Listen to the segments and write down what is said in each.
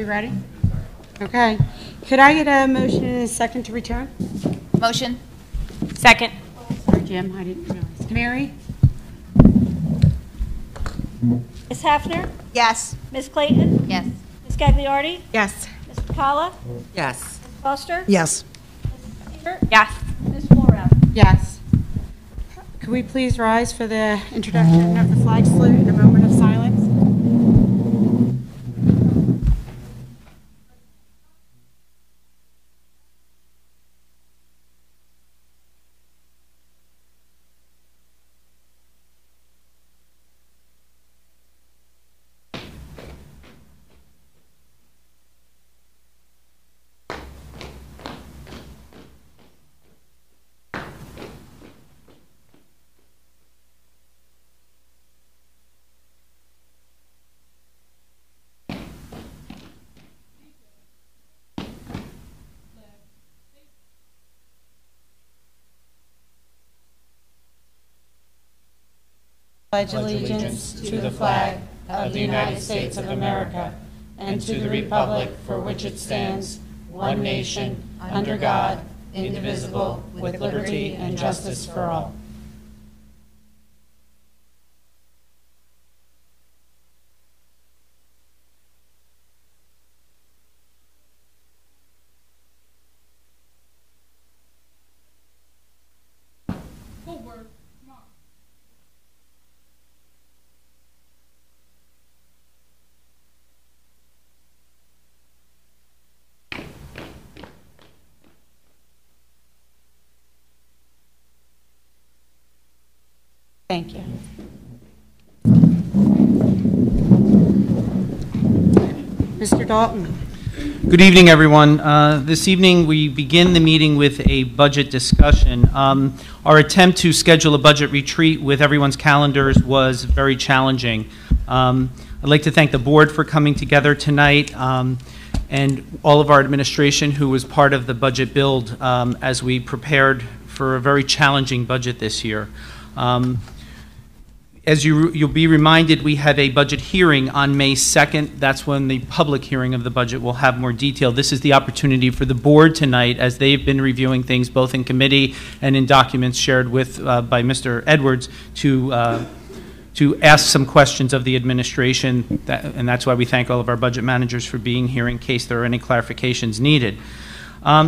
ready? Okay. Could I get a motion and a second to return? Motion. Second. Sorry, Jim, I didn't realize. Mary? Ms. Hafner? Yes. Ms. Clayton? Yes. Ms. Gagliardi? Yes. Mr. Kala? Yes. Ms. Foster? Yes. Ms. Siebert? Yes. Ms. Walrath? Yes. Could we please rise for the introduction of the flag salute in a moment of silence? Pledge allegiance to the flag of the United States of America and to the republic for which it stands, one nation, under God, indivisible, with liberty and justice for all. Thank you. Mr. Dalton. Good evening, everyone. This evening we begin the meeting with a budget discussion. Our attempt to schedule a budget retreat with everyone's calendars was very challenging. I'd like to thank the board for coming together tonight and all of our administration who was part of the budget build as we prepared for a very challenging budget this year. As you'll be reminded, we have a budget hearing on May 2nd. That's when the public hearing of the budget will have more detail. This is the opportunity for the board tonight, as they've been reviewing things both in committee and in documents shared with by Mr. Edwards, to ask some questions of the administration, and that's why we thank all of our budget managers for being here in case there are any clarifications needed.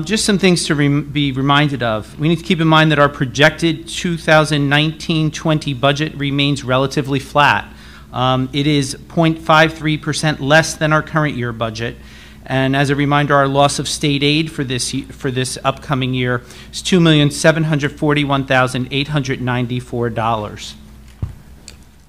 Just some things to be reminded of. We need to keep in mind that our projected 2019-20 budget remains relatively flat. It is 0.53% less than our current year budget. And as a reminder, our loss of state aid for this upcoming year is $2,741,894.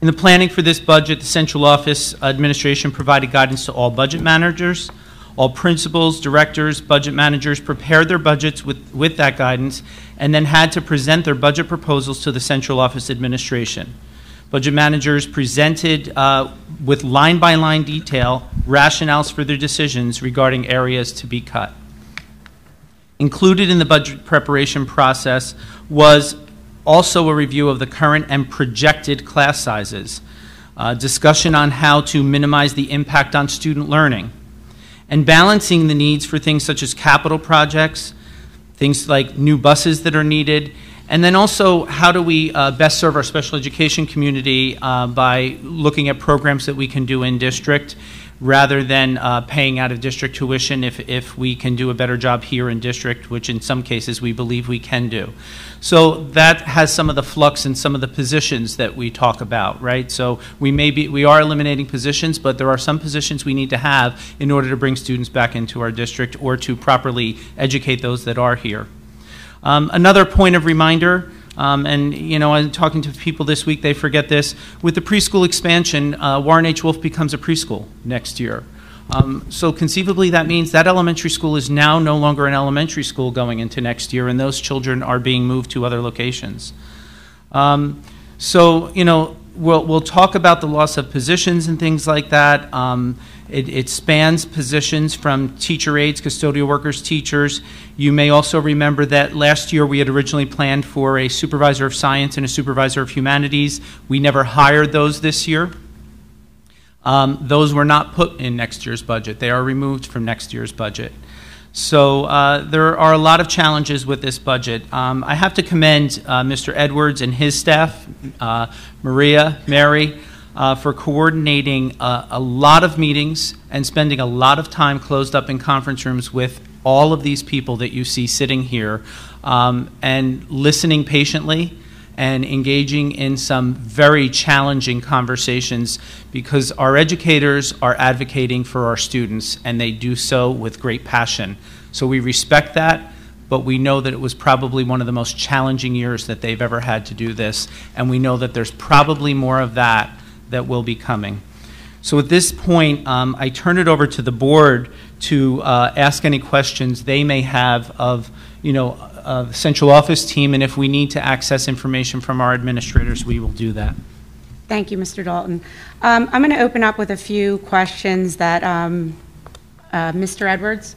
In the planning for this budget, the central office administration provided guidance to all budget managers. All principals, directors, budget managers prepared their budgets with that guidance and then had to present their budget proposals to the central office administration. Budget managers presented with line-by-line detail rationales for their decisions regarding areas to be cut. Included in the budget preparation process was also a review of the current and projected class sizes, discussion on how to minimize the impact on student learning, and balancing the needs for things such as capital projects, things like new buses that are needed, and then also how do we best serve our special education community by looking at programs that we can do in district rather than paying out of district tuition if we can do a better job here in district, which in some cases we believe we can do. So that has some of the flux and some of the positions that we talk about, right? So we are eliminating positions, but there are some positions we need to have in order to bring students back into our district or to properly educate those that are here. Another point of reminder, and you know, I'm talking to people this week, they forget this. With the preschool expansion, Warren H. Wolf becomes a preschool next year. So conceivably that means that elementary school is now no longer an elementary school going into next year, and those children are being moved to other locations. So, you know, we'll talk about the loss of positions and things like that. It spans positions from teacher aides, custodial workers, teachers. You may also remember that last year we had originally planned for a supervisor of science and a supervisor of humanities. We never hired those this year. Those were not put in next year's budget. They are removed from next year's budget. So there are a lot of challenges with this budget. I have to commend Mr. Edwards and his staff, Mary, for coordinating a lot of meetings and spending a lot of time closed up in conference rooms with all of these people that you see sitting here, and listening patiently and engaging in some very challenging conversations, because our educators are advocating for our students, and they do so with great passion. So we respect that, but we know that it was probably one of the most challenging years that they've ever had to do this, and we know that there's probably more of that will be coming. So at this point, I turn it over to the board to ask any questions they may have of, the central office team, and if we need to access information from our administrators, we will do that. Thank you, Mr. Dalton. I'm going to open up with a few questions that Mr. Edwards.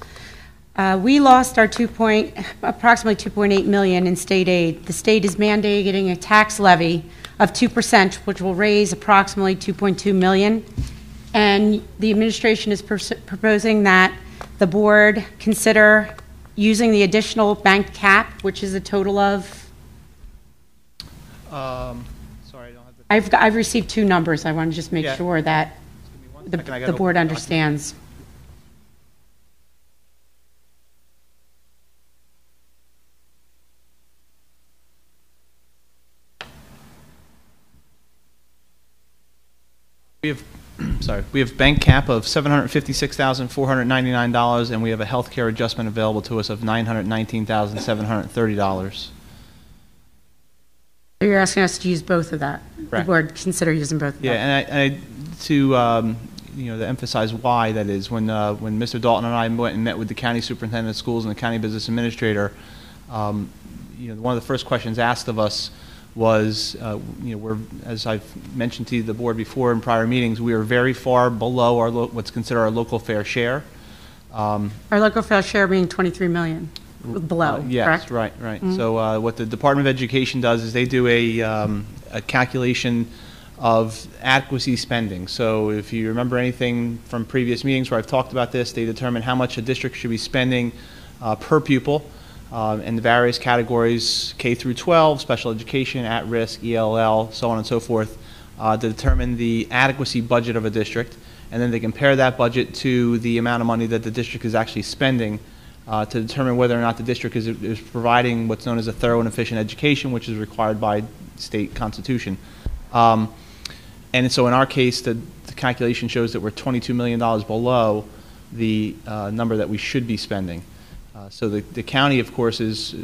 We lost our approximately $2.8 million in state aid. The state is mandating a tax levy of 2%, which will raise approximately $2.2 million. And the administration is proposing that the board consider using the additional bank cap, which is a total of. Sorry, I don't have the. I've received two numbers. I want to just make sure that the board understands. We have bank cap of $756,499, and we have a health care adjustment available to us of $919,730. So you're asking us to use both of that. Correct. The board consider using both of Yeah, that. and to emphasize why that is, when Mr. Dalton and I went and met with the county superintendent of schools and the county business administrator, one of the first questions asked of us was, we're, as I've mentioned to the board before in prior meetings, we are very far below our what's considered our local fair share. Our local fair share being $23 million below, yes, correct? Right. Mm-hmm. So what the Department of Education does is they do a calculation of adequacy spending. So if you remember anything from previous meetings where I've talked about this, they determine how much a district should be spending per pupil. And the various categories, K through 12, special education, at-risk, ELL, so on and so forth, to determine the adequacy budget of a district. And then they compare that budget to the amount of money that the district is actually spending to determine whether or not the district is providing what's known as a thorough and efficient education, which is required by state constitution. And so in our case, the calculation shows that we're $22 million below the number that we should be spending. So the county, of course, is,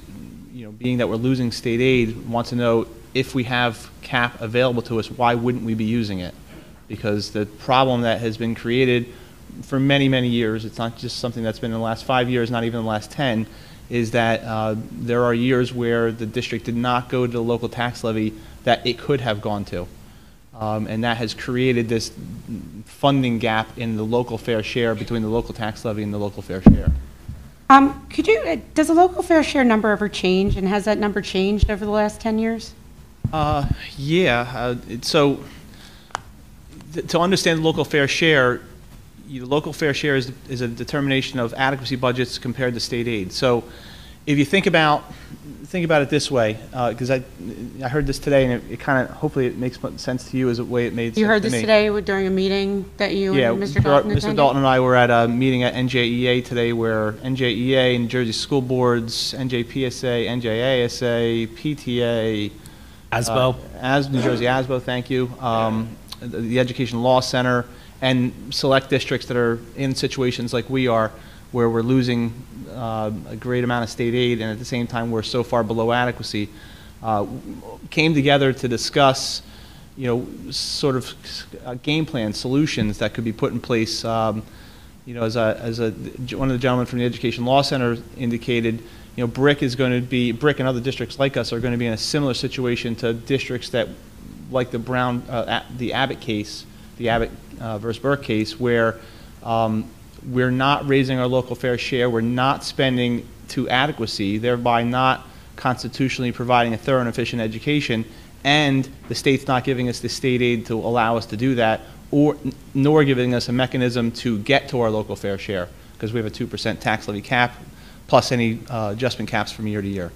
being that we're losing state aid, wants to know if we have cap available to us, why wouldn't we be using it? Because the problem that has been created for many, many years, it's not just something that's been in the last 5 years, not even the last 10, is that there are years where the district did not go to the local tax levy that it could have gone to. And that has created this funding gap in the local fair share between the local tax levy and the local fair share. Does the local fair share number ever change, and has that number changed over the last 10 years? So to understand the local fair share, the local fair share is a determination of adequacy budgets compared to state aid. So if you think about it this way, because I heard this today, and it kind of, hopefully it makes sense to you as a way it made sense to me. You heard this today during a meeting that you and Mr. Dalton attended? Mr. Dalton and I were at a meeting at NJEA today where NJEA, New Jersey School Boards, NJPSA, NJASA, PTA, ASBO. New Jersey ASBO, thank you, the Education Law Center, and select districts that are in situations like we are, where we're losing a great amount of state aid, and at the same time we're so far below adequacy, came together to discuss, sort of game plan solutions that could be put in place. As one of the gentlemen from the Education Law Center indicated, BRIC and other districts like us are going to be in a similar situation to districts that, like the the Abbott case, the Abbott versus Burke case, where we're not raising our local fair share, we're not spending to adequacy, thereby not constitutionally providing a thorough and efficient education, and the state's not giving us the state aid to allow us to do that. nor giving us a mechanism to get to our local fair share, because we have a 2% tax levy cap, plus any adjustment caps from year to year.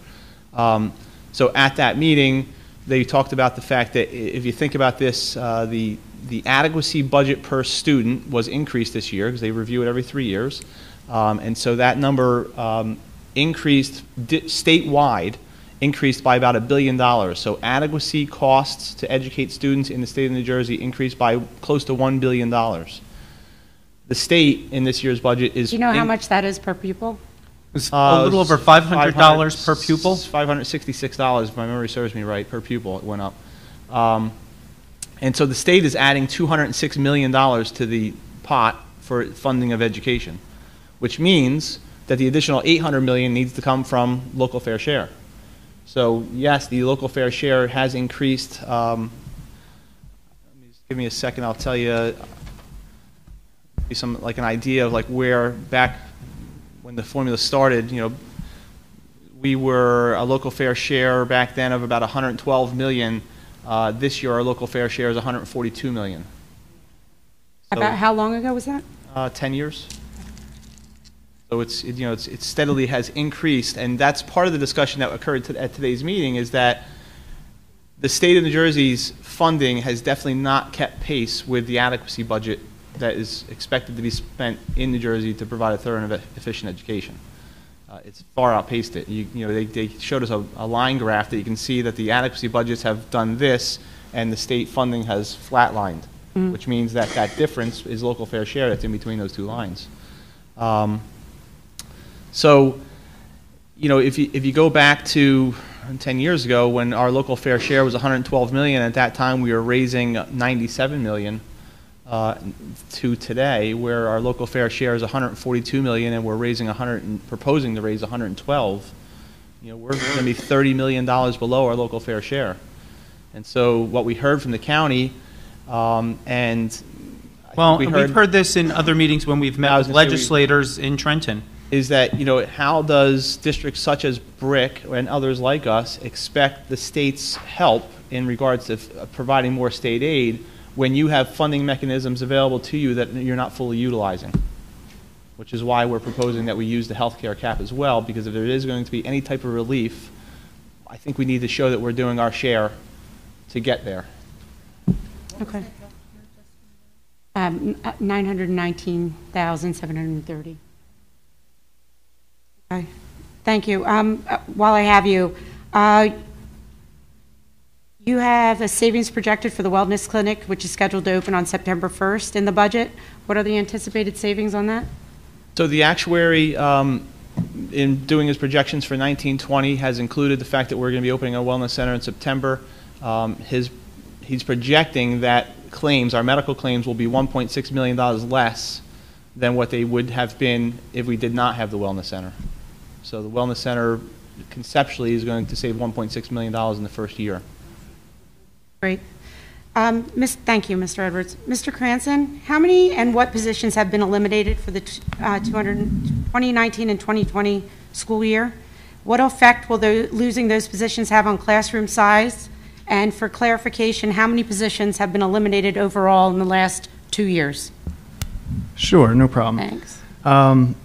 So at that meeting, they talked about the fact that if you think about this, the adequacy budget per student was increased this year, because they review it every 3 years. And so that number increased statewide, increased by about $1 billion. So adequacy costs to educate students in the state of New Jersey increased by close to $1 billion. The state in this year's budget is... Do you know how much that is per pupil? It's a little over $500 per pupil. $566, if my memory serves me right, per pupil it went up. And so the state is adding $206 million to the pot for funding of education, which means that the additional $800 million needs to come from local fair share. So yes, the local fair share has increased. Give me a second, I'll tell you like an idea of like where back when the formula started, we were a local fair share back then of about 112 million. This year our local fair share is 142 million. So, About how long ago was that? 10 years. So it steadily has increased, and that's part of the discussion that occurred at today's meeting, is that the state of New Jersey's funding has definitely not kept pace with the adequacy budget that is expected to be spent in New Jersey to provide a thorough and efficient education. It's far outpaced it. They showed us a line graph that you can see that the adequacy budgets have done this, and the state funding has flatlined, which means that that difference is local fair share that's in between those two lines. So, if you go back to 10 years ago when our local fair share was 112 million, at that time we were raising 97 million to today, where our local fair share is 142 million and we're raising proposing to raise 112. We're going to be $30 million below our local fair share. And so what we heard from the county, and we've heard this in other meetings when we've met with legislators in Trenton, is that, how does districts such as Brick and others like us expect the state's help in regards to providing more state aid when you have funding mechanisms available to you that you're not fully utilizing? Which is why we're proposing that we use the healthcare cap as well, because if there is going to be any type of relief, I think we need to show that we're doing our share to get there. Okay. 919,730. Okay. Thank you. While I have you, you have a savings projected for the wellness clinic, which is scheduled to open on September 1st in the budget. What are the anticipated savings on that? So the actuary, in doing his projections for 1920, has included the fact that we're going to be opening a wellness center in September. He's projecting that our medical claims, will be $1.6 million less than what they would have been if we did not have the wellness center. So the wellness center, conceptually, is going to save $1.6 million in the first year. Great. Thank you, Mr. Edwards. Mr. Cranston, how many and what positions have been eliminated for the 2019 and 2020 school year? What effect will losing those positions have on classroom size? And for clarification, how many positions have been eliminated overall in the last 2 years? Sure, no problem. Thanks.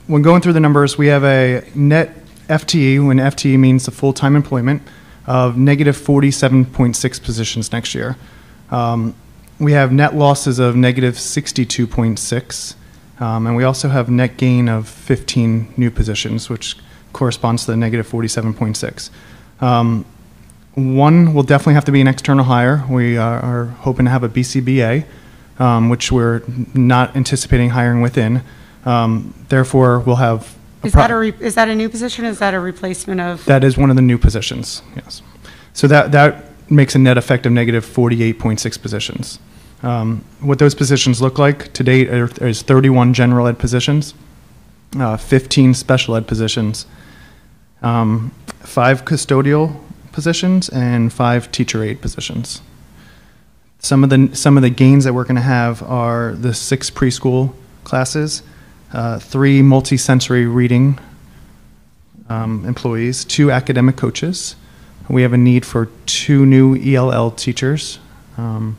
When going through the numbers, we have a net FTE, when FTE means the full-time employment, of negative 47.6 positions next year. We have net losses of negative 62.6, and we also have net gain of 15 new positions, which corresponds to the negative 47.6. One will definitely have to be an external hire. We are hoping to have a BCBA, which we're not anticipating hiring within. Therefore, we'll have... Is that a new position, or is that a replacement of... That is one of the new positions, yes. So that makes a net effect of negative 48.6 positions. What those positions look like to date is 31 general ed positions, 15 special ed positions, 5 custodial positions, and 5 teacher aide positions. Some of the gains that we're going to have are the 6 preschool classes, 3 multi-sensory reading employees, 2 academic coaches. We have a need for 2 new ELL teachers, 1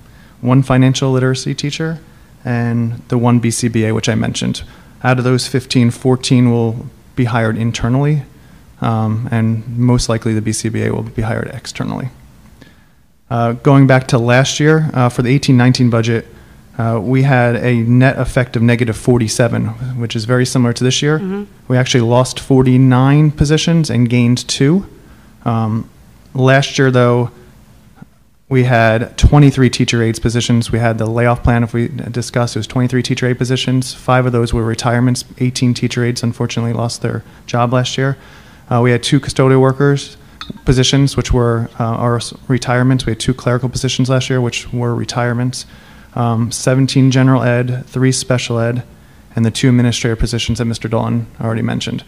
financial literacy teacher, and the 1 BCBA, which I mentioned. Out of those 15, 14 will be hired internally, and most likely the BCBA will be hired externally. Going back to last year, for the 18-19 budget, we had a net effect of -47, which is very similar to this year. We actually lost 49 positions and gained 2. Last year, though, we had 23 teacher aides positions. We had the layoff plan, if we discussed, it was 23 teacher aide positions. 5 of those were retirements. 18 teacher aides, unfortunately, lost their job last year. We had 2 custodial workers positions, which were our retirements. We had 2 clerical positions last year, which were retirements. 17 general ed, 3 special ed, and the 2 administrator positions that Mr. Dalton already mentioned.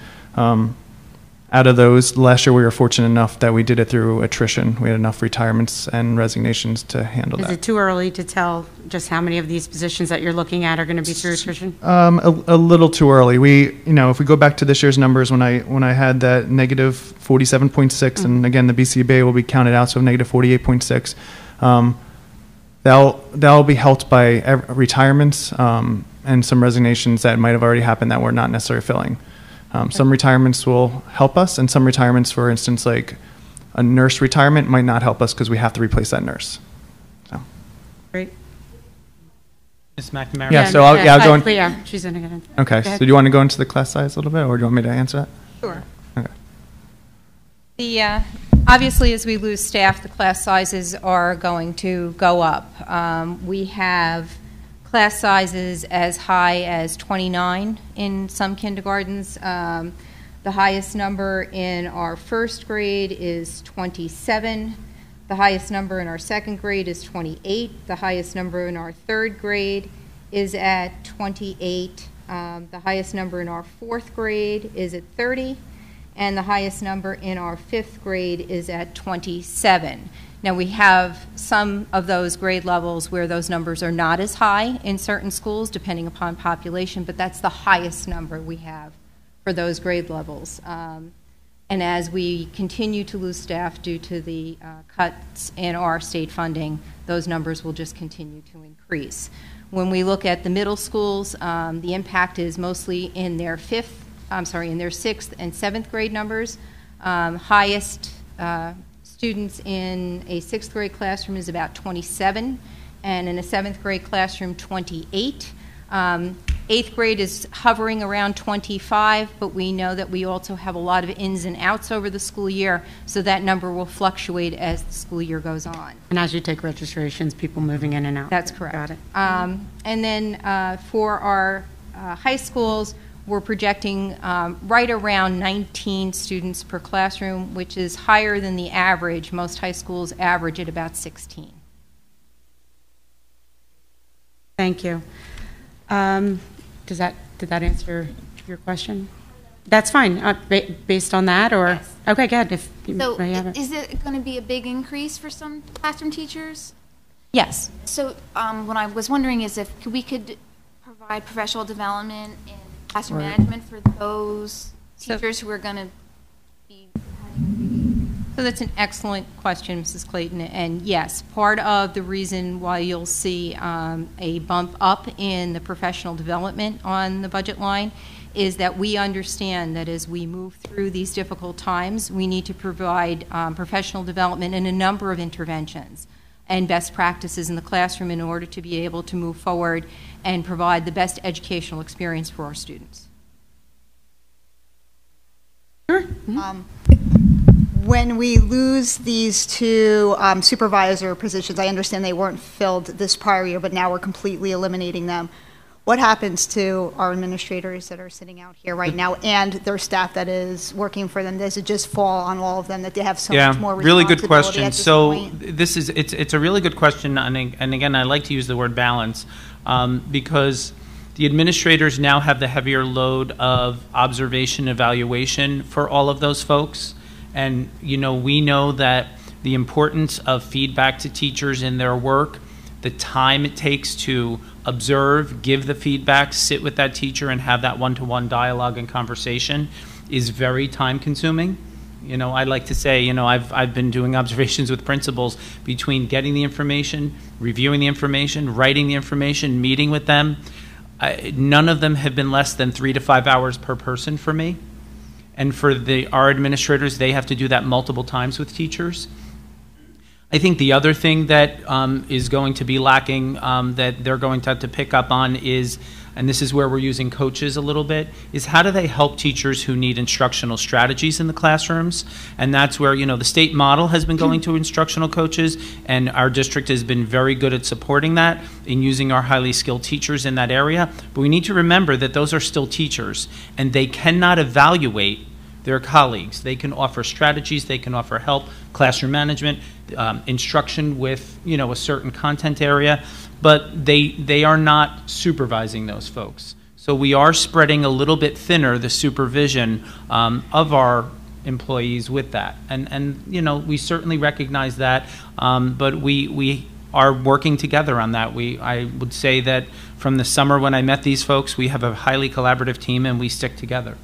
Out of those, last year we were fortunate enough that we did it through attrition. We had enough retirements and resignations to handle that. Is it too early to tell just how many of these positions that you're looking at are going to be through attrition? A little too early. If we go back to this year's numbers, when I had that -47.6, and again the BCBA will be counted out, so -48.6. That'll be helped by retirements and some resignations that might have already happened that we're not necessarily filling. Some retirements will help us, and some retirements, for instance, like a nurse retirement, might not help us because we have to replace that nurse. So. Great. Ms. McNamara? Yeah, so I'll go in. Yeah, she's in again. Okay, so do you want to go into the class size a little bit, or do you want me to answer that? Sure. Okay. Obviously, as we lose staff, the class sizes are going to go up. We have class sizes as high as 29 in some kindergartens. The highest number in our first grade is 27. The highest number in our second grade is 28. The highest number in our third grade is at 28. The highest number in our fourth grade is at 30. And the highest number in our fifth grade is at 27. Now, we have some of those grade levels where those numbers are not as high in certain schools, depending upon population, but that's the highest number we have for those grade levels. And as we continue to lose staff due to the cuts in our state funding, those numbers will just continue to increase. When we look at the middle schools, the impact is mostly in their in their 6th and 7th grade numbers. Highest students in a 6th grade classroom is about 27, and in a 7th grade classroom, 28. 8th grade is hovering around 25, but we know that we also have a lot of ins and outs over the school year, so that number will fluctuate as the school year goes on. And as you take registrations, people moving in and out. That's correct. Got it. And then for our high schools, we're projecting right around 19 students per classroom, which is higher than the average. Most high schools average at about 16. Thank you. Did that answer your question? That's fine. Based on that, or yes. Okay, good. If you So may have it. is it going to be a big increase for some classroom teachers? Yes. So what I was wondering is if we could provide professional development in classroom management for those teachers who are going to be having. So that's an excellent question, Mrs. Clayton. And yes, part of the reason why you'll see a bump up in the professional development on the budget line is that we understand that as we move through these difficult times, we need to provide professional development in a number of interventions and best practices in the classroom in order to be able to move forward and provide the best educational experience for our students. Sure. When we lose these 2 supervisor positions, I understand they weren't filled this prior year, but now we're completely eliminating them. What happens to our administrators that are sitting out here right now and their staff that is working for them? Does it just fall on all of them that they have so much more really responsibility good question. at this So point? it's a really good question, and again, I like to use the word balance because the administrators now have the heavier load of observation, evaluation for all of those folks, and we know that the importance of feedback to teachers in their work, the time it takes to observe, give the feedback, sit with that teacher and have that one-to-one dialogue and conversation is very time-consuming. You know, I like to say, you know, I've been doing observations with principals between getting the information, reviewing the information, writing the information, meeting with them. None of them have been less than 3 to 5 hours per person for me. And for our administrators, they have to do that multiple times with teachers. I think the other thing that is going to be lacking that they're going to have to pick up on is, and this is where we're using coaches a little bit, is how do they help teachers who need instructional strategies in the classrooms? And that's where, you know, the state model has been going to instructional coaches, and our district has been very good at supporting that and using our highly skilled teachers in that area. But we need to remember that those are still teachers, and they cannot evaluate their colleagues. They can offer strategies, they can offer help, classroom management, instruction with, you know, a certain content area, but they are not supervising those folks. So we are spreading a little bit thinner the supervision of our employees with that. And you know, we certainly recognize that, but we are working together on that. I would say that from the summer when I met these folks, we have a highly collaborative team and we stick together.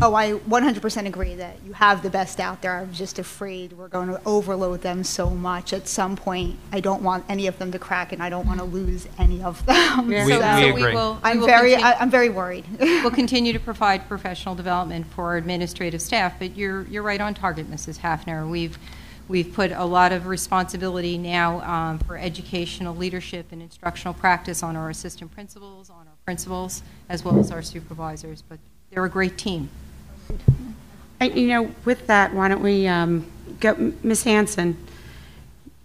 Oh, I 100% agree that you have the best out there. I'm just afraid we're going to overload them so much. At some point, I don't want any of them to crack, and I don't want to lose any of them. Yeah. We agree. I'm very worried. We'll continue to provide professional development for our administrative staff, but you're right on target, Mrs. Hafner. We've put a lot of responsibility now for educational leadership and instructional practice on our assistant principals, on our principals, as well as our supervisors, but they're a great team. You know, with that, why don't we go, Ms. Hanson,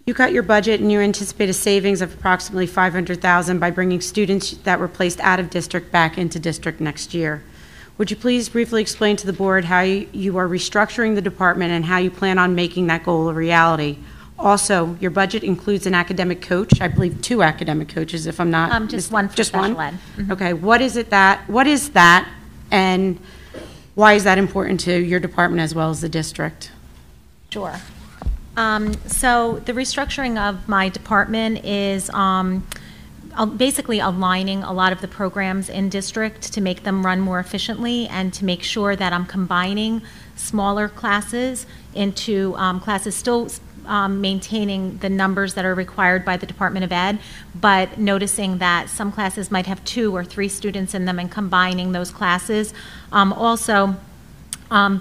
you got your budget and you anticipate a savings of approximately $500,000 by bringing students that were placed out of district back into district next year. Would you please briefly explain to the board how you are restructuring the department and how you plan on making that goal a reality? Also, your budget includes an academic coach, I believe 2 academic coaches, if I'm not just one for just special one? ed. Mm-hmm. Okay, what is that, and why is that important to your department as well as the district? Sure. So the restructuring of my department is basically aligning a lot of the programs in district to make them run more efficiently and to make sure that I'm combining smaller classes into classes still maintaining the numbers that are required by the Department of Ed, but noticing that some classes might have 2 or 3 students in them and combining those classes. Also,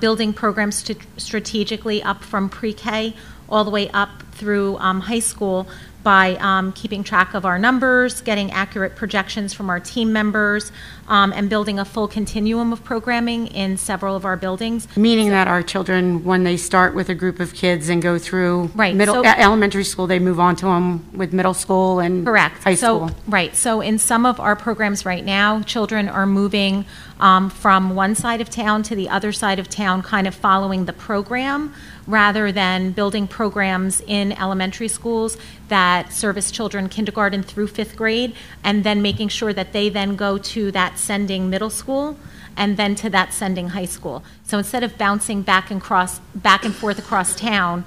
building programs strategically up from pre-K all the way up through high school by keeping track of our numbers, getting accurate projections from our team members, and building a full continuum of programming in several of our buildings. Meaning that our children, when they start with a group of kids and go through elementary school, they move on to them with middle school and high school. Right. So in some of our programs right now, children are moving from one side of town to the other side of town, kind of following the program, rather than building programs in elementary schools that service children kindergarten through 5th grade, and then making sure that they then go to that sending middle school and then to that sending high school. So instead of bouncing back and forth across town,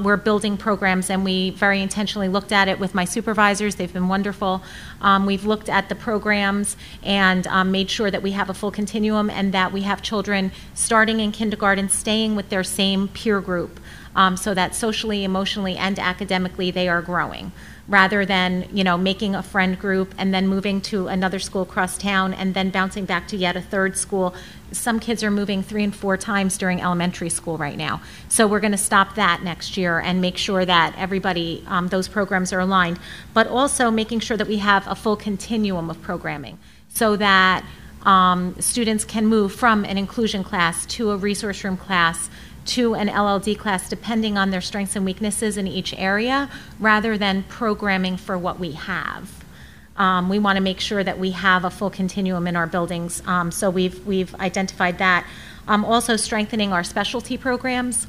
we're building programs, and we very intentionally looked at it with my supervisors. They've been wonderful. We've looked at the programs and made sure that we have a full continuum and that we have children starting in kindergarten staying with their same peer group, so that socially, emotionally, and academically they are growing, rather than, you know, making a friend group and then moving to another school across town and then bouncing back to yet a third school. Some kids are moving 3 and 4 times during elementary school right now. So we're going to stop that next year and make sure that everybody, those programs are aligned, but also making sure that we have a full continuum of programming so that students can move from an inclusion class to a resource room class to an LLD class, depending on their strengths and weaknesses in each area, rather than programming for what we have. We want to make sure that we have a full continuum in our buildings, so we've identified that. Also strengthening our specialty programs,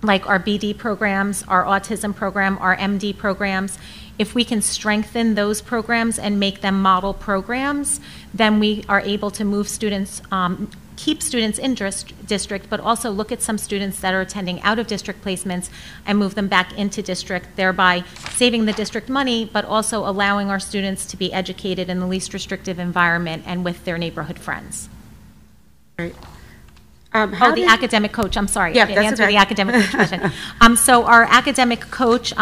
like our BD programs, our autism program, our MD programs. If we can strengthen those programs and make them model programs, then we are able to move students, keep students in district, but also look at some students that are attending out-of-district placements and move them back into district, thereby saving the district money, but also allowing our students to be educated in the least restrictive environment and with their neighborhood friends. Great. The academic coach, I'm sorry. Yeah, I didn't that's answer okay. the academic coach question. So our academic coach,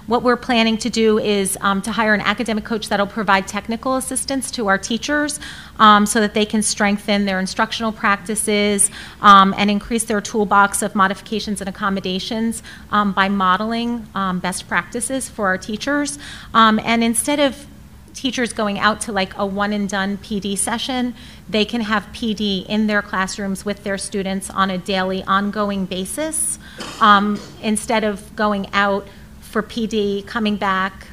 what we're planning to do is to hire an academic coach that'll provide technical assistance to our teachers so that they can strengthen their instructional practices and increase their toolbox of modifications and accommodations by modeling best practices for our teachers. And instead of teachers going out to like a one-and-done PD session, they can have PD in their classrooms with their students on a daily, ongoing basis, instead of going out for PD, coming back,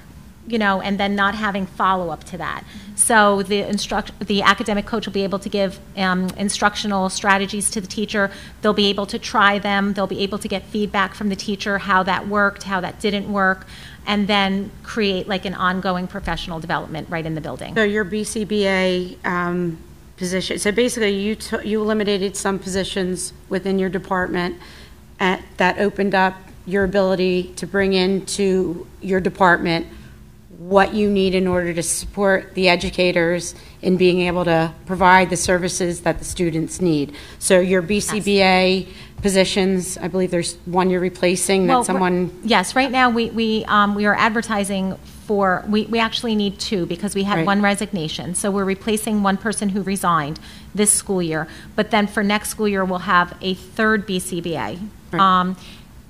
and then not having follow-up to that. So the academic coach will be able to give instructional strategies to the teacher. They'll be able to try them. They'll be able to get feedback from the teacher, how that worked, how that didn't work, and then create like an ongoing professional development right in the building. So your BCBA position, so basically you eliminated some positions within your department that opened up your ability to bring into your department what you need in order to support the educators in being able to provide the services that the students need. So your BCBA positions, I believe there's one you're replacing that someone... Yes, right now we are advertising for, we actually need two because we had one resignation. So we're replacing one person who resigned this school year. But then for next school year, we'll have a third BCBA. Right.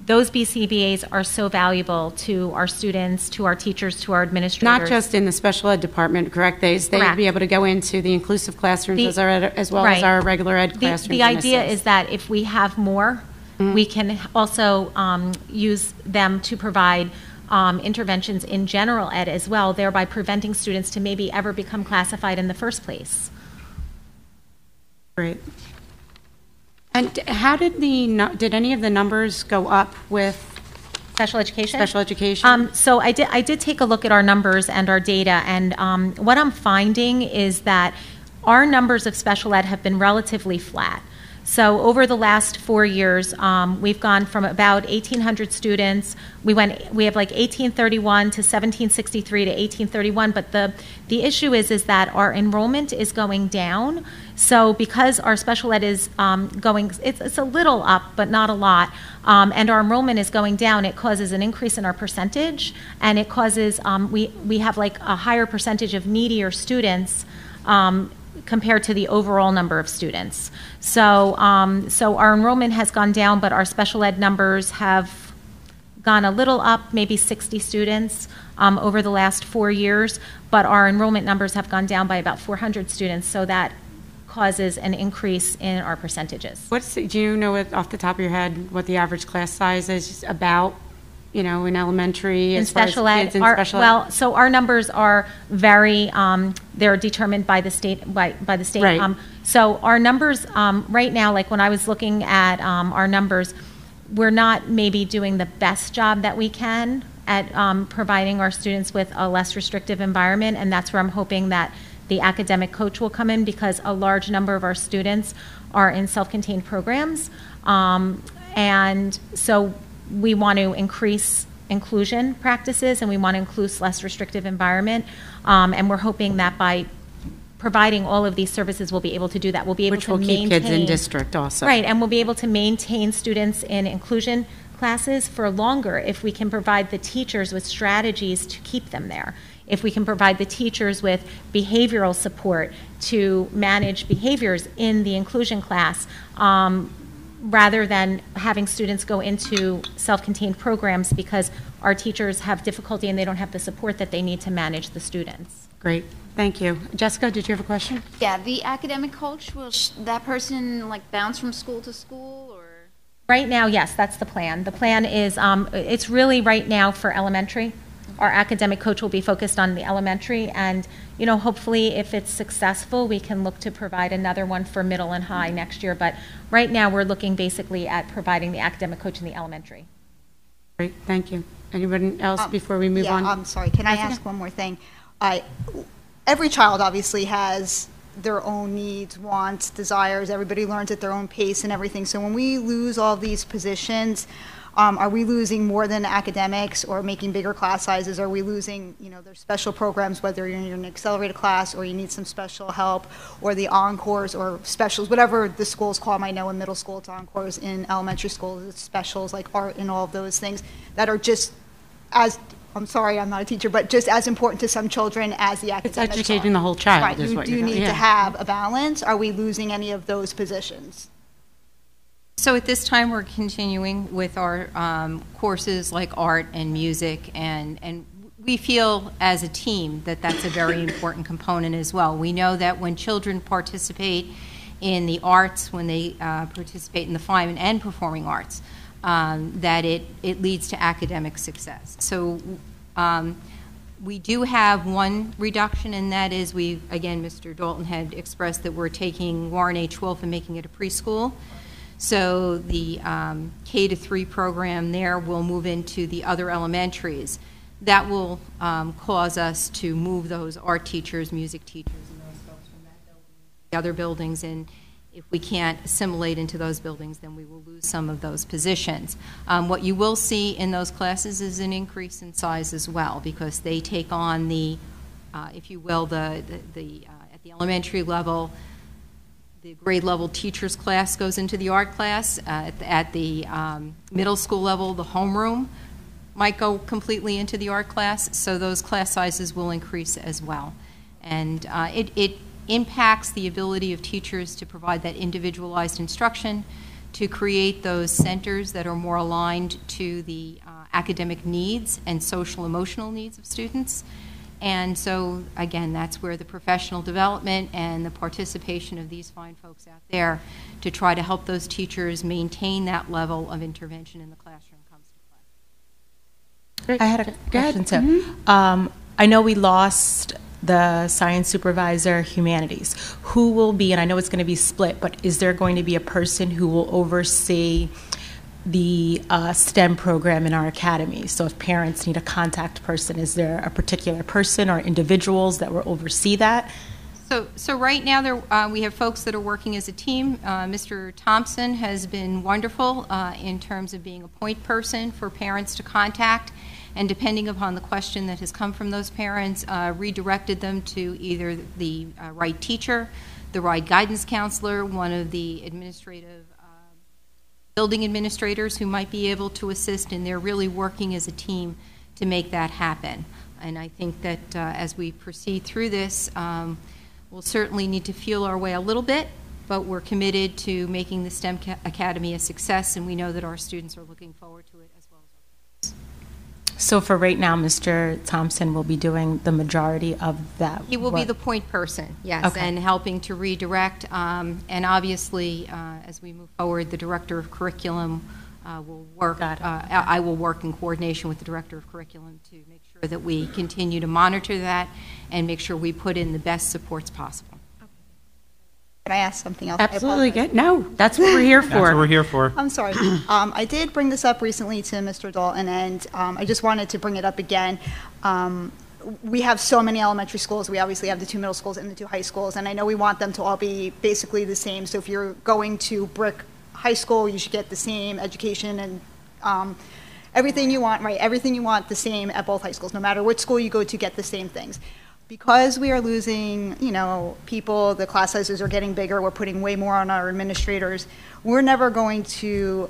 Those BCBAs are so valuable to our students, to our teachers, to our administrators. Not just in the special ed department, correct? They'd be able to go into the inclusive classrooms as well as our regular ed classrooms. The idea is that if we have more, we can also use them to provide interventions in general ed as well, thereby preventing students to maybe ever become classified in the first place. Great. And how did any of the numbers go up with special education? Special education. So I did take a look at our numbers and our data, and what I'm finding is that our numbers of special ed have been relatively flat. So over the last 4 years, we've gone from about 1,800 students. We have like 1,831 to 1,763 to 1,831. But the issue is that our enrollment is going down. So because our special ed is going, it's a little up, but not a lot, and our enrollment is going down, it causes an increase in our percentage, and it causes we have like a higher percentage of needier students. Compared to the overall number of students. So our enrollment has gone down, but our special ed numbers have gone a little up, maybe 60 students over the last 4 years, but our enrollment numbers have gone down by about 400 students, so that causes an increase in our percentages. Do you know off the top of your head what the average class size is about? In elementary, in as far special as ed, kids in special ed? well, so our numbers are very, they're determined by the state, by the state. Right. So our numbers, right now, like when I was looking at our numbers, we're not maybe doing the best job that we can at providing our students with a less restrictive environment, and that's where I'm hoping that the academic coach will come in, because a large number of our students are in self-contained programs, and so we want to increase inclusion practices, and we want to include less restrictive environment, and we're hoping that by providing all of these services, we'll be able to do that. We'll be able Which to will maintain, keep kids in district also. Right, and we'll be able to maintain students in inclusion classes for longer if we can provide the teachers with strategies to keep them there. If we can provide the teachers with behavioral support to manage behaviors in the inclusion class, rather than having students go into self-contained programs because our teachers have difficulty and they don't have the support that they need to manage the students. Great, thank you. Jessica, did you have a question? Yeah, the academic coach, will that person like bounce from school to school, or? Right now, yes, that's the plan. The plan is, it's really right now for elementary. Our academic coach will be focused on the elementary, and hopefully if it's successful, we can look to provide another one for middle and high next year. But right now, we're looking basically at providing the academic coach in the elementary. Great, thank you. Anyone else before we move on? I'm sorry, can I ask one more thing? Every child obviously has their own needs, wants, desires. Everybody learns at their own pace and everything. So when we lose all these positions, Are we losing more than academics or making bigger class sizes? Are we losing, there's special programs, whether you're in an accelerated class or you need some special help, or the encores or specials, whatever the schools call them. I know in middle school it's encores, in elementary school it's specials like art and all of those things that are just as, I'm sorry, I'm not a teacher, but just as important to some children as the academics. It's educating the whole child. Right, is you what do you're need doing. to have a balance. Are we losing any of those positions? So at this time, we're continuing with our courses like art and music, and we feel as a team that that's a very important component as well. We know that when children participate in the arts, when they participate in the fine and performing arts, that it leads to academic success. So we do have one reduction, and that is again, Mr. Dalton had expressed that we're taking Warren H. Wolf and making it a preschool. So the K-3 program there will move into the other elementaries. That will cause us to move those art teachers, music teachers, and those folks from that building to the other buildings. And if we can't assimilate into those buildings, then we will lose some of those positions. What you will see in those classes is an increase in size as well, because they take on the, if you will, at the elementary level, the grade level teacher's class goes into the art class. At the middle school level, the homeroom might go completely into the art class, so those class sizes will increase as well. And it impacts the ability of teachers to provide that individualized instruction, to create those centers that are more aligned to the academic needs and social emotional needs of students. And so, again, that's where the professional development and the participation of these fine folks out there to try to help those teachers maintain that level of intervention in the classroom comes to play. I had a question, too. I know we lost the science supervisor, humanities. Who will be, and I know it's going to be split, but is there going to be a person who will oversee the STEM program in our academy? So if parents need a contact person, is there a particular person or individuals that will oversee that? So right now we have folks that are working as a team. Mr. Thompson has been wonderful in terms of being a point person for parents to contact, and depending upon the question that has come from those parents, redirected them to either the right teacher, the right guidance counselor, one of the administrative building administrators who might be able to assist, and they're really working as a team to make that happen. And I think that as we proceed through this, we'll certainly need to feel our way a little bit, but we're committed to making the STEM Academy a success, and we know that our students are looking forward to it as well as our parents. So for right now, Mr. Thompson will be doing the majority of that. He will be the point person, yes, Okay. and helping to redirect. And obviously, as we move forward, the director of curriculum will work. I will work in coordination with the director of curriculum to make sure that we continue to monitor that and make sure we put in the best supports possible. Can I ask something else? Absolutely good. No, that's what we're here for. That's what we're here for. I'm sorry. I did bring this up recently to Mr. Dalton, and I just wanted to bring it up again. We have so many elementary schools. We obviously have the 2 middle schools and the 2 high schools, and I know we want them to all be basically the same. So if you're going to Brick High School, you should get the same education and everything you want, right? Everything you want the same at both high schools. No matter which school you go to, get the same things. Because we are losing, people, the class sizes are getting bigger, we're putting way more on our administrators, we're never going to,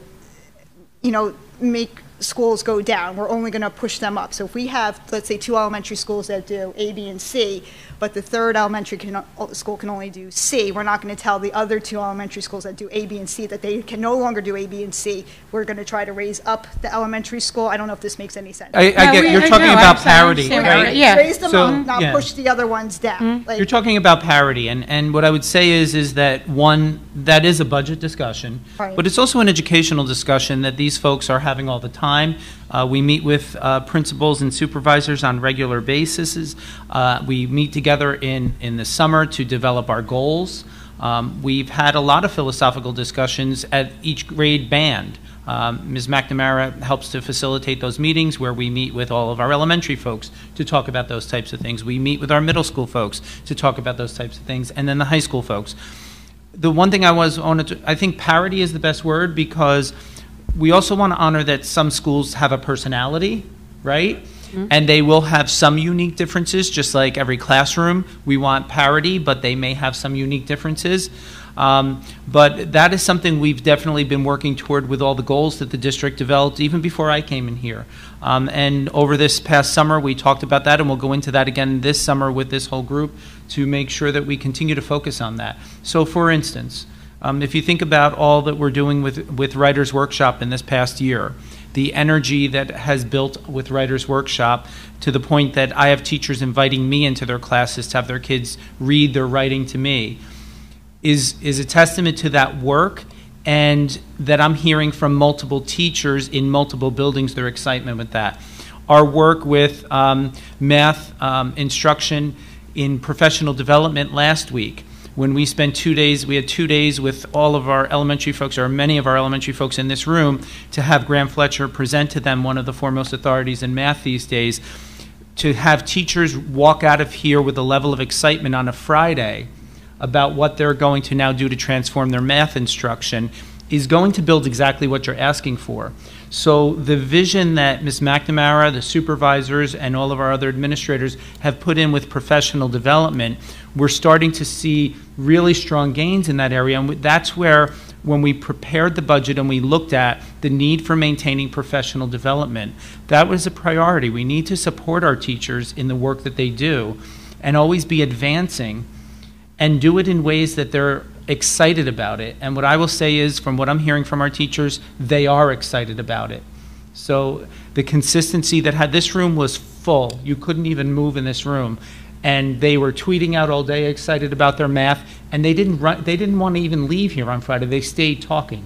make schools go down. We're only going to push them up. So if we have, let's say, 2 elementary schools that do A, B, and C, but the 3rd elementary school can only do C, we're not going to tell the other 2 elementary schools that do A, B, and C that they can no longer do A, B, and C. We're going to try to raise up the elementary school. I don't know if this makes any sense. I get, you're talking about parity, right? Yeah. Raise them up, not yeah. push the other ones down. You're talking about parity, and what I would say is that, one, that is a budget discussion, Right. but it's also an educational discussion that these folks are having all the time. We meet with principals and supervisors on regular basis. We meet together in the summer to develop our goals. We've had a lot of philosophical discussions at each grade band. Ms. McNamara helps to facilitate those meetings where we meet with all of our elementary folks to talk about those types of things. We meet with our middle school folks to talk about those types of things, and then the high school folks. The one thing I think parity is the best word, because we also want to honor that some schools have a personality, right? And they will have some unique differences, just like every classroom. We want parity, but they may have some unique differences. But that is something we've definitely been working toward with all the goals that the district developed even before I came in here. And over this past summer, we talked about that, and we'll go into that again this summer with this whole group to make sure that we continue to focus on that. So for instance, if you think about all that we're doing with Writers Workshop in this past year, the energy that has built with Writers Workshop to the point that I have teachers inviting me into their classes to have their kids read their writing to me is a testament to that work, and that I'm hearing from multiple teachers in multiple buildings their excitement with that. Our work with math instruction in professional development last week, when we spent 2 days, we had 2 days with all of our elementary folks, or many of our elementary folks in this room, to have Graham Fletcher present to them, one of the foremost authorities in math these days, to have teachers walk out of here with a level of excitement on a Friday about what they're going to now do to transform their math instruction is going to build exactly what you're asking for. So the vision that Ms. McNamara, the supervisors, and all of our other administrators have put in with professional development, we're starting to see really strong gains in that area. And that's where, when we prepared the budget and we looked at the need for maintaining professional development, that was a priority. We need to support our teachers in the work that they do and always be advancing and do it in ways that they're excited about it. And what I will say is, from what I'm hearing from our teachers, they are excited about it. So the consistency that had, this room was full. You couldn't even move in this room. And they were tweeting out all day, excited about their math, and they didn't want to even leave here on Friday. They stayed talking.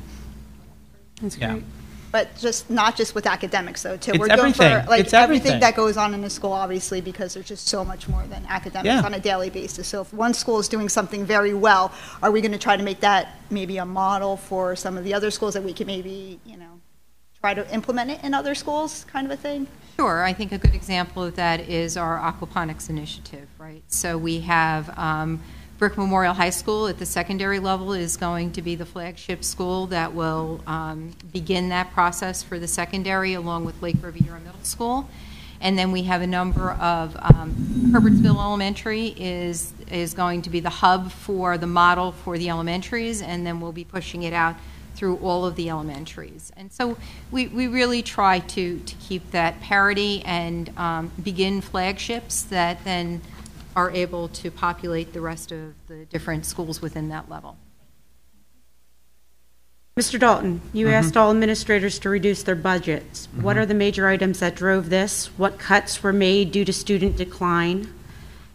That's great. But just not just with academics, though, too. It's We're everything. going for like It's everything everything. that goes on in the school, obviously, because there's just so much more than academics on a daily basis. So if one school is doing something very well, are we going to try to make that maybe a model for some of the other schools that we can maybe, try to implement it in other schools, kind of a thing? Sure. I think a good example of that is our aquaponics initiative, right? So we have Brick Memorial High School at the secondary level is going to be the flagship school that will begin that process for the secondary, along with Lake Riviera Middle School. And then we have a number of, Herbertsville Elementary is going to be the hub for the model for the elementaries, and then we'll be pushing it out through all of the elementaries. And so we really try to keep that parity and begin flagships that then are able to populate the rest of the different schools within that level. Mr. Dalton, you asked all administrators to reduce their budgets. What are the major items that drove this? What cuts were made due to student decline?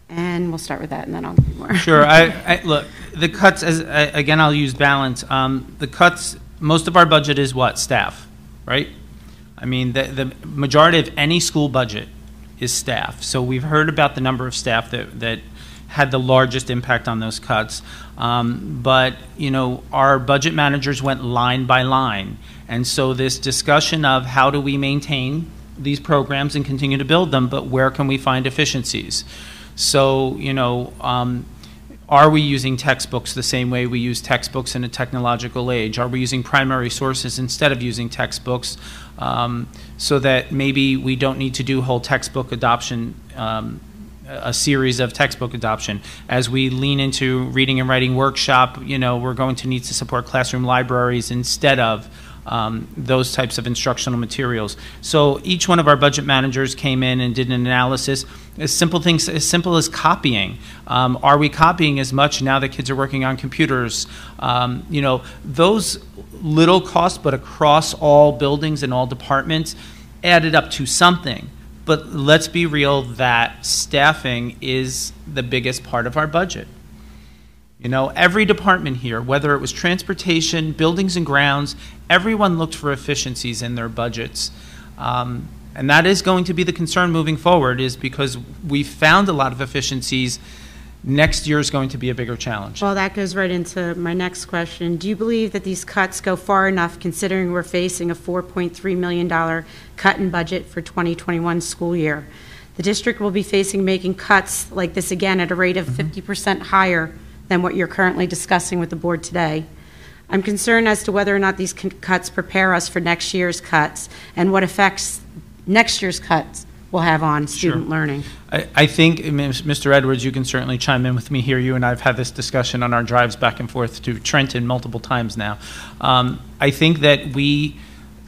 And we'll start with that, and then I'll do more. Sure. Look, the cuts, again, I'll use balance. The cuts, most of our budget is what? Staff, right? I mean, the majority of any school budget is staff. So we've heard about the number of staff that had the largest impact on those cuts. But, our budget managers went line by line. And so this discussion of how do we maintain these programs and continue to build them, but where can we find efficiencies? So, are we using textbooks the same way we use textbooks in a technological age? Are we using primary sources instead of using textbooks, so that maybe we don't need to do whole textbook adoption, a series of textbook adoption? As we lean into reading and writing workshop, we're going to need to support classroom libraries instead of those types of instructional materials. So each one of our budget managers came in and did an analysis. Simple things as simple as copying. Are we copying as much now that kids are working on computers? Those little costs, but across all buildings and all departments, added up to something. But let's be real that staffing is the biggest part of our budget. Every department here, whether it was transportation, buildings and grounds, everyone looked for efficiencies in their budgets. And that is going to be the concern moving forward, is because we found a lot of efficiencies. Next year is going to be a bigger challenge. Well, that goes right into my next question. Do you believe that these cuts go far enough, considering we're facing a $4.3 million cut in budget for 2021 school year? The district will be facing making cuts like this again at a rate of 50% higher than what you're currently discussing with the board today. I'm concerned as to whether or not these cuts prepare us for next year's cuts and what effects next year's cuts will have on student learning. I think, Mr. Edwards, you can certainly chime in with me here. You and I have had this discussion on our drives back and forth to Trenton multiple times now. I think that we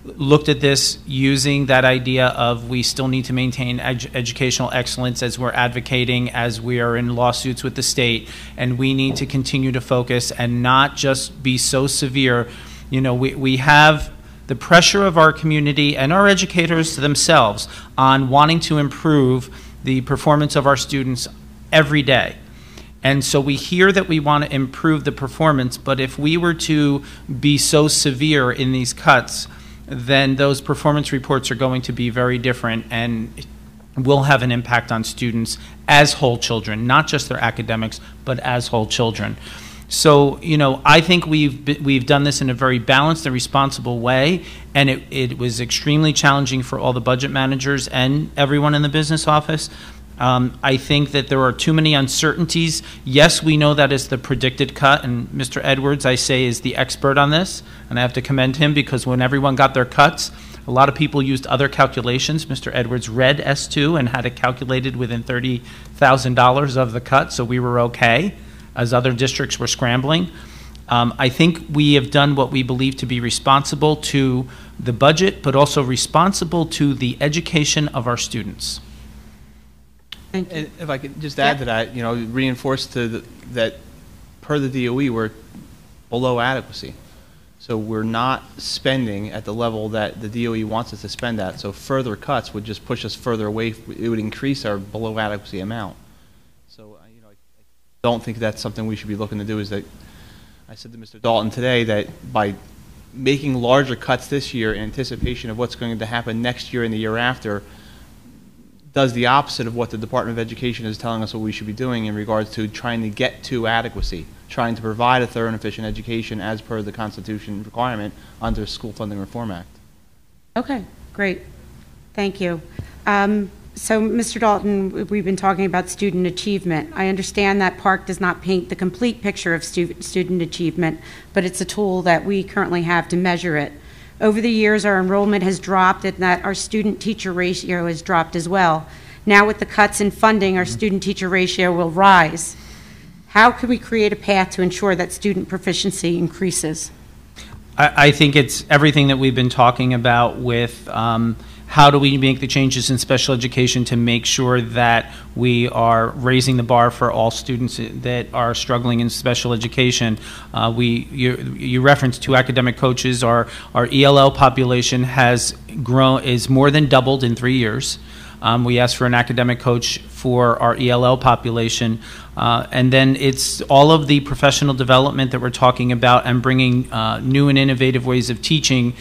looked at this using that idea of we still need to maintain educational excellence as we're advocating, as we are in lawsuits with the state, and we need to continue to focus and not just be so severe. You know, we have the pressure of our community and our educators themselves on wanting to improve the performance of our students every day. And so we hear that we want to improve the performance, but if we were to be so severe in these cuts, then those performance reports are going to be very different and will have an impact on students as whole children, not just their academics, but as whole children. So, you know, I think we've done this in a very balanced and responsible way, and it was extremely challenging for all the budget managers and everyone in the business office. I think that there are too many uncertainties. Yes, we know that is the predicted cut, and Mr. Edwards, I say, is the expert on this, and I have to commend him because when everyone got their cuts, a lot of people used other calculations. Mr. Edwards read S2 and had it calculated within $30,000 of the cut, so we were okay, as other districts were scrambling. I think we have done what we believe to be responsible to the budget, but also responsible to the education of our students. And if I could just add to that, you know, reinforce that per the DOE, we're below adequacy. So we're not spending at the level that the DOE wants us to spend at. So further cuts would just push us further away. It would increase our below adequacy amount. So, you know, I don't think that's something we should be looking to do. Is that I said to Mr. Dalton today that by making larger cuts this year in anticipation of what's going to happen next year and the year after, does the opposite of what the Department of Education is telling us what we should be doing in regards to trying to get to adequacy, trying to provide a thorough and efficient education as per the Constitution requirement under School Funding Reform Act. Okay, great. Thank you. So, Mr. Dalton, we've been talking about student achievement. I understand that PARC does not paint the complete picture of student achievement, but it's a tool that we currently have to measure it. Over the years, our enrollment has dropped and that our student-teacher ratio has dropped as well. Now with the cuts in funding, our student-teacher ratio will rise. How can we create a path to ensure that student proficiency increases? I think it's everything that we've been talking about with how do we make the changes in special education to make sure that we are raising the bar for all students that are struggling in special education. You referenced 2 academic coaches. Our ELL population has grown, is more than doubled in 3 years. We asked for an academic coach for our ELL population. And then it's all of the professional development that we're talking about and bringing new and innovative ways of teaching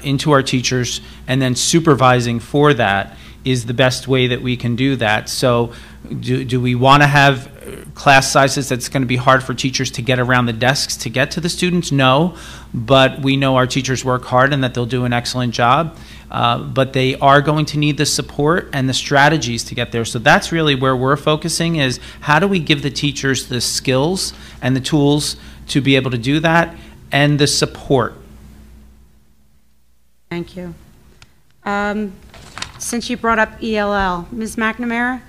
into our teachers, and then supervising for that is the best way that we can do that. So do we want to have class sizes that's going to be hard for teachers to get around the desks to get to the students? No, but we know our teachers work hard and that they'll do an excellent job. But they are going to need the support and the strategies to get there. So that's really where we're focusing, is how do we give the teachers the skills and the tools to be able to do that, and the support. Thank you. Since you brought up ELL, Ms. McNamara,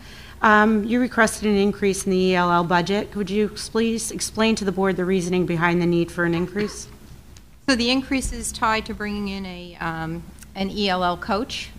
you requested an increase in the ELL budget. Could you please explain to the board the reasoning behind the need for an increase? So the increase is tied to bringing in an ELL coach.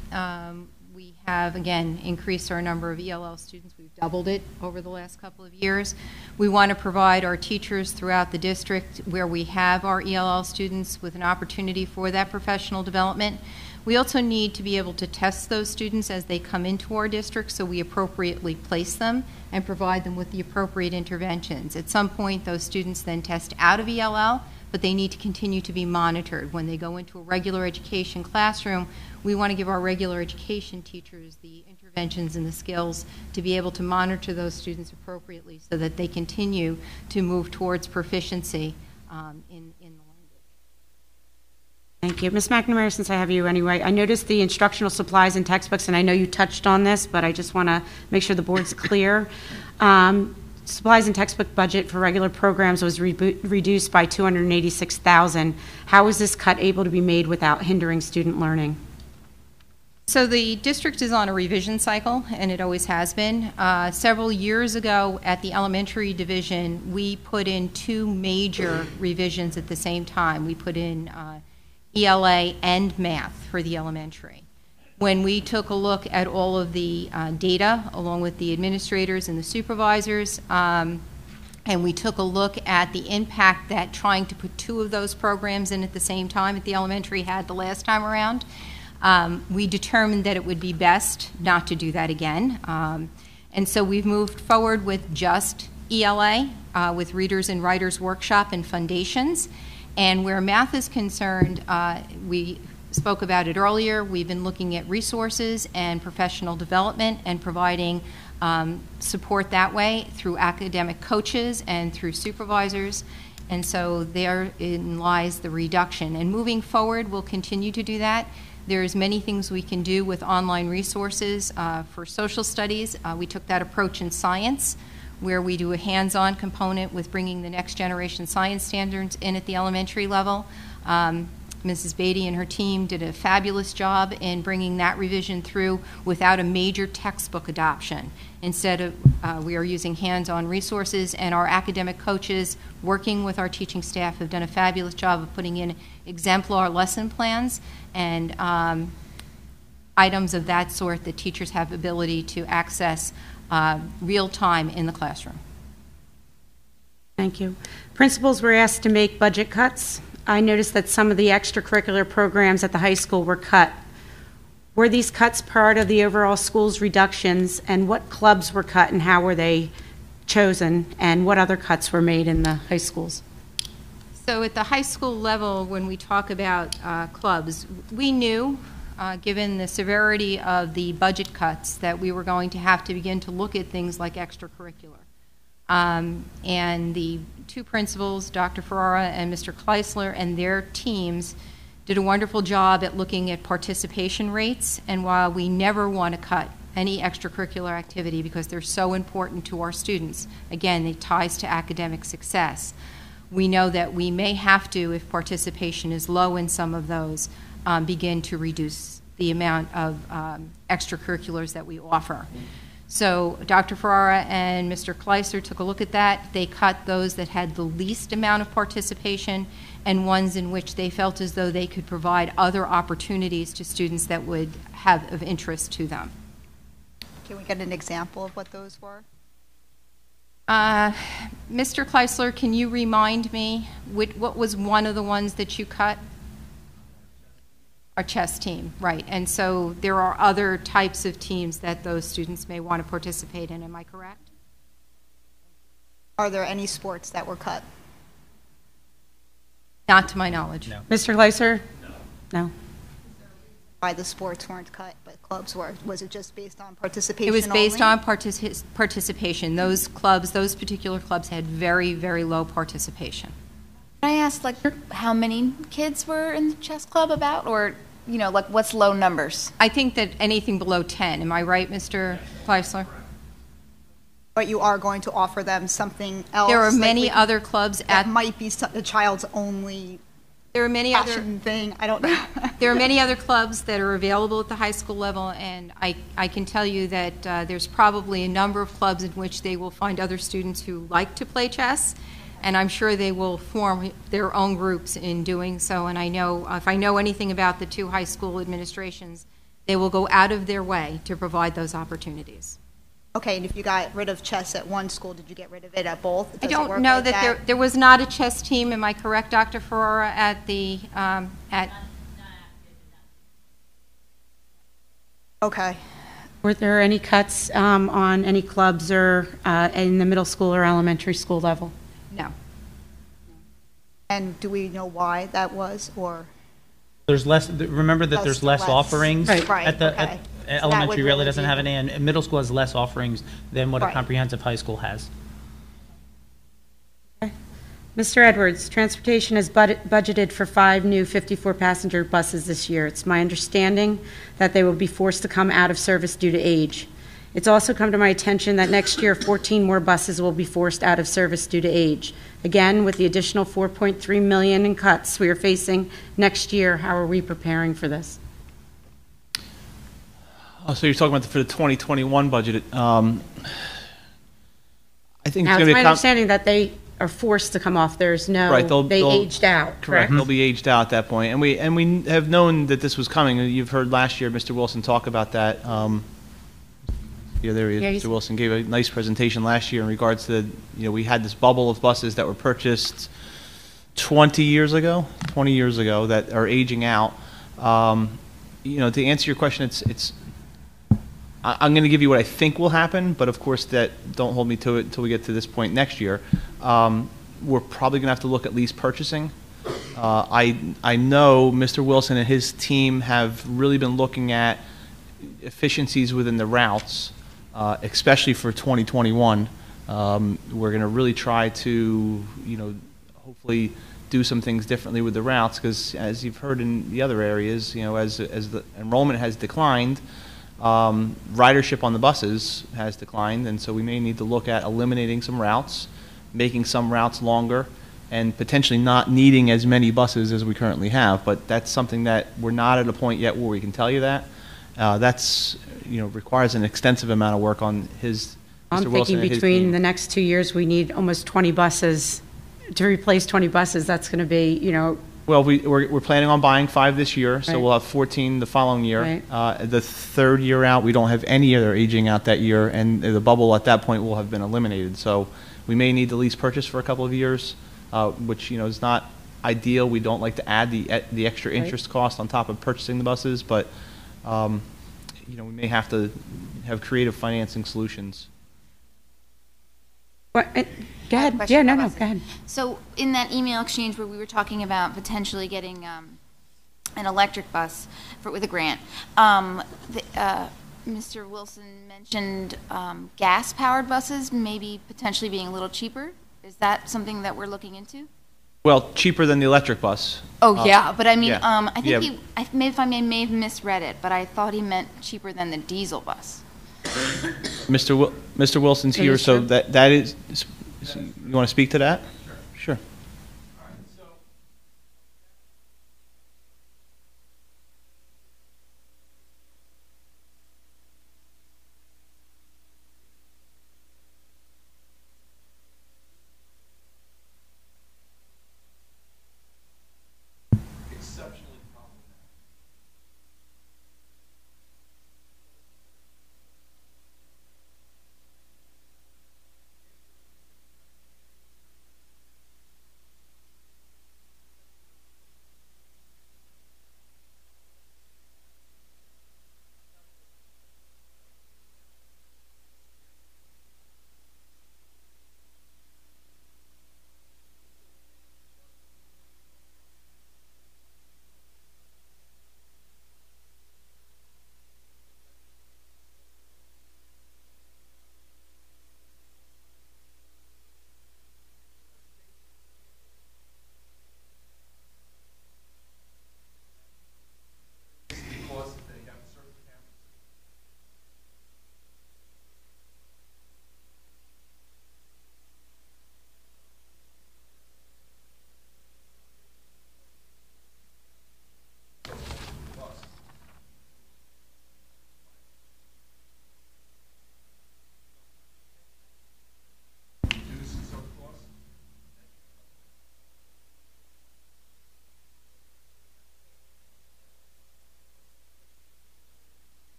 We have, again, increased our number of ELL students. We've doubled it over the last couple of years. We want to provide our teachers throughout the district where we have our ELL students with an opportunity for that professional development. We also need to be able to test those students as they come into our district, so we appropriately place them and provide them with the appropriate interventions. At some point, those students then test out of ELL, but they need to continue to be monitored. When they go into a regular education classroom, we want to give our regular education teachers the interventions and the skills to be able to monitor those students appropriately so that they continue to move towards proficiency in the language. Thank you. Ms. McNamara, since I have you anyway, I noticed the instructional supplies and textbooks, and I know you touched on this, but I just want to make sure the board's clear. supplies and textbook budget for regular programs was reduced by $286,000. How was this cut able to be made without hindering student learning? So the district is on a revision cycle, and it always has been. Several years ago at the elementary division, we put in 2 major revisions at the same time. We put in ELA and math for the elementary. When we took a look at all of the data, along with the administrators and the supervisors, and we took a look at the impact that trying to put 2 of those programs in at the same time at the elementary had the last time around, we determined that it would be best not to do that again. And so we've moved forward with just ELA, with Readers and Writers Workshop and Foundations. And where math is concerned, we spoke about it earlier. We've been looking at resources and professional development and providing support that way through academic coaches and through supervisors. And so therein lies the reduction. And moving forward, we'll continue to do that. There's many things we can do with online resources for social studies. We took that approach in science, where we do a hands-on component with bringing the next generation science standards in at the elementary level. Mrs. Beatty and her team did a fabulous job in bringing that revision through without a major textbook adoption. Instead of, we are using hands-on resources, and our academic coaches working with our teaching staff have done a fabulous job of putting in exemplar lesson plans and items of that sort that teachers have ability to access real time in the classroom. Thank you. Principals were asked to make budget cuts. I noticed that some of the extracurricular programs at the high school were cut. Were these cuts part of the overall school's reductions, and what clubs were cut and how were they chosen, and what other cuts were made in the high schools? So at the high school level, when we talk about clubs, we knew, given the severity of the budget cuts, that we were going to have to begin to look at things like extracurricular. And the 2 principals, Dr. Ferrara and Mr. Kleisler, and their teams did a wonderful job at looking at participation rates. And while we never want to cut any extracurricular activity because they're so important to our students, again, it ties to academic success, we know that we may have to, if participation is low in some of those, begin to reduce the amount of extracurriculars that we offer. So Dr. Ferrara and Mr. Kleisler took a look at that. They cut those that had the least amount of participation and ones in which they felt as though they could provide other opportunities to students that would have of interest to them. Can we get an example of what those were? Mr. Kleisler, can you remind me what was one of the ones that you cut? Our chess team, right. And so there are other types of teams that those students may want to participate in, am I correct? Are there any sports that were cut? Not to my knowledge. No. Mr. Gleiser? No. Why the sports weren't cut, but clubs were? Was it just based on participation It was based only? on participation. Those clubs, those particular clubs had very, very low participation. Can I ask, like, how many kids were in the chess club about, or, you know, like, what's low numbers? I think that anything below 10. Am I right, Mr. Kleisler? But you are going to offer them something else? There are like many other clubs that might be the child's only there are many passion thing. I don't know. There are many other clubs that are available at the high school level, and I can tell you that there's probably a number of clubs in which they will find other students who like to play chess, and I'm sure they will form their own groups in doing so. And I know, if I know anything about the 2 high school administrations, they will go out of their way to provide those opportunities. Okay, and if you got rid of chess at one school, did you get rid of it at both? I don't know that there was not a chess team. Am I correct, Dr. Ferrara, at the Okay. Were there any cuts on any clubs or in the middle school or elementary school level? No. And do we know why that was, or? There's less. Remember that there's less offerings Right, at the okay. at elementary. Really doesn't have any, and middle school has less offerings than what a comprehensive high school has. Okay. Mr. Edwards, transportation is budgeted for 5 new 54-passenger buses this year. It's my understanding that they will be forced to come out of service due to age. It's also come to my attention that next year, 14 more buses will be forced out of service due to age. Again, with the additional $4.3 million in cuts we are facing next year, how are we preparing for this? Oh, so you're talking about for the 2021 budget. I think Now, it's it's going my to understanding that they are forced to come off. There's no, Right, they aged out, correct? They'll be aged out at that point. And we have known that this was coming. You've heard last year Mr. Wilson talk about that. Yeah, there he is. Yeah, Mr. Wilson gave a nice presentation last year in regards to, we had this bubble of buses that were purchased 20 years ago that are aging out. To answer your question, I'm going to give you what I think will happen, but of course don't hold me to it until we get to this point next year. We're probably going to have to look at lease purchasing. I know Mr. Wilson and his team have really been looking at efficiencies within the routes, especially for 2021. We're going to really try to, hopefully do some things differently with the routes, because as you've heard in the other areas, as the enrollment has declined, ridership on the buses has declined, and so we may need to look at eliminating some routes, making some routes longer, and potentially not needing as many buses as we currently have. But that's something that we're not at a point yet where we can tell you that. That's requires an extensive amount of work on his. I'm Mr. Wilson thinking and his between team. the next 2 years, we need almost 20 buses. To replace 20 buses, that's going to be, Well, we're planning on buying 5 this year, so Right. we'll have 14 the following year. Right. The third year out, we don't have any other aging out that year, and the bubble at that point will have been eliminated. So we may need to lease purchase for a couple of years, which is not ideal. We don't like to add the extra interest cost on top of purchasing the buses, but we may have to have creative financing solutions. Go ahead. Question Yeah, no, about no, buses. go ahead. So in that email exchange where we were talking about potentially getting an electric bus with a grant, Mr. Wilson mentioned gas-powered buses maybe potentially being a little cheaper. Is that something that we're looking into? Well, cheaper than the electric bus. Oh, yeah, but I mean, yeah. I think Yeah. I may have misread it, but I thought he meant cheaper than the diesel bus. Mr. Wilson's It here, is so true. that is, you want to speak to that? Sure.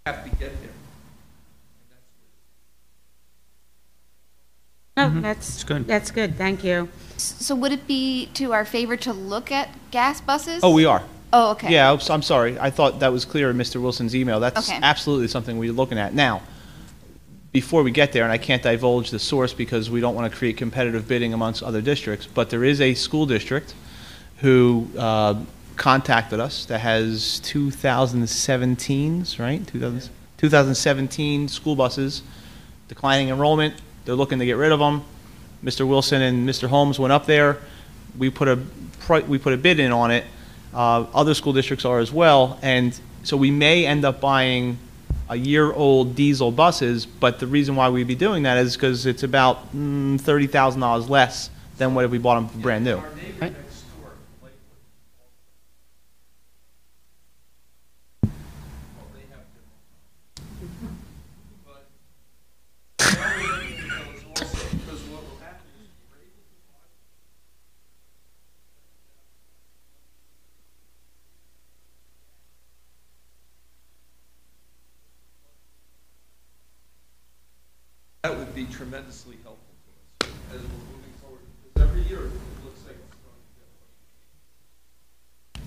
Have to get there. No, that's good. That's good, thank you. So would it be to our favor to look at gas buses? Oh, we are. Oh, okay. Yeah, I'm sorry. I thought that was clear in Mr. Wilson's email. That's Okay. absolutely something we're looking at. Now, before we get there, and I can't divulge the source because we don't want to create competitive bidding amongst other districts, but there is a school district who contacted us that has 2017s, right? 2017 school buses, declining enrollment. They're looking to get rid of them. Mr. Wilson and Mr. Holmes went up there. We put a bid in on it. Other school districts are as well, and so we may end up buying a year-old diesel buses, but the reason why we'd be doing that is because it's about $30,000 less than what if we bought them brand new. Right. That would be tremendously helpful to us as we're moving forward. Because every year it looks like it's going to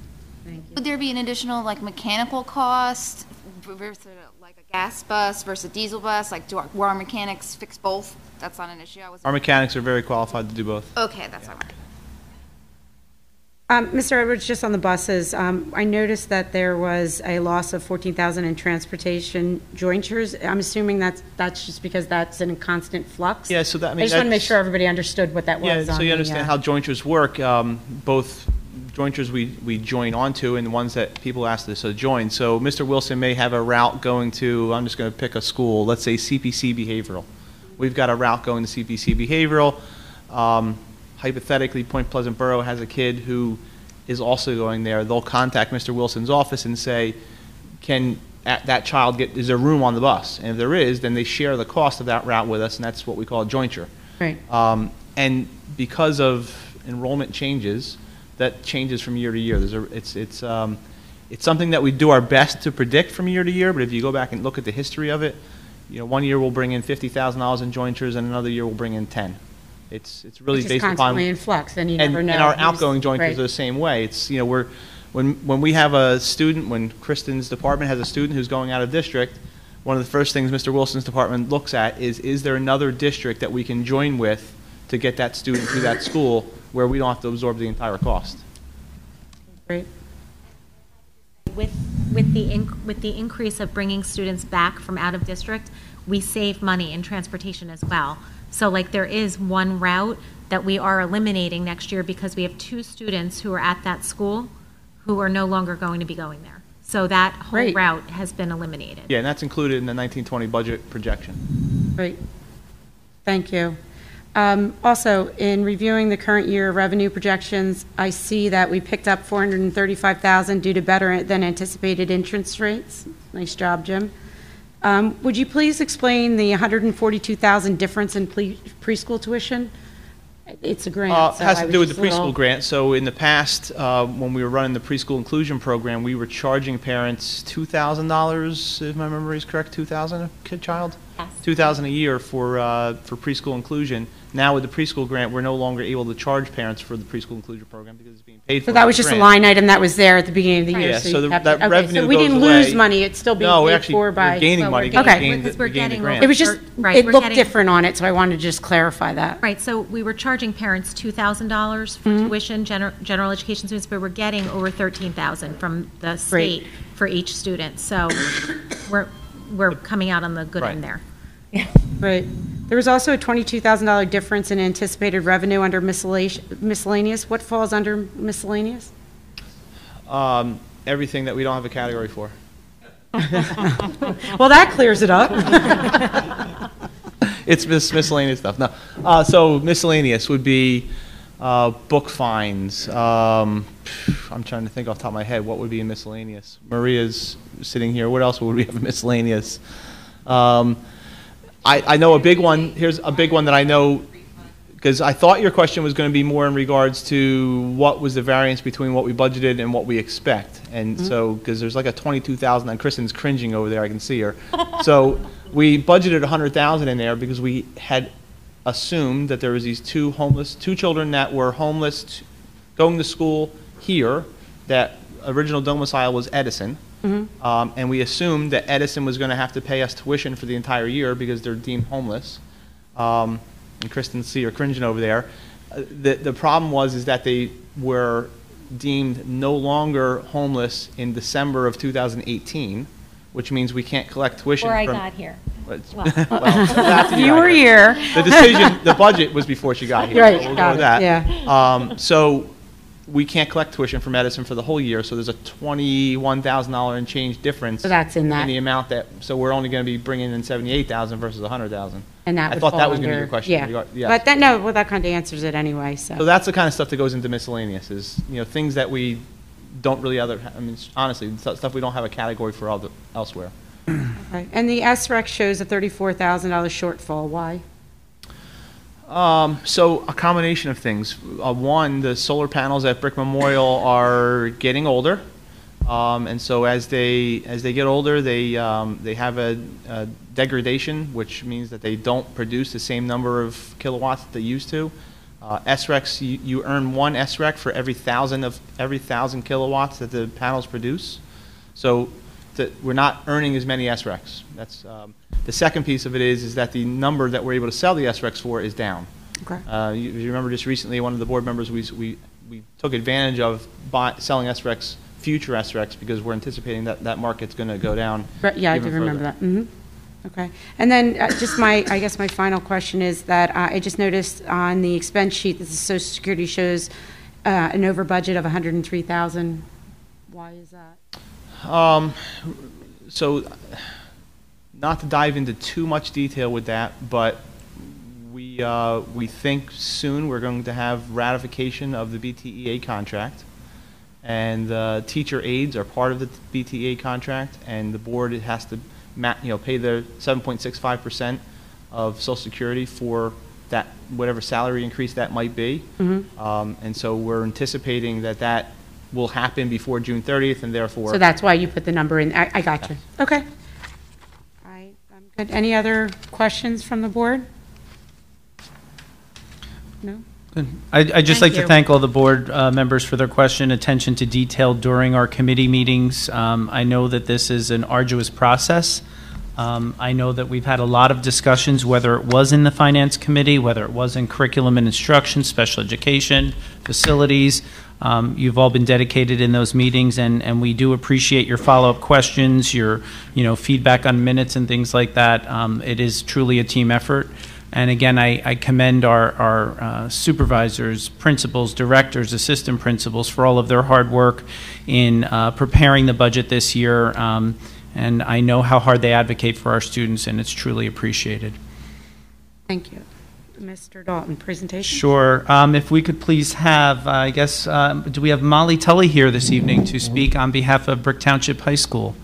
get worse. Would there be an additional, like, mechanical cost versus, like, a gas bus versus a diesel bus? Like, will our mechanics fix both? That's not an issue. Our mechanics are very qualified to do both. Okay, that's all right. Mr. Edwards, just on the buses, I noticed that there was a loss of $14,000 in transportation jointures. I'm assuming that's just because that's in constant flux? Yeah, so that, I mean, I just want to make that's- sure everybody understood what that was. Yeah, so you understand how jointers work. Both jointers we join onto and the ones that people ask us to join. So Mr. Wilson may have a route going to, I'm just going to pick a school, let's say CPC Behavioral. We've got a route going to CPC Behavioral. Hypothetically, Point Pleasant Borough has a kid who is also going there. They'll contact Mr. Wilson's office and say, can that child get, is there room on the bus? And if there is, then they share the cost of that route with us, and that's what we call a jointure. Right. And because of enrollment changes, that changes from year to year. It's something that we do our best to predict from year to year, but if you go back and look at the history of it, you know, one year we'll bring in $50,000 in jointures, and another year we'll bring in 10. It's really Which is based upon constantly in flux, and you never know. And our who's- outgoing jointers right. are the same way. It's, you know, when we have a student, when Kristen's department has a student who's going out of district, one of the first things Mr. Wilson's department looks at is there another district that we can join with to get that student to that school where we don't have to absorb the entire cost. Right. With the increase of bringing students back from out of district, we save money in transportation as well. So like there is one route that we are eliminating next year because we have 2 students who are at that school who are no longer going to be going there. So that whole Great. route has been eliminated. Yeah, and that's included in the 1920 budget projection. Great. Thank you. Also, in reviewing the current year revenue projections, I see that we picked up $435,000 due to better than anticipated interest rates. Nice job, Jim. Would you please explain the $142,000 difference in preschool tuition? It's a grant. It so has I to was do with just the a little- preschool grant. So in the past, when we were running the preschool inclusion program, we were charging parents $2,000, if my memory is correct, $2,000 a child? Yes. $2,000 a year for preschool inclusion. Now with the preschool grant, we're no longer able to charge parents for the preschool inclusion program because it's being paid for. So that by was the just a grant. line item that was there at the beginning of the year. Yeah, so so you kept that it. revenue So we goes didn't away. lose money. It's still being No, paid actually, for by. we're gaining Well, money. we're getting- because Okay. we gained because we're we gained the getting grant. It was just, Right, it we're looked getting- different on it, so I wanted to just clarify that. Right, so we were charging parents $2,000 for tuition, general education students, but we're getting over $13,000 from the state for each student. So we're coming out on the good Right. end there. Right. There was also a $22,000 difference in anticipated revenue under miscellaneous. What falls under miscellaneous? Everything that we don't have a category for. Well, that clears it up. It's miscellaneous stuff. No. So miscellaneous would be book fines. I'm trying to think off the top of my head what would be in miscellaneous. Maria's sitting here. What else would we have in miscellaneous? I know a big one. Here's a big one that I know, because I thought your question was going to be more in regards to what was the variance between what we budgeted and what we expect. And so, because there's like a 22,000, and Kristen's cringing over there, I can see her. So we budgeted 100,000 in there because we had assumed that there was these two children that were homeless, going to school here, that original domicile was Edison. And we assumed that Edison was going to have to pay us tuition for the entire year because they're deemed homeless. And Kristen, see her cringing over there. The problem is that they were deemed no longer homeless in December of 2018, which means we can't collect tuition. Before I got here. Well, after You were here. here. The decision, the budget was before she got here. Right, so we'll got go with it, that. yeah. So we can't collect tuition from Edison for the whole year, so there's a $21,000 and change difference. So that's in that. In the amount that, so we're only going to be bringing in 78,000 versus 100,000. And that I would thought that fall was going to be under- your question. Yeah, Yes. but that, no, well, that kind of answers it anyway, so. So that's the kind of stuff that goes into miscellaneous, is, things that we don't really honestly, stuff we don't have a category for elsewhere. Okay. And the SREC shows a $34,000 shortfall, why? So a combination of things. One, the solar panels at Brick Memorial are getting older, and so as they get older, they have a degradation, which means that they don't produce the same number of kilowatts that they used to. SRECs, you earn one SREC for every 1,000 kilowatts that the panels produce. So we're not earning as many SRECs. That's the second piece of it is that the number that we're able to sell the SRECs for is down. Okay. You remember just recently, one of the board members, we took advantage of selling SRECs, future SRECs, because we're anticipating that market's going to go down. Right, yeah, I do even remember further. that. Okay. And then just I guess my final question is that I just noticed on the expense sheet that the Social Security shows an over budget of 103,000. Why is that? So, not to dive into too much detail with that, but we think soon we're going to have ratification of the BTEA contract, and teacher aides are part of the BTEA contract, and the board has to pay the 7.65% of Social Security for that, whatever salary increase that might be. And so we're anticipating that will happen before June 30th, and therefore. So that's why you put the number in. I got you. Okay. I'm good. Any other questions from the board? No? Good. I'd just like to thank all the board members for their question, attention to detail during our committee meetings. I know that this is an arduous process. I know that we've had a lot of discussions, whether it was in the Finance Committee, whether it was in curriculum and instruction, special education, facilities. You've all been dedicated in those meetings, and we do appreciate your follow-up questions, your feedback on minutes and things like that. It is truly a team effort. And again, I commend our supervisors, principals, directors, assistant principals for all of their hard work in preparing the budget this year. And I know how hard they advocate for our students, and it's truly appreciated. Thank you. Mr. Dalton, presentation? Sure. If we could please have, I guess, do we have Molly Tully here this evening to speak on behalf of Brick Township High School?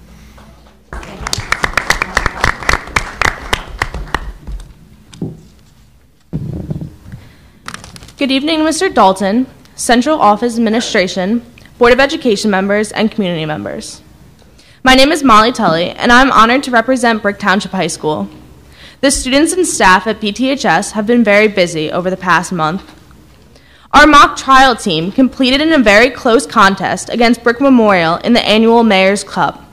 Good evening, Mr. Dalton, Central Office Administration, Board of Education members, and community members. My name is Molly Tully, and I'm honored to represent Brick Township High School. The students and staff at BTHS have been very busy over the past month. Our mock trial team completed in a very close contest against Brick Memorial in the annual Mayor's Cup.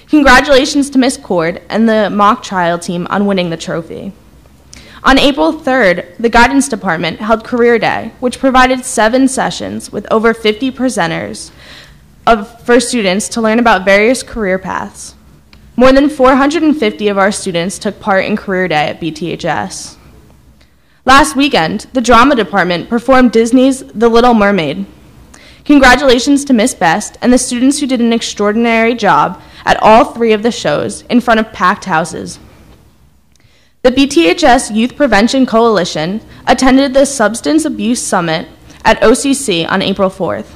Congratulations to Ms. Cord and the mock trial team on winning the trophy. On April 3rd, the Guidance Department held Career Day, which provided 7 sessions with over 50 presenters for students to learn about various career paths. More than 450 of our students took part in Career Day at BTHS. Last weekend, the Drama Department performed Disney's The Little Mermaid. Congratulations to Miss Best and the students who did an extraordinary job at all 3 of the shows in front of packed houses. The BTHS Youth Prevention Coalition attended the Substance Abuse Summit at OCC on April 4th.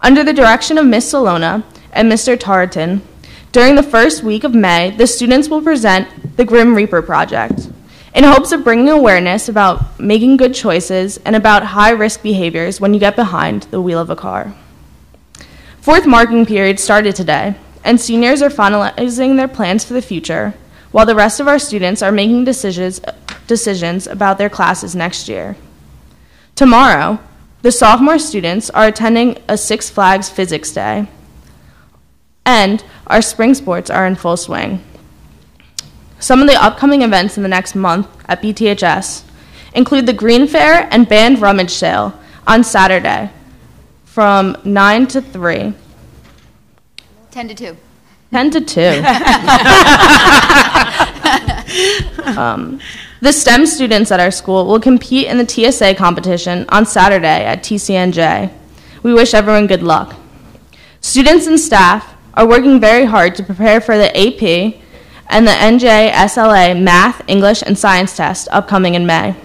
Under the direction of Ms. Salona and Mr. Tarleton, during the first week of May, the students will present the Grim Reaper Project in hopes of bringing awareness about making good choices and about high-risk behaviors when you get behind the wheel of a car. Fourth marking period started today, and seniors are finalizing their plans for the future, while the rest of our students are making decisions about their classes next year. Tomorrow, the sophomore students are attending a Six Flags Physics Day, and our spring sports are in full swing. Some of the upcoming events in the next month at BTHS include the Green Fair and Band Rummage Sale on Saturday from 9 to 3. 10 to 2. 10 to 2. The STEM students at our school will compete in the TSA competition on Saturday at TCNJ. We wish everyone good luck. Students and staff are working very hard to prepare for the AP and the NJSLA Math, English, and Science test upcoming in May.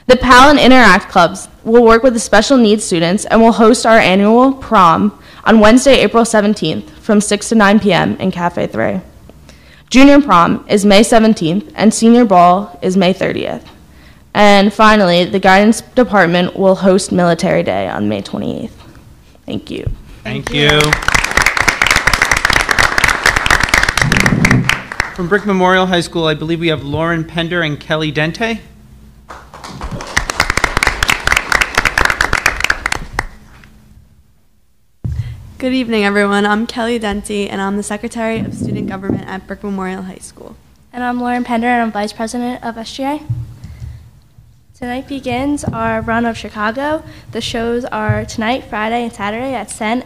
The PAL and Interact clubs will work with the special needs students and will host our annual prom on Wednesday, April 17th from 6 to 9 p.m. in Cafe 3. Junior prom is May 17th and senior ball is May 30th. And finally, the guidance department will host Military Day on May 28th. Thank you. Thank you. From Brick Memorial High School, I believe we have Lauren Pender and Kelly Dente. Good evening, everyone. I'm Kelly Dente, and I'm the Secretary of Student Government at Brick Memorial High School. And I'm Lauren Pender, and I'm Vice President of SGA. Tonight begins our run of Chicago. The shows are tonight, Friday, and Saturday at 7,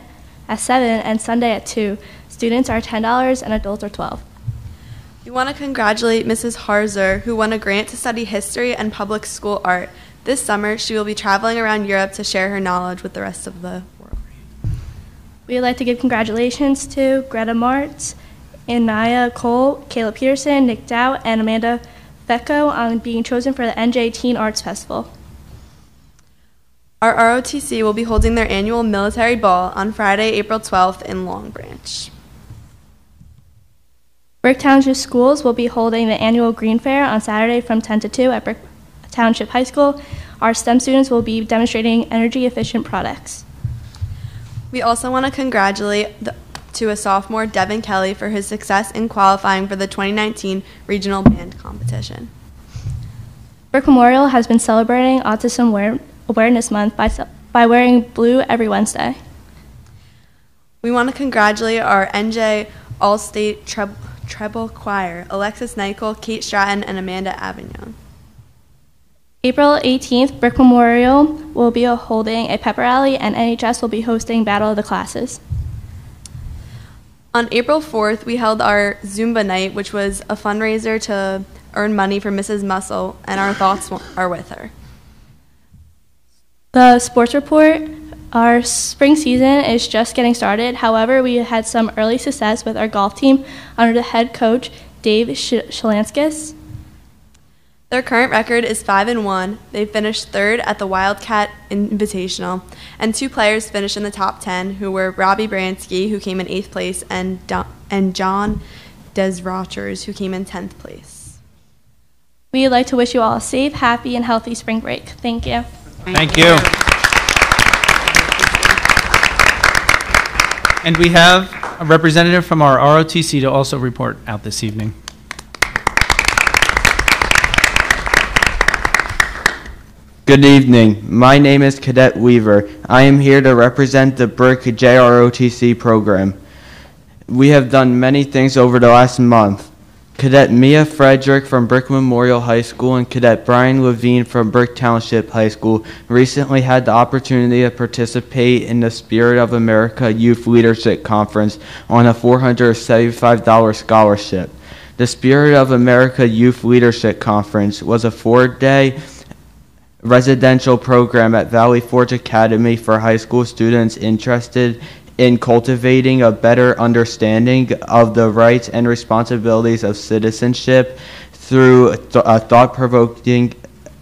and Sunday at 2. Students are $10 and adults are $12. We want to congratulate Mrs. Harzer, who won a grant to study history and public school art. This summer, she will be traveling around Europe to share her knowledge with the rest of the world. We would like to give congratulations to Greta Martz, Anaya Cole, Caleb Peterson, Nick Dow, and Amanda Fecco on being chosen for the NJ Teen Arts Festival. Our ROTC will be holding their annual military ball on Friday, April 12th in Long Branch. Brick Township Schools will be holding the annual Green Fair on Saturday from 10 to 2 at Brick Township High School. Our STEM students will be demonstrating energy-efficient products. We also want to congratulate to a sophomore, Devin Kelly, for his success in qualifying for the 2019 Regional Band Competition. Brick Memorial has been celebrating Autism Awareness Month by wearing blue every Wednesday. We want to congratulate our NJ All-State Treble Choir, Alexis Nichol, Kate Stratton, and Amanda Avignon. April 18th, Brick Memorial will be holding a pep rally, and NHS will be hosting Battle of the Classes. On April 4th, we held our Zumba night, which was a fundraiser to earn money for Mrs. Muscle, and our thoughts are with her. The sports report, our spring season is just getting started. However, we had some early success with our golf team under the head coach, Dave Shalanskis. Their current record is 5-1. They finished third at the Wildcat Invitational, and 2 players finished in the top 10, who were Robbie Bransky, who came in 8th place, and John Desrochers, who came in 10th place. We'd like to wish you all a safe, happy, and healthy spring break. Thank you. Thank you. And we have a representative from our ROTC to also report out this evening. Good evening. My name is Cadet Weaver. I am here to represent the Brick JROTC program. We have done many things over the last month. Cadet Mia Frederick from Brick Memorial High School and Cadet Brian Levine from Brick Township High School recently had the opportunity to participate in the Spirit of America Youth Leadership Conference on a $475 scholarship. The Spirit of America Youth Leadership Conference was a 4-day residential program at Valley Forge Academy for high school students interested in cultivating a better understanding of the rights and responsibilities of citizenship through thought-provoking,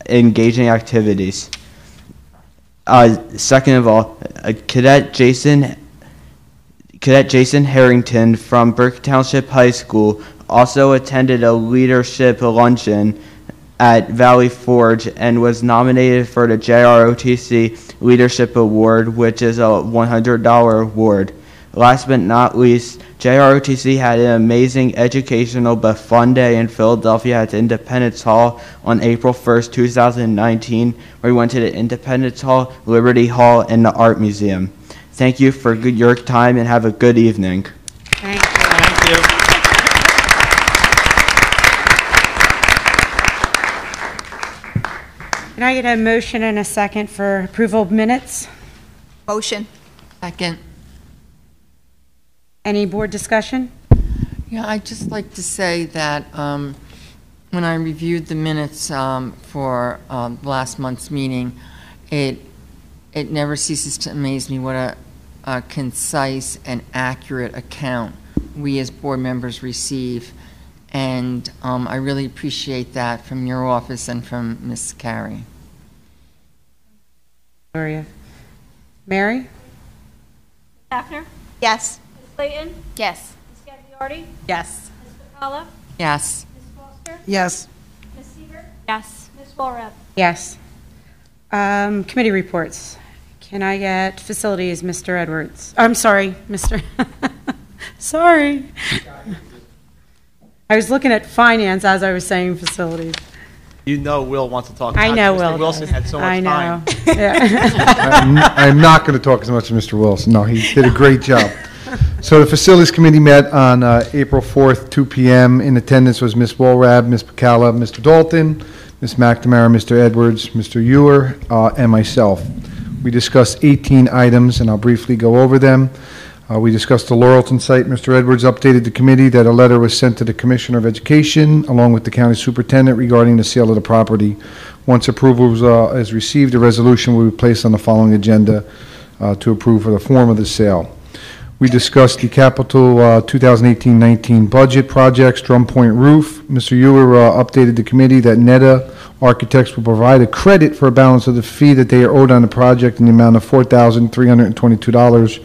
engaging activities. Second of all, Cadet Jason Harrington from Burke Township High School also attended a leadership luncheon at Valley Forge and was nominated for the JROTC Leadership Award, which is a $100 award. Last but not least, JROTC had an amazing educational but fun day in Philadelphia at Independence Hall on April 1st, 2019, where we went to the Independence Hall, Liberty Hall, and the Art Museum. Thank you for your time and have a good evening. Thank you. Thank you. Can I get a motion and a second for approval of minutes? Motion. Second. Any board discussion? Yeah, I'd just like to say that when I reviewed the minutes for last month's meeting, it never ceases to amaze me what a concise and accurate account we as board members receive. And I really appreciate that from your office and from Ms. Carey. Gloria. Mary? Hafner? Yes. Ms. Clayton? Yes. Ms. Gagliardi? Yes. Ms. Bacala? Yes. Ms. Foster? Yes. Ms. Siebert? Yes. Ms. Walrath? Yes. Committee reports. Can I get facilities, Mr. Edwards? I'm sorry, Mr. Sorry. I was looking at finance as I was saying facilities. You know Will wants to talk. I know Mr. Will. Wilson had so much I know. time. Yeah. I'm not going to talk as much as Mr. Wilson. No, he did a great job. So the Facilities Committee met on April 4th, 2 p.m. In attendance was Ms. Walrab, Ms. Bacala, Mr. Dalton, Ms. McNamara, Mr. Edwards, Mr. Ewer, and myself. We discussed 18 items, and I'll briefly go over them. We discussed the Laurelton site. Mr. Edwards updated the committee that a letter was sent to the Commissioner of Education along with the County Superintendent regarding the sale of the property. Once approval is received, a resolution will be placed on the following agenda to approve for the form of the sale. We discussed the capital 2018-19 budget projects, Drum Point Roof. Mr. Ewer updated the committee that NETA Architects will provide a credit for a balance of the fee that they are owed on the project in the amount of $4,322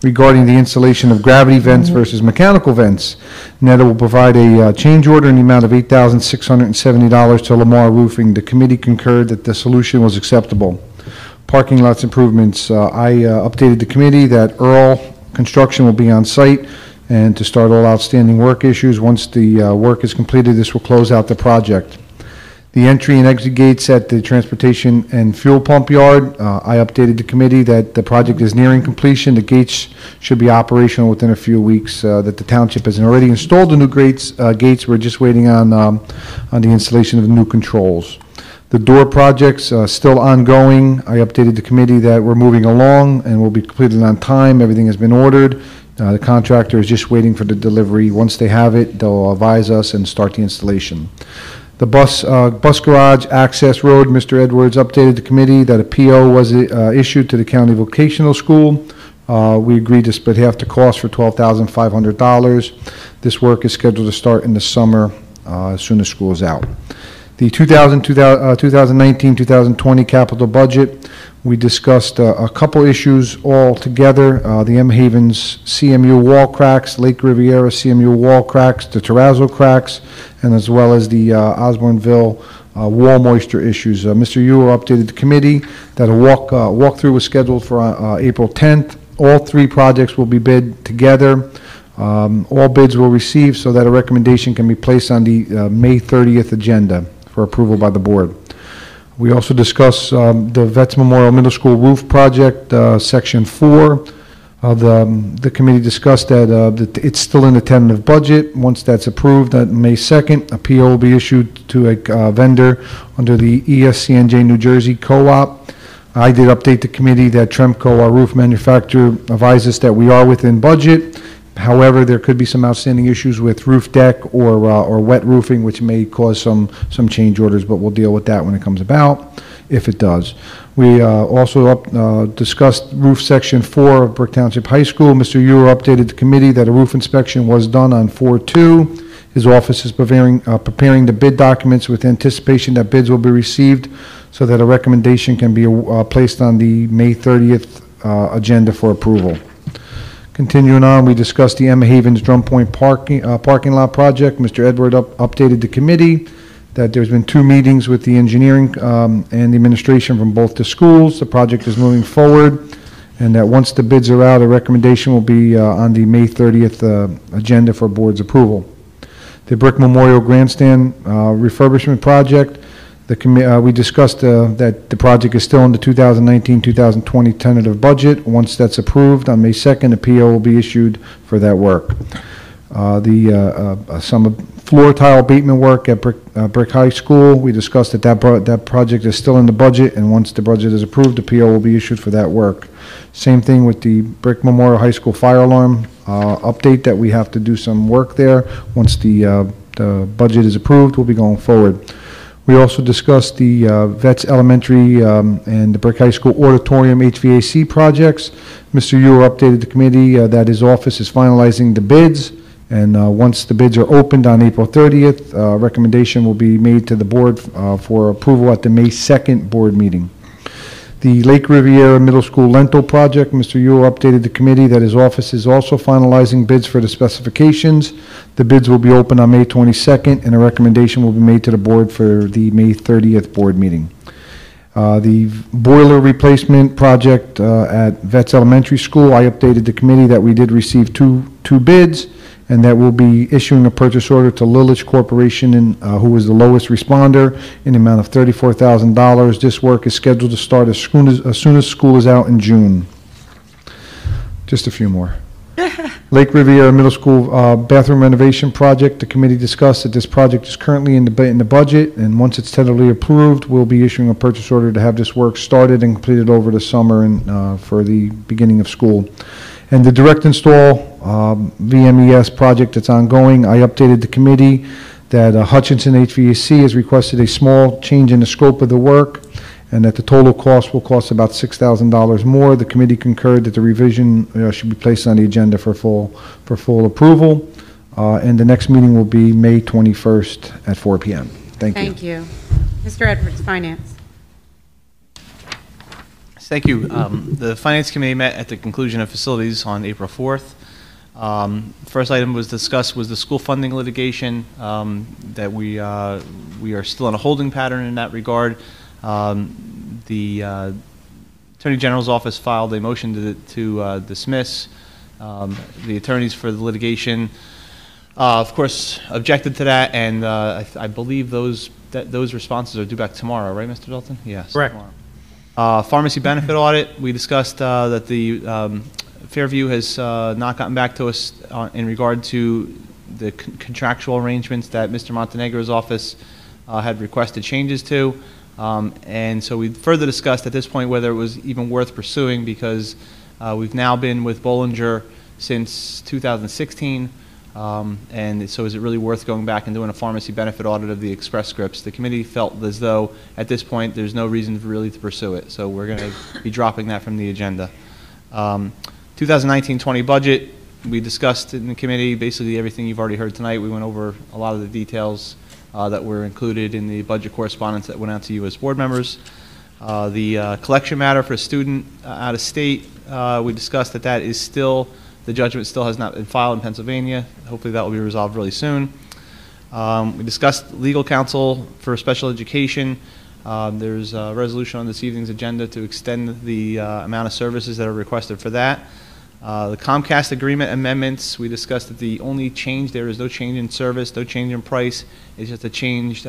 regarding the installation of gravity vents versus mechanical vents. NETA will provide a change order in the amount of $8,670 to Lamar Roofing. The committee concurred that the solution was acceptable. Parking lots improvements. I updated the committee that Earl Construction will be on site and to start all outstanding work issues. Once the work is completed, this will close out the project. The entry and exit gates at the transportation and fuel pump yard, I updated the committee that the project is nearing completion. The gates should be operational within a few weeks, that the township has already installed the new gates. We're just waiting on the installation of the new controls. The door projects still ongoing. I updated the committee that we're moving along and will be completed on time. Everything has been ordered. The contractor is just waiting for the delivery. Once they have it, they'll advise us and start the installation. The bus garage access road, Mr. Edwards updated the committee that a PO was issued to the county vocational school. We agreed to split half the cost for $12,500. This work is scheduled to start in the summer as soon as school is out. The 2019-2020 capital budget, we discussed a couple issues all together. The M. Havens CMU wall cracks, Lake Riviera CMU wall cracks, the terrazzo cracks, and as well as the Osborneville wall moisture issues. Mr. Ewer updated the committee that a walkthrough was scheduled for April 10th. All three projects will be bid together. All bids were received so that a recommendation can be placed on the May 30th agenda for approval by the board. We also discussed the Vets Memorial Middle School roof project, Section 4. The committee discussed that it's still in the tentative budget. Once that's approved on May 2nd, a PO will be issued to a vendor under the ESCNJ New Jersey Co-op. I did update the committee that Tremco, our roof manufacturer, advised us that we are within budget. However, there could be some outstanding issues with roof deck or wet roofing, which may cause some change orders, but we'll deal with that when it comes about, if it does. We also discussed roof section 4 of Burke Township High School. Mr. Ewer updated the committee that a roof inspection was done on 4/2. His office is preparing the bid documents with anticipation that bids will be received so that a recommendation can be placed on the May 30th agenda for approval. Continuing on, we discussed the Emma Havens Drum Point parking lot project. Mr. Edward updated the committee that there's been 2 meetings with the engineering and the administration from both the schools. The project is moving forward, and that once the bids are out, a recommendation will be on the May 30th agenda for board's approval. The Brick Memorial Grandstand refurbishment project, we discussed that the project is still in the 2019-2020 tentative budget. Once that's approved on May 2nd, a PO will be issued for that work. Some floor tile abatement work at Brick High School, we discussed that project is still in the budget, and once the budget is approved, the PO will be issued for that work. Same thing with the Brick Memorial High School fire alarm update, that we have to do some work there. Once the budget is approved, we'll be going forward. We also discussed the Vets Elementary and the Brick High School auditorium HVAC projects. Mr. Ewer updated the committee that his office is finalizing the bids, and once the bids are opened on April 30th, recommendation will be made to the board for approval at the May 2nd board meeting. The Lake Riviera Middle School Lentil Project, Mr. Ewer updated the committee that his office is also finalizing bids for the specifications. The bids will be open on May 22nd, and a recommendation will be made to the board for the May 30th board meeting. The boiler replacement project at Vets Elementary School, I updated the committee that we did receive two bids, and that we'll be issuing a purchase order to Lilich Corporation, who was the lowest responder, in the amount of $34,000. This work is scheduled to start as soon as school is out in June. Just a few more. Lake Riviera Middle School bathroom renovation project. The committee discussed that this project is currently in the budget, and once it's tentatively approved, we'll be issuing a purchase order to have this work started and completed over the summer and for the beginning of school. And the direct install VMES project that's ongoing, I updated the committee that Hutchinson HVAC has requested a small change in the scope of the work, and that the total cost will cost about $6,000 more. The committee concurred that the revision should be placed on the agenda for full approval, and the next meeting will be May 21st at 4 p.m. Thank you. Thank you. Mr. Edwards, Finance. Thank you. The Finance Committee met at the conclusion of facilities on April 4th. First item was discussed was the school funding litigation, that we are still in a holding pattern in that regard. The Attorney General's office filed a motion to dismiss. The attorneys for the litigation, of course, objected to that, and I believe those responses are due back tomorrow, right, Mr. Dalton? Yes. Correct. Tomorrow. Pharmacy benefit audit, we discussed that the Fairview has not gotten back to us in regard to the contractual arrangements that Mr. Montenegro's office had requested changes to. And so we further discussed at this point whether it was even worth pursuing, because we've now been with Bollinger since 2016. And so is it really worth going back and doing a pharmacy benefit audit of the Express Scripts? The committee felt as though at this point there's no reason really to pursue it, so we're going to be dropping that from the agenda. 2019-20 budget, we discussed in the committee basically everything you've already heard tonight. We went over a lot of the details that were included in the budget correspondence that went out to you as board members. The collection matter for a student out of state, we discussed that is still, the judgment still has not been filed in Pennsylvania. Hopefully that will be resolved really soon. We discussed legal counsel for special education. There's a resolution on this evening's agenda to extend the amount of services that are requested for that. The Comcast agreement amendments, we discussed that the only change there is no change in service, no change in price. It's just a change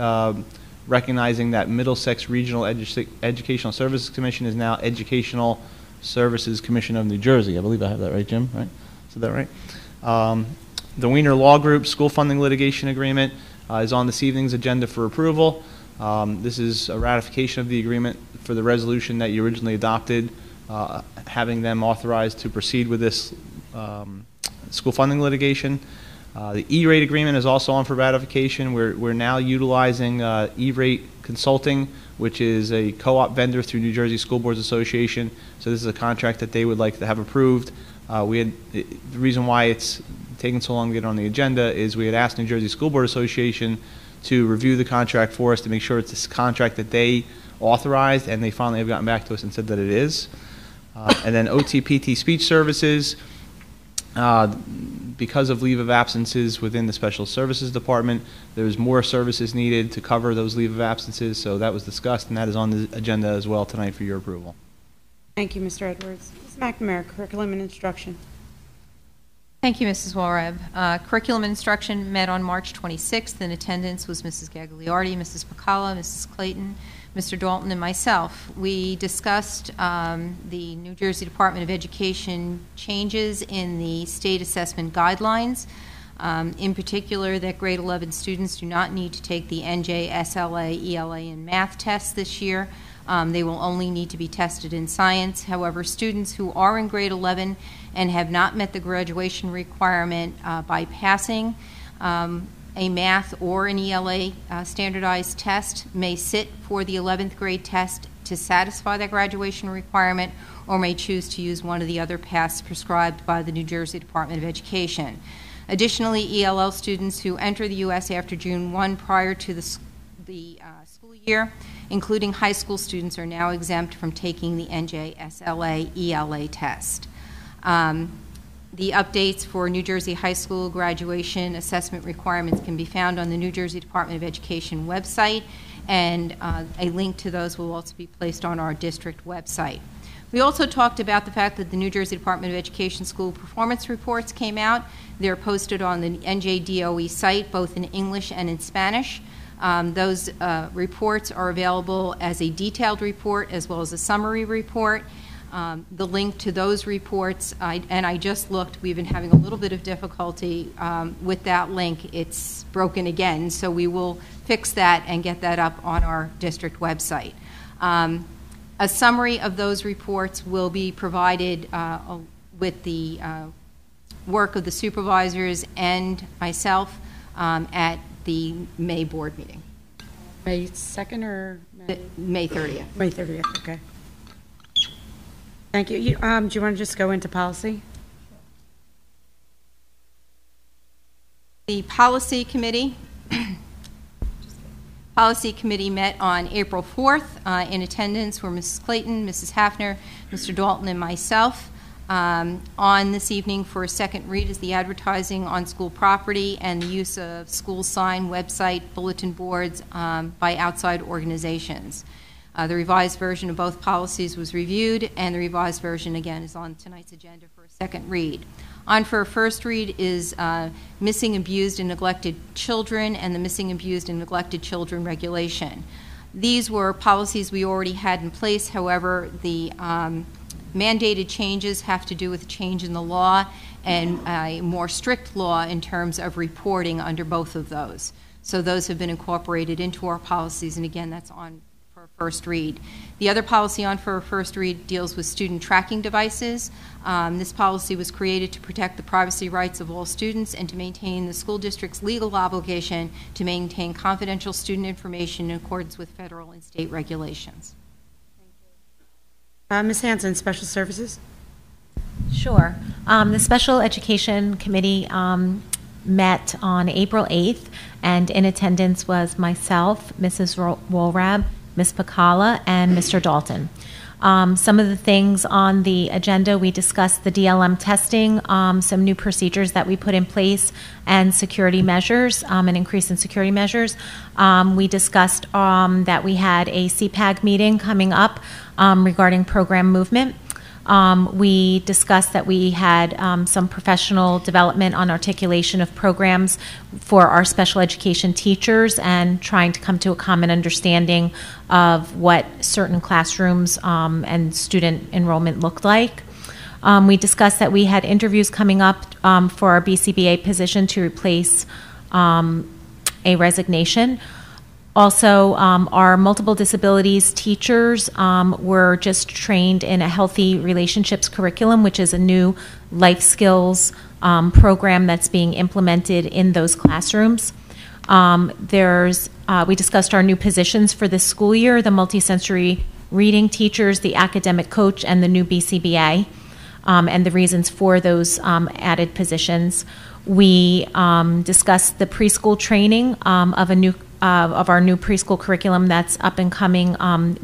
recognizing that Middlesex Regional Educational Services Commission is now Educational Services Commission of New Jersey. I believe I have that right, Jim, right? Is that right? The Wiener Law Group school funding litigation agreement is on this evening's agenda for approval. This is a ratification of the agreement for the resolution that you originally adopted, having them authorized to proceed with this school funding litigation. The E-rate agreement is also on for ratification. We're now utilizing E-rate consulting which is a co-op vendor through New Jersey School Boards Association. So this is a contract that they would like to have approved. The reason why it's taking so long to get on the agenda is we had asked New Jersey School Board Association to review the contract for us to make sure it's this contract that they authorized, and they finally have gotten back to us and said that it is. And then OTPT speech services, because of leave of absences within the Special Services Department, there's more services needed to cover those leave of absences, so that was discussed, and that is on the agenda as well tonight for your approval. Thank you, Mr. Edwards. Ms. McNamara, Curriculum and Instruction. Thank you, Mrs. Walrab. Curriculum and Instruction met on March 26th. In attendance was Mrs. Gagliardi, Mrs. Pacala, Mrs. Clayton, Mr. Dalton, and myself. We discussed the New Jersey Department of Education changes in the state assessment guidelines, in particular that grade 11 students do not need to take the NJ, SLA, ELA, and math tests this year. They will only need to be tested in science. However, students who are in grade 11 and have not met the graduation requirement by passing a math or an ELA standardized test may sit for the 11th grade test to satisfy that graduation requirement, or may choose to use one of the other paths prescribed by the New Jersey Department of Education. Additionally, ELL students who enter the U.S. after June 1 prior to the school year, including high school students, are now exempt from taking the NJ, SLA, ELA test. The updates for New Jersey high school graduation assessment requirements can be found on the New Jersey Department of Education website, and a link to those will also be placed on our district website. We also talked about the fact that the New Jersey Department of Education school performance reports came out. They're posted on the NJDOE site, both in English and in Spanish. Those reports are available as a detailed report as well as a summary report. The link to those reports, and I just looked, we've been having a little bit of difficulty with that link. It's broken again, so we will fix that and get that up on our district website. A summary of those reports will be provided with the work of the supervisors and myself at the May board meeting. May 2nd or May 30th. May 30th, okay. Thank you. Do you want to just go into policy? The policy committee met on April 4th. In attendance were Mrs. Clayton, Mrs. Hafner, Mr. Dalton, and myself. On this evening for a second read is the advertising on school property and the use of school sign, website, bulletin boards by outside organizations. The revised version of both policies was reviewed, and the revised version, again, is on tonight's agenda for a second read. On for a first read is missing, abused, and neglected children and the missing, abused, and neglected children regulation. These were policies we already had in place. However, the mandated changes have to do with a change in the law and a more strict law in terms of reporting under both of those. So those have been incorporated into our policies, and again, that's on first read. The other policy on for a first read deals with student tracking devices. This policy was created to protect the privacy rights of all students and to maintain the school district's legal obligation to maintain confidential student information in accordance with federal and state regulations. Ms. Hanson, Special Services. Sure. The Special Education Committee met on April 8th, and in attendance was myself, Mrs. Walrab, Ms. Pacala, and Mr. Dalton. Some of the things on the agenda, we discussed the DLM testing, some new procedures that we put in place, and security measures, an increase in security measures. We discussed that we had a CPAG meeting coming up regarding program movement. We discussed that we had some professional development on articulation of programs for our special education teachers and trying to come to a common understanding of what certain classrooms and student enrollment looked like. We discussed that we had interviews coming up for our BCBA position to replace a resignation. Also, our multiple disabilities teachers were just trained in a healthy relationships curriculum, which is a new life skills program that's being implemented in those classrooms. We discussed our new positions for this school year, the multisensory reading teachers, the academic coach, and the new BCBA, and the reasons for those added positions. We discussed the preschool training of our new preschool curriculum that's up and coming.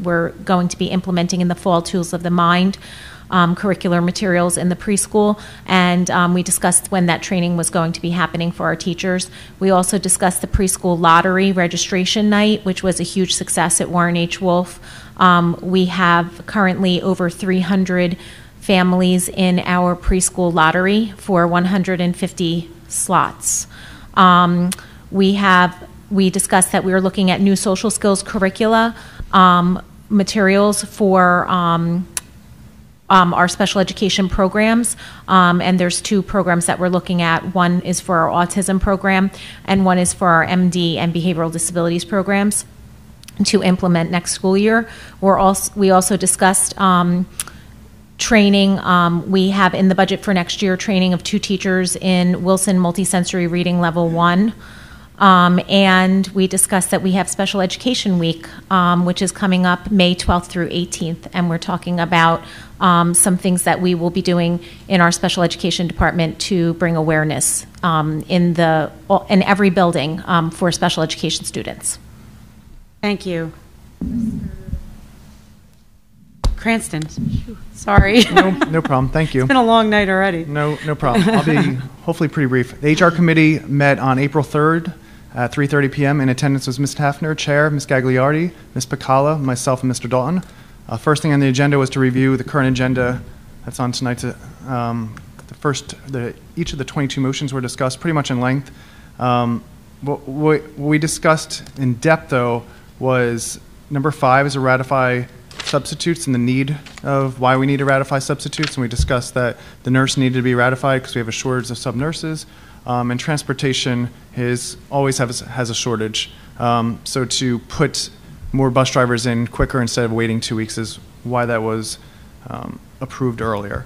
We're going to be implementing in the fall Tools of the Mind curricular materials in the preschool, and we discussed when that training was going to be happening for our teachers. We also discussed the preschool lottery registration night, which was a huge success at Warren H. Wolf. We have currently over 300 families in our preschool lottery for 150 slots. We discussed that we were looking at new social skills curricula materials for our special education programs, and there's two programs that we're looking at. One is for our autism program, and one is for our MD and behavioral disabilities programs to implement next school year. We also discussed training. We have in the budget for next year training of 2 teachers in Wilson Multisensory Reading Level 1. And we discussed that we have Special Education Week, which is coming up May 12th through 18th, and we're talking about some things that we will be doing in our special education department to bring awareness in every building for special education students. Thank you. Cranston. Sorry. No problem. Thank you. It's been a long night already. No problem. I'll be hopefully pretty brief. The HR committee met on April 3rd at 3:30 p.m. In attendance was Ms. Hafner, Chair, Ms. Gagliardi, Ms. Picala, myself, and Mr. Dalton. First thing on the agenda was to review the current agenda that's on tonight's. Each of the 22 motions were discussed pretty much in length. What we discussed in depth, though, was number 5 is to ratify substitutes and the need of why we need to ratify substitutes. And we discussed that the nurse needed to be ratified because we have a shortage of sub-nurses. And transportation always has a shortage. So to put more bus drivers in quicker instead of waiting 2 weeks is why that was approved earlier.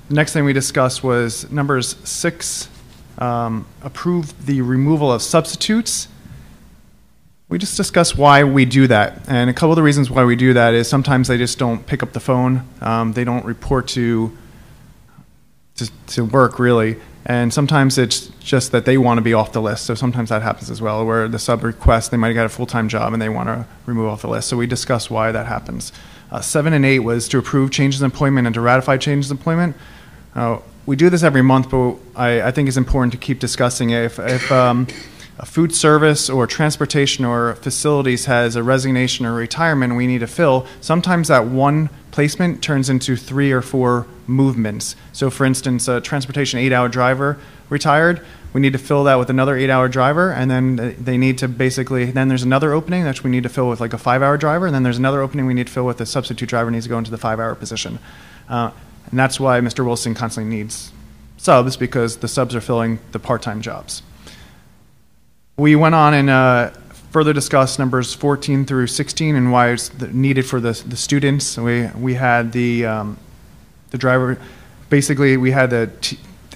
The next thing we discussed was numbers 6, approve the removal of substitutes. We just discussed why we do that. And a couple of the reasons why we do that is sometimes they just don't pick up the phone. They don't report to work, really. And sometimes it's just that they want to be off the list. So sometimes that happens as well, where the sub request, they might have got a full-time job and they want to remove off the list. So we discussed why that happens. 7 and 8 was to approve changes in employment and to ratify changes in employment. We do this every month, but I think it's important to keep discussing it. If a food service or transportation or facilities has a resignation or retirement we need to fill, sometimes that one placement turns into 3 or 4 movements. So for instance, a transportation 8-hour driver retired, we need to fill that with another 8-hour driver, and then they need to then there's another opening that we need to fill with like a 5-hour driver, and then there's another opening we need to fill with a substitute driver needs to go into the 5-hour position. And that's why Mr. Wilson constantly needs subs, because the subs are filling the part-time jobs. We went on and further discussed numbers 14 through 16 and why it's needed for the students. We had the driver, basically we had the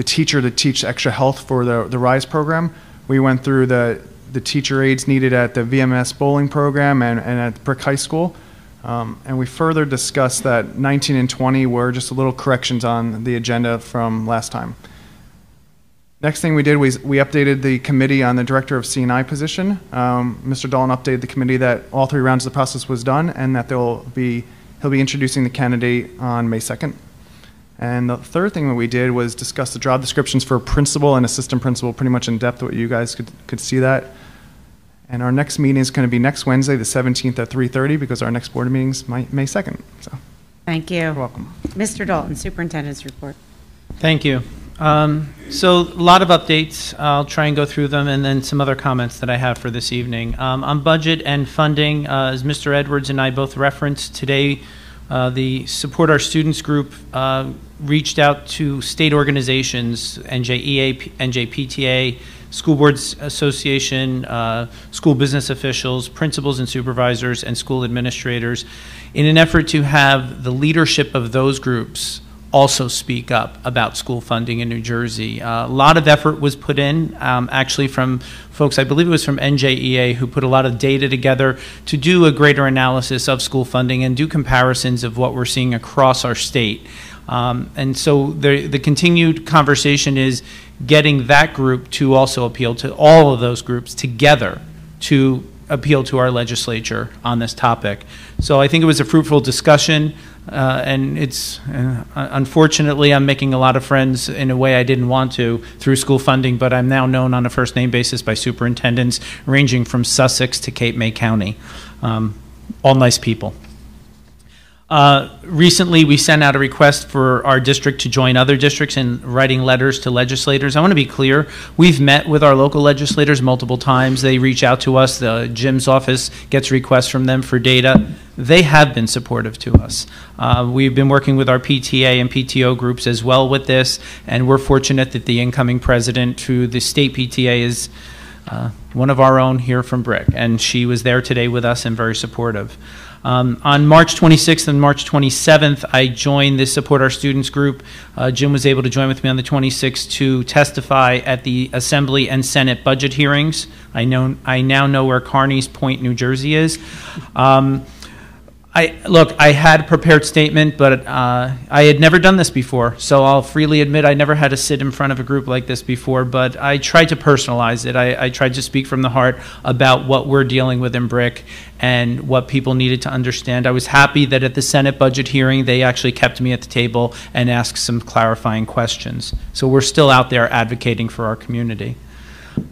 teacher to teach extra health for the RISE program. We went through the teacher aides needed at the VMS bowling program and at Brick High School. And we further discussed that 19 and 20 were just a little corrections on the agenda from last time. Next thing we did was we updated the committee on the director of C&I position. Mr. Dalton updated the committee that all 3 rounds of the process was done and that he'll be introducing the candidate on May 2nd. And the third thing that we did was discuss the job descriptions for principal and assistant principal pretty much in depth, what you guys could see that. And our next meeting is going to be next Wednesday, the 17th at 3:30, because our next board meeting is May 2nd. So, thank you. You're welcome. Mr. Dalton, Superintendent's report. Thank you. So a lot of updates. I'll try and go through them, and then some other comments that I have for this evening. On budget and funding, as Mr. Edwards and I both referenced today, the Support Our Students group reached out to state organizations, NJEA, NJPTA, School Boards Association, school business officials, principals and supervisors, and school administrators in an effort to have the leadership of those groups also speak up about school funding in New Jersey. A lot of effort was put in, actually from folks, I believe it was from NJEA, who put a lot of data together to do a greater analysis of school funding and do comparisons of what we're seeing across our state. And so the continued conversation is getting that group to also appeal to all of those groups together to appeal to our legislature on this topic. So I think it was a fruitful discussion, and it's unfortunately I'm making a lot of friends in a way I didn't want to through school funding, but I'm now known on a first name basis by superintendents ranging from Sussex to Cape May County. All nice people. Recently, we sent out a request for our district to join other districts in writing letters to legislators. I want to be clear, we've met with our local legislators multiple times. They reach out to us. Jim's office gets requests from them for data. They have been supportive to us. We've been working with our PTA and PTO groups as well with this, and we're fortunate that the incoming president to the state PTA is one of our own here from Brick, and she was there today with us and very supportive. On March 26th and March 27th, I joined the Support Our Students group. Jim was able to join with me on the 26th to testify at the Assembly and Senate budget hearings. I now know where Carneys Point, New Jersey is. I had a prepared statement, but I had never done this before, so I'll freely admit I never had to sit in front of a group like this before, but I tried to personalize it. I tried to speak from the heart about what we're dealing with in Brick and what people needed to understand. I was happy that at the Senate budget hearing, they actually kept me at the table and asked some clarifying questions. So we're still out there advocating for our community.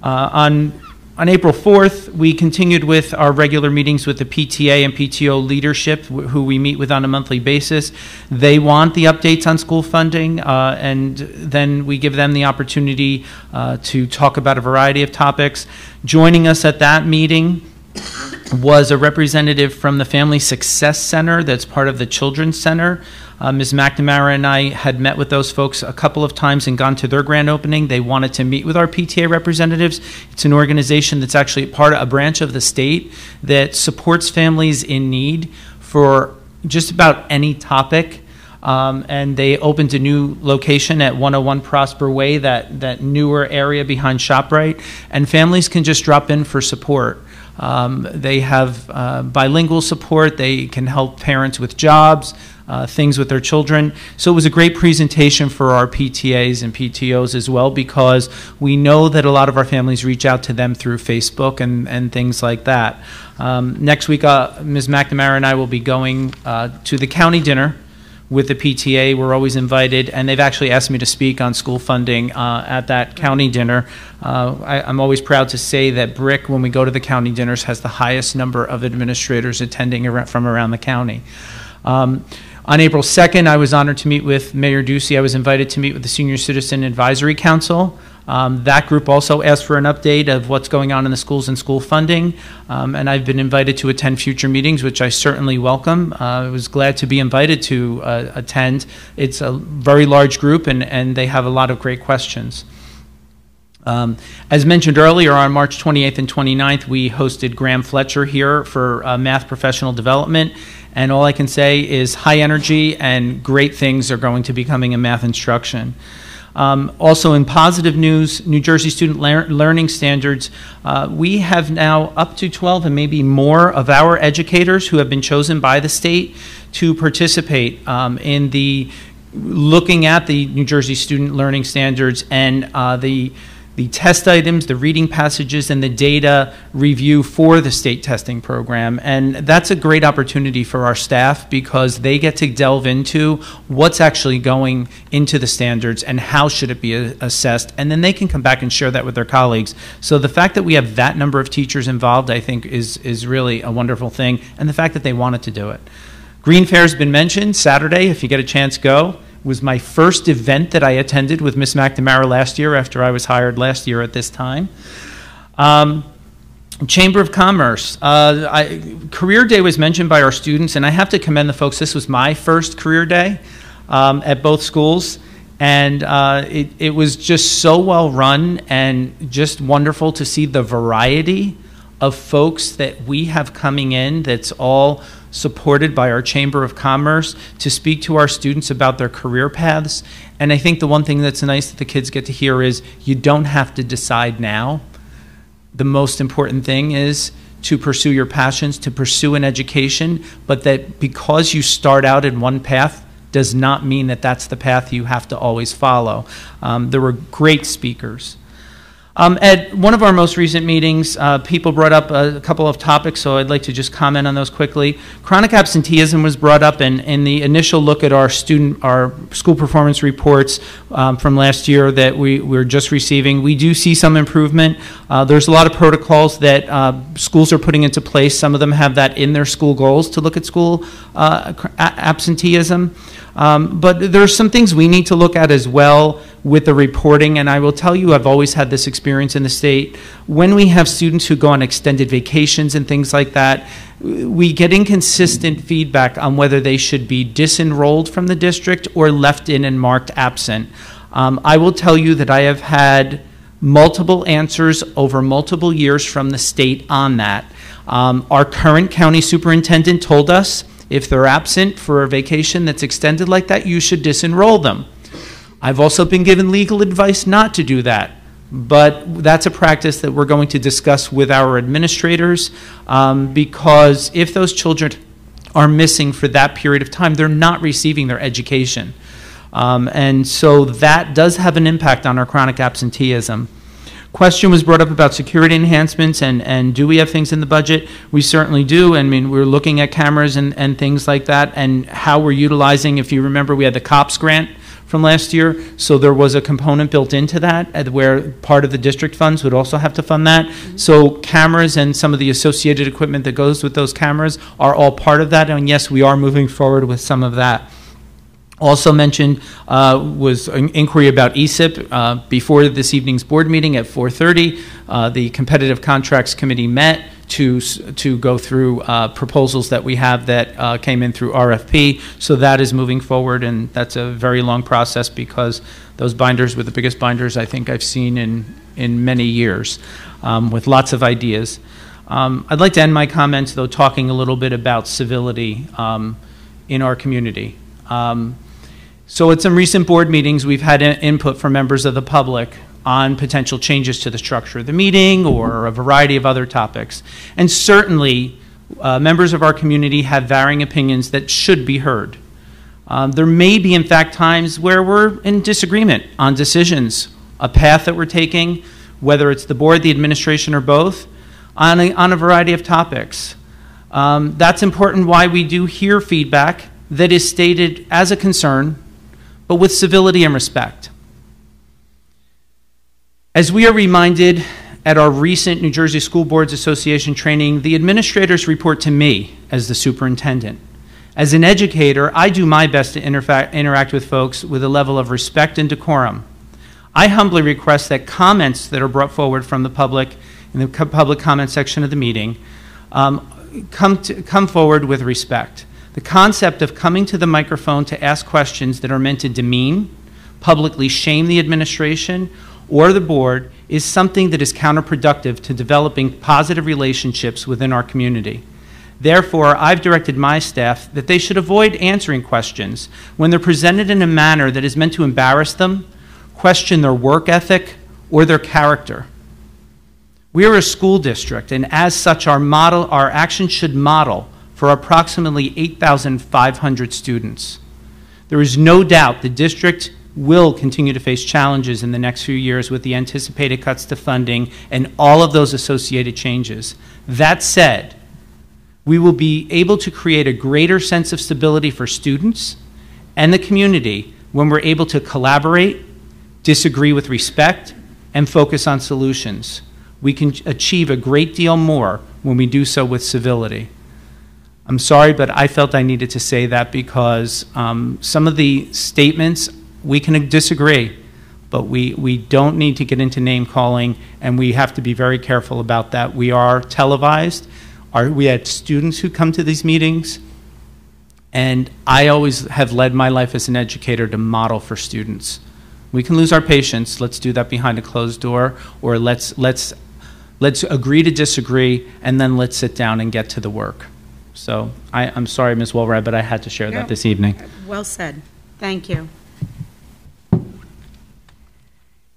On April 4th, we continued with our regular meetings with the PTA and PTO leadership, who we meet with on a monthly basis. They want the updates on school funding, and then we give them the opportunity to talk about a variety of topics. Joining us at that meeting was a representative from the Family Success Center that's part of the Children's Center. Ms. McNamara and I had met with those folks a couple of times and gone to their grand opening. They wanted to meet with our PTA representatives. It's an organization that's actually a branch of the state that supports families in need for just about any topic. And they opened a new location at 101 Prosper Way, that newer area behind ShopRite, and families can just drop in for support. They have bilingual support. They can help parents with jobs, things with their children. So it was a great presentation for our PTAs and PTOs as well, because we know that a lot of our families reach out to them through Facebook and things like that. Next week, Ms. McNamara and I will be going to the county dinner with the PTA. We're always invited, and they've actually asked me to speak on school funding at that county dinner. I'm always proud to say that Brick, when we go to the county dinners, has the highest number of administrators attending from around the county. On April 2nd, I was honored to meet with Mayor Ducey. I was invited to meet with the Senior Citizen Advisory Council. That group also asked for an update of what's going on in the schools and school funding, and I've been invited to attend future meetings, which I certainly welcome. I was glad to be invited to attend. It's a very large group, and they have a lot of great questions. As mentioned earlier, on March 28th and 29th, we hosted Graham Fletcher here for math professional development, and all I can say is high energy and great things are going to be coming in math instruction. Also in positive news, New Jersey Student Learning Standards, we have now up to 12 and maybe more of our educators who have been chosen by the state to participate in the looking at the New Jersey Student Learning Standards and the test items, the reading passages, and the data review for the state testing program. And that's a great opportunity for our staff because they get to delve into what's actually going into the standards and how should it be assessed, and then they can come back and share that with their colleagues. So the fact that we have that number of teachers involved, I think, is really a wonderful thing, and the fact that they wanted to do it. Green Fair has been mentioned. Saturday, if you get a chance, go. Was my first event that I attended with Ms. McNamara last year after I was hired last year at this time. Chamber of Commerce. Career Day was mentioned by our students, and I have to commend the folks. This was my first career day at both schools, and it was just so well run and just wonderful to see the variety of folks that we have coming in that's all supported by our Chamber of Commerce, to speak to our students about their career paths. And I think the one thing that's nice that the kids get to hear is you don't have to decide now. The most important thing is to pursue your passions, to pursue an education, but that because you start out in one path does not mean that that's the path you have to always follow. There were great speakers. At one of our most recent meetings, people brought up a couple of topics, so I'd like to just comment on those quickly. Chronic absenteeism was brought up in the initial look at our school performance reports from last year that we're just receiving. We do see some improvement. There's a lot of protocols that schools are putting into place. Some of them have that in their school goals to look at school absenteeism. But there are some things we need to look at as well with the reporting, and I will tell you, I've always had this experience in the state. When we have students who go on extended vacations and things like that, we get inconsistent feedback on whether they should be disenrolled from the district or left in and marked absent. I will tell you that I have had multiple answers over multiple years from the state on that. Our current county superintendent told us if they're absent for a vacation that's extended like that, you should disenroll them. I've also been given legal advice not to do that, but that's a practice that we're going to discuss with our administrators because if those children are missing for that period of time, they're not receiving their education. And so that does have an impact on our chronic absenteeism. Question was brought up about security enhancements and do we have things in the budget? We certainly do. I mean, we're looking at cameras and things like that and how we're utilizing. If you remember, we had the COPS grant from last year, so there was a component built into that where part of the district funds would also have to fund that. So cameras and some of the associated equipment that goes with those cameras are all part of that, and yes, we are moving forward with some of that. Also mentioned was an inquiry about ESIP. Before this evening's board meeting at 4:30, the Competitive Contracts Committee met to go through proposals that we have that came in through RFP. So that is moving forward, and that's a very long process because those binders were the biggest binders I think I've seen in many years with lots of ideas. I'd like to end my comments, though, talking a little bit about civility in our community. So at some recent board meetings, we've had input from members of the public on potential changes to the structure of the meeting or a variety of other topics. And certainly, members of our community have varying opinions that should be heard. There may be, in fact, times where we're in disagreement on decisions, a path that we're taking, whether it's the board, the administration, or both, on a variety of topics. That's important why we do hear feedback that is stated as a concern, but with civility and respect. As we are reminded at our recent New Jersey School Boards Association training, the administrators report to me as the superintendent. As an educator, I do my best to interact with folks with a level of respect and decorum. I humbly request that comments that are brought forward from the public in the public comment section of the meeting come forward with respect. The concept of coming to the microphone to ask questions that are meant to demean, publicly shame the administration or the board is something that is counterproductive to developing positive relationships within our community. Therefore, I've directed my staff that they should avoid answering questions when they're presented in a manner that is meant to embarrass them, question their work ethic, or their character. We are a school district, and as such, our action should model for approximately 8,500 students. There is no doubt the district will continue to face challenges in the next few years with the anticipated cuts to funding and all of those associated changes. That said, we will be able to create a greater sense of stability for students and the community when we're able to collaborate, disagree with respect, and focus on solutions. We can achieve a great deal more when we do so with civility. I'm sorry, but I felt I needed to say that because some of the statements, we can disagree, but we don't need to get into name calling, and we have to be very careful about that. We are televised. We had students who come to these meetings, and I always have led my life as an educator to model for students. We can lose our patience. Let's do that behind a closed door, or let's agree to disagree, and then let's sit down and get to the work. So I'm sorry, Ms. Walrad, but I had to share that this evening. Well said. Thank you.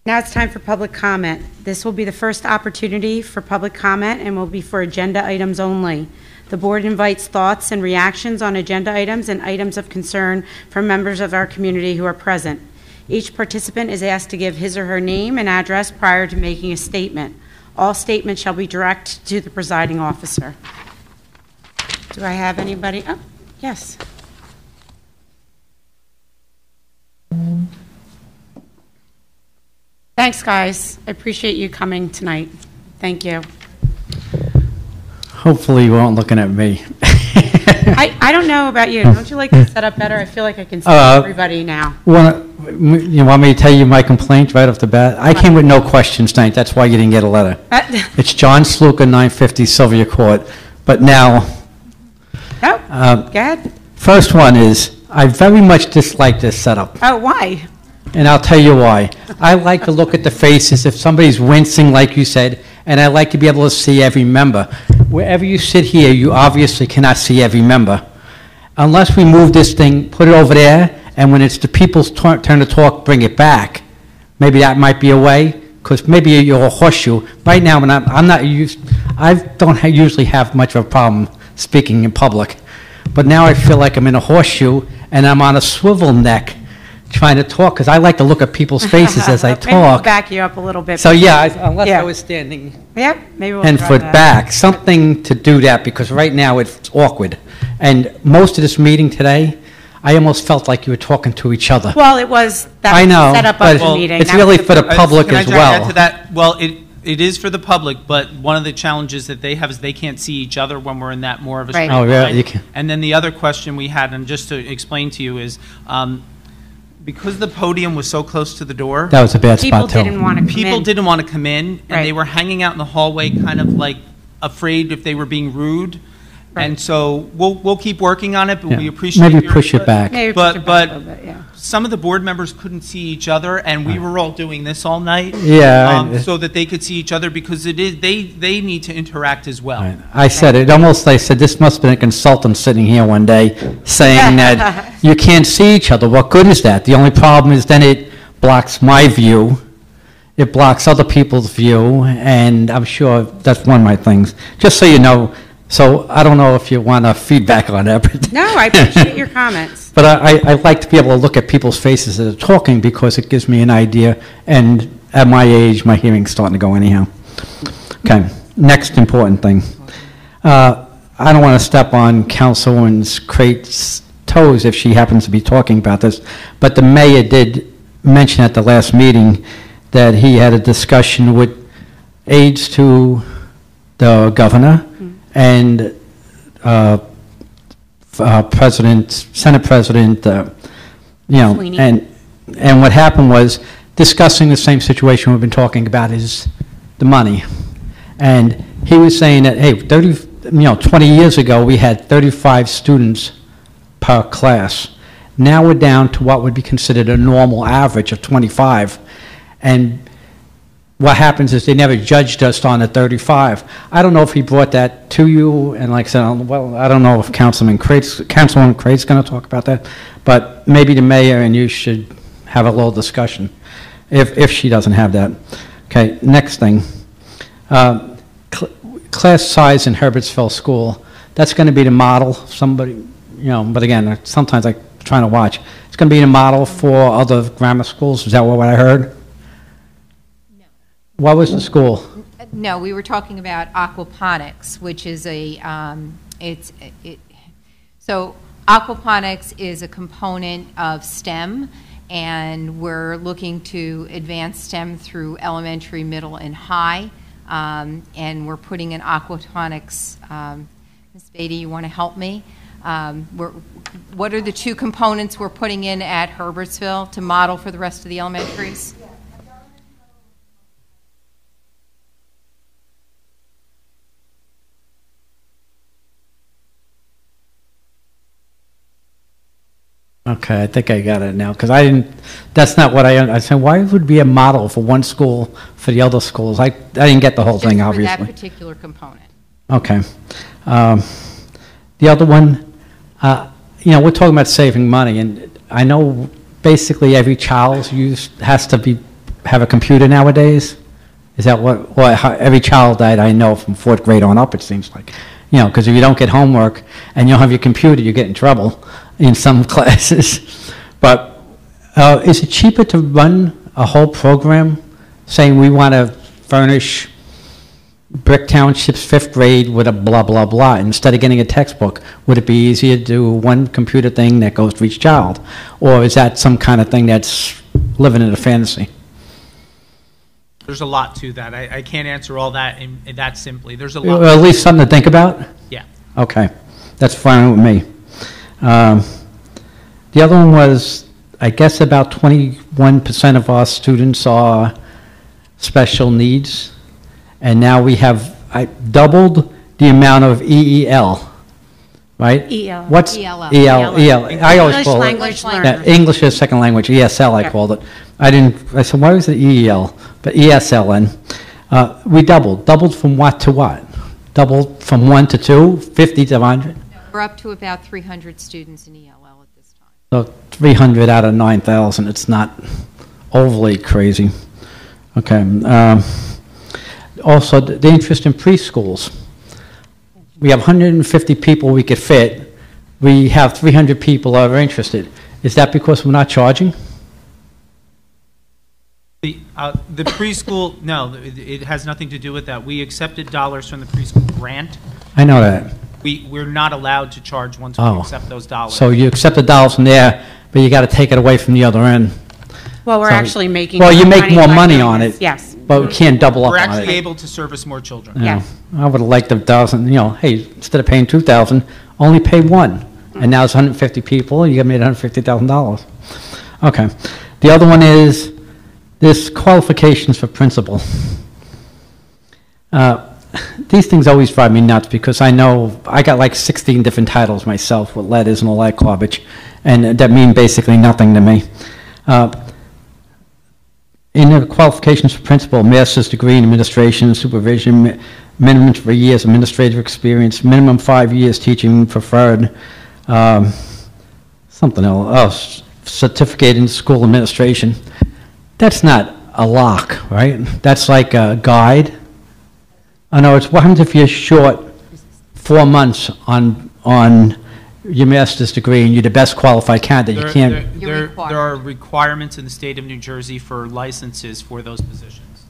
Now it's time for public comment. This will be the first opportunity for public comment and will be for agenda items only. The board invites thoughts and reactions on agenda items and items of concern from members of our community who are present. Each participant is asked to give his or her name and address prior to making a statement. All statements shall be direct to the presiding officer. Do I have anybody? Oh, yes. Thanks, guys. I appreciate you coming tonight. Thank you. Hopefully you weren't looking at me. I don't know about you. Don't you like the setup better? I feel like I can see everybody now. You want me to tell you my complaint right off the bat? I came with no questions tonight. That's why you didn't get a letter. It's John Sluka, 950 Sylvia Court. But now, go ahead. First one is, I very much dislike this setup. Oh, why? And I'll tell you why. I like to look at the faces if somebody's wincing, like you said, and I like to be able to see every member. Wherever you sit here, you obviously cannot see every member. Unless we move this thing, put it over there, and when it's the people's turn to talk, bring it back. Maybe that might be a way, because maybe you're a horseshoe. Right now, when I'm not used, I don't usually have much of a problem speaking in public. But now I feel like I'm in a horseshoe, and I'm on a swivel neck, trying to talk, because I like to look at people's faces as I Maybe we'll talk. back you up a little bit. So yeah, unless I was standing Yep, maybe we'll 10 try foot that. back, something to do that, because right now it's awkward. And most of this meeting today, I almost felt like you were talking to each other. Well, it was that I know, setup but of the meeting. it's That really was for the public Can I as just well. add to that? Well, it is for the public, but one of the challenges that they have is they can't see each other when we're in that more of a Right. straight Oh, yeah, line. you can. And then the other question we had, and just to explain to you, is because the podium was so close to the door, That was a bad People spot too. didn't want to come people in. didn't want to come in, and Right. they were hanging out in the hallway, kind of like afraid if they were being rude. And so we'll keep working on it, but we Yeah. appreciate Maybe your push it input. back. Maybe But push it back a little bit, yeah. some of the board members couldn't see each other, and we were all doing this all night. Yeah, I- so that they could see each other, because it is they need to interact as well. I said, it almost, I said, this must have been a consultant sitting here one day saying that you can't see each other. What good is that? The only problem is then it blocks my view, it blocks other people's view, and I'm sure that's one of my things. Just so you know, so I don't know if you want feedback on that. But No, I appreciate your comments. But I like to be able to look at people's faces as they're talking, because it gives me an idea, and at my age, my hearing's starting to go anyhow. Okay, next important thing. I don't want to step on Councilwoman Crate's toes if she happens to be talking about this, but the mayor did mention at the last meeting that he had a discussion with aides to the governor and Senate President, Sweeney. and what happened was discussing the same situation we've been talking about is the money. And he was saying that, hey, 20 years ago, we had 35 students per class. Now we're down to what would be considered a normal average of 25. And what happens is they never judged us on the 35. I don't know if he brought that to you, and like I said, well, I don't know if Councilwoman Crate's going to talk about that, but maybe the mayor and you should have a little discussion if she doesn't have that. Okay, next thing. Class size in Herbertsville School, that's going to be the model. Somebody, but again, sometimes I'm trying to watch. It's going to be the model for other grammar schools. Is that what I heard? What was the school? No, we were talking about aquaponics, which is so aquaponics is a component of STEM, and we're looking to advance STEM through elementary, middle, and high, and we're putting in aquaponics. Ms. Beatty, you want to help me? What are the two components we're putting in at Herbertsville to model for the rest of the elementaries? Okay, I think I got it now, because I didn't, that's not what I said, why would it be a model for one school for the other schools? I didn't get the whole thing, Just for obviously. that particular component. Okay. The other one, we're talking about saving money, and I know basically every child has to have a computer nowadays. Is that how every child that I know from 4th grade on up, it seems like. Because if you don't get homework and you don't have your computer, you get in trouble in some classes. But is it cheaper to run a whole program saying we want to furnish Brick Township's 5th grade with a blah, blah, blah, instead of getting a textbook? Would it be easier to do one computer thing that goes to each child? Or is that some kind of thing that's living in a fantasy? There's a lot to that. I can't answer all that in that simply. There's a Well, lot. at least something to think about? Yeah. Okay, that's fine with me. The other one was, I guess about 21% of our students are special needs, and now we have doubled the amount of EEL, right? EL. What's ELL. EL? I always English call language it learners. English as second language, ESL I called it. I said, why was it EEL? But ESLN. We doubled from what to what? Doubled from 1 to 2, 50 to 100? We're up to about 300 students in ELL at this time. So 300 out of 9,000, it's not overly crazy. Okay. Also, the interest in preschools. We have 150 people we could fit. We have 300 people that are interested. Is that because we're not charging? The preschool, no, it has nothing to do with that. We accepted dollars from the preschool grant. I know that. We're not allowed to charge once we accept those dollars. So you accept the dollars from there, but you got to take it away from the other end. Well, we're So- actually making Well, you more make money more by money doing on this. it. Yes. But we can't double up We're on actually it. able to service more children. Yeah. I would have liked 1,000, hey, instead of paying 2,000, only pay 1. And now it's 150 people, you got made $150,000. Okay. The other one is this qualifications for principal. These things always drive me nuts because I know I got like 16 different titles myself with letters and all that garbage, and that mean basically nothing to me. In the qualifications for principal, master's degree in administration and supervision, minimum 3 years administrative experience, minimum 5 years teaching preferred, something else, certificate in school administration. That's not a lock, right? That's like a guide. I know it's what happens if you're short 4 months on your master's degree and you're the best qualified candidate. You can't. There are requirements in the state of New Jersey for licenses for those positions.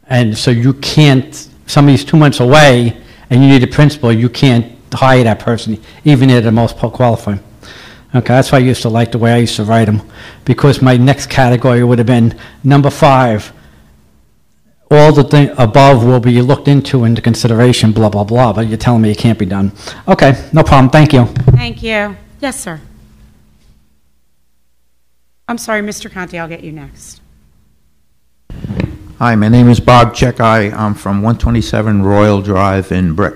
And so you can't, somebody's 2 months away and you need a principal, you can't hire that person, even if they're the most qualified. Okay, that's why I used to like the way I used to write them, because my next category would have been number 5. All the thing above will be looked into consideration, blah, blah, blah, but you're telling me it can't be done. Okay, no problem, thank you. Thank you. Yes, sir. I'm sorry, Mr. Conti, I'll get you next. Hi, my name is Bob Checkeye. I'm from 127 Royal Drive in Brick.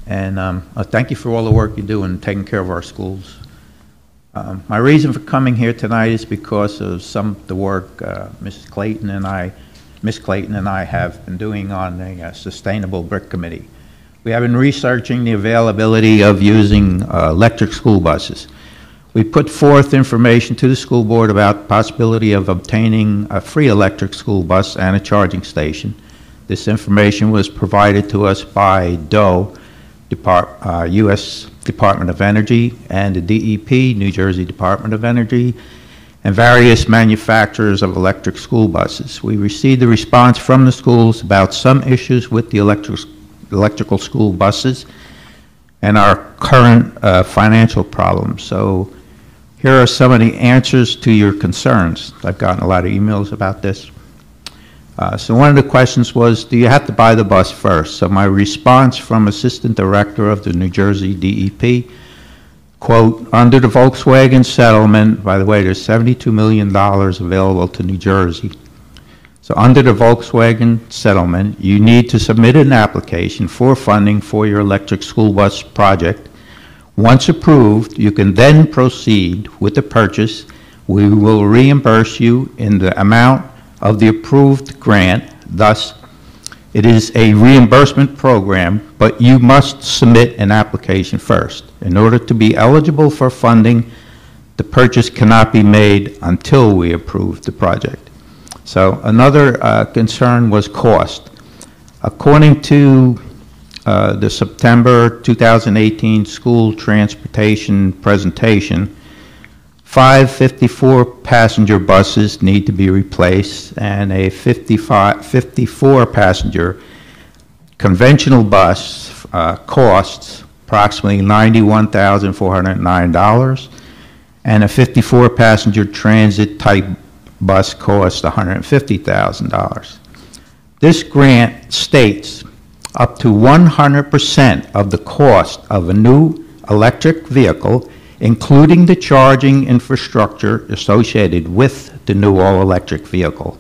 And thank you for all the work you do in taking care of our schools. My reason for coming here tonight is because of some of the work Ms. Clayton and I have been doing on the Sustainable Brick Committee. We have been researching the availability of using electric school buses. We put forth information to the school board about the possibility of obtaining a free electric school bus and a charging station. This information was provided to us by DOE, U.S. Department of Energy, and the DEP, New Jersey Department of Energy, and various manufacturers of electric school buses. We received a response from the schools about some issues with the electrical school buses and our current financial problems. So here are some of the answers to your concerns. I've gotten a lot of emails about this. So one of the questions was, do you have to buy the bus first? So my response from Assistant Director of the New Jersey DEP, quote, under the Volkswagen settlement, by the way, there's $72 million available to New Jersey. So under the Volkswagen settlement, you need to submit an application for funding for your electric school bus project. Once approved, you can then proceed with the purchase. We will reimburse you in the amount of the approved grant. Thus, It is a reimbursement program, but you must submit an application first. In order to be eligible for funding, the purchase cannot be made until we approve the project. So another concern was cost. According to the September 2018 school transportation presentation, 5 54-passenger buses need to be replaced, and a 54-passenger conventional bus costs approximately $91,409, and a 54-passenger transit-type bus costs $150,000. This grant states up to 100% of the cost of a new electric vehicle, including the charging infrastructure associated with the new all-electric vehicle.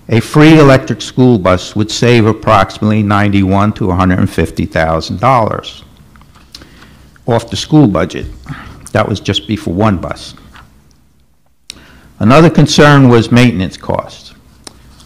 A free electric school bus would save approximately $91,000 to $150,000 off the school budget. That was just before one bus. Another concern was maintenance costs.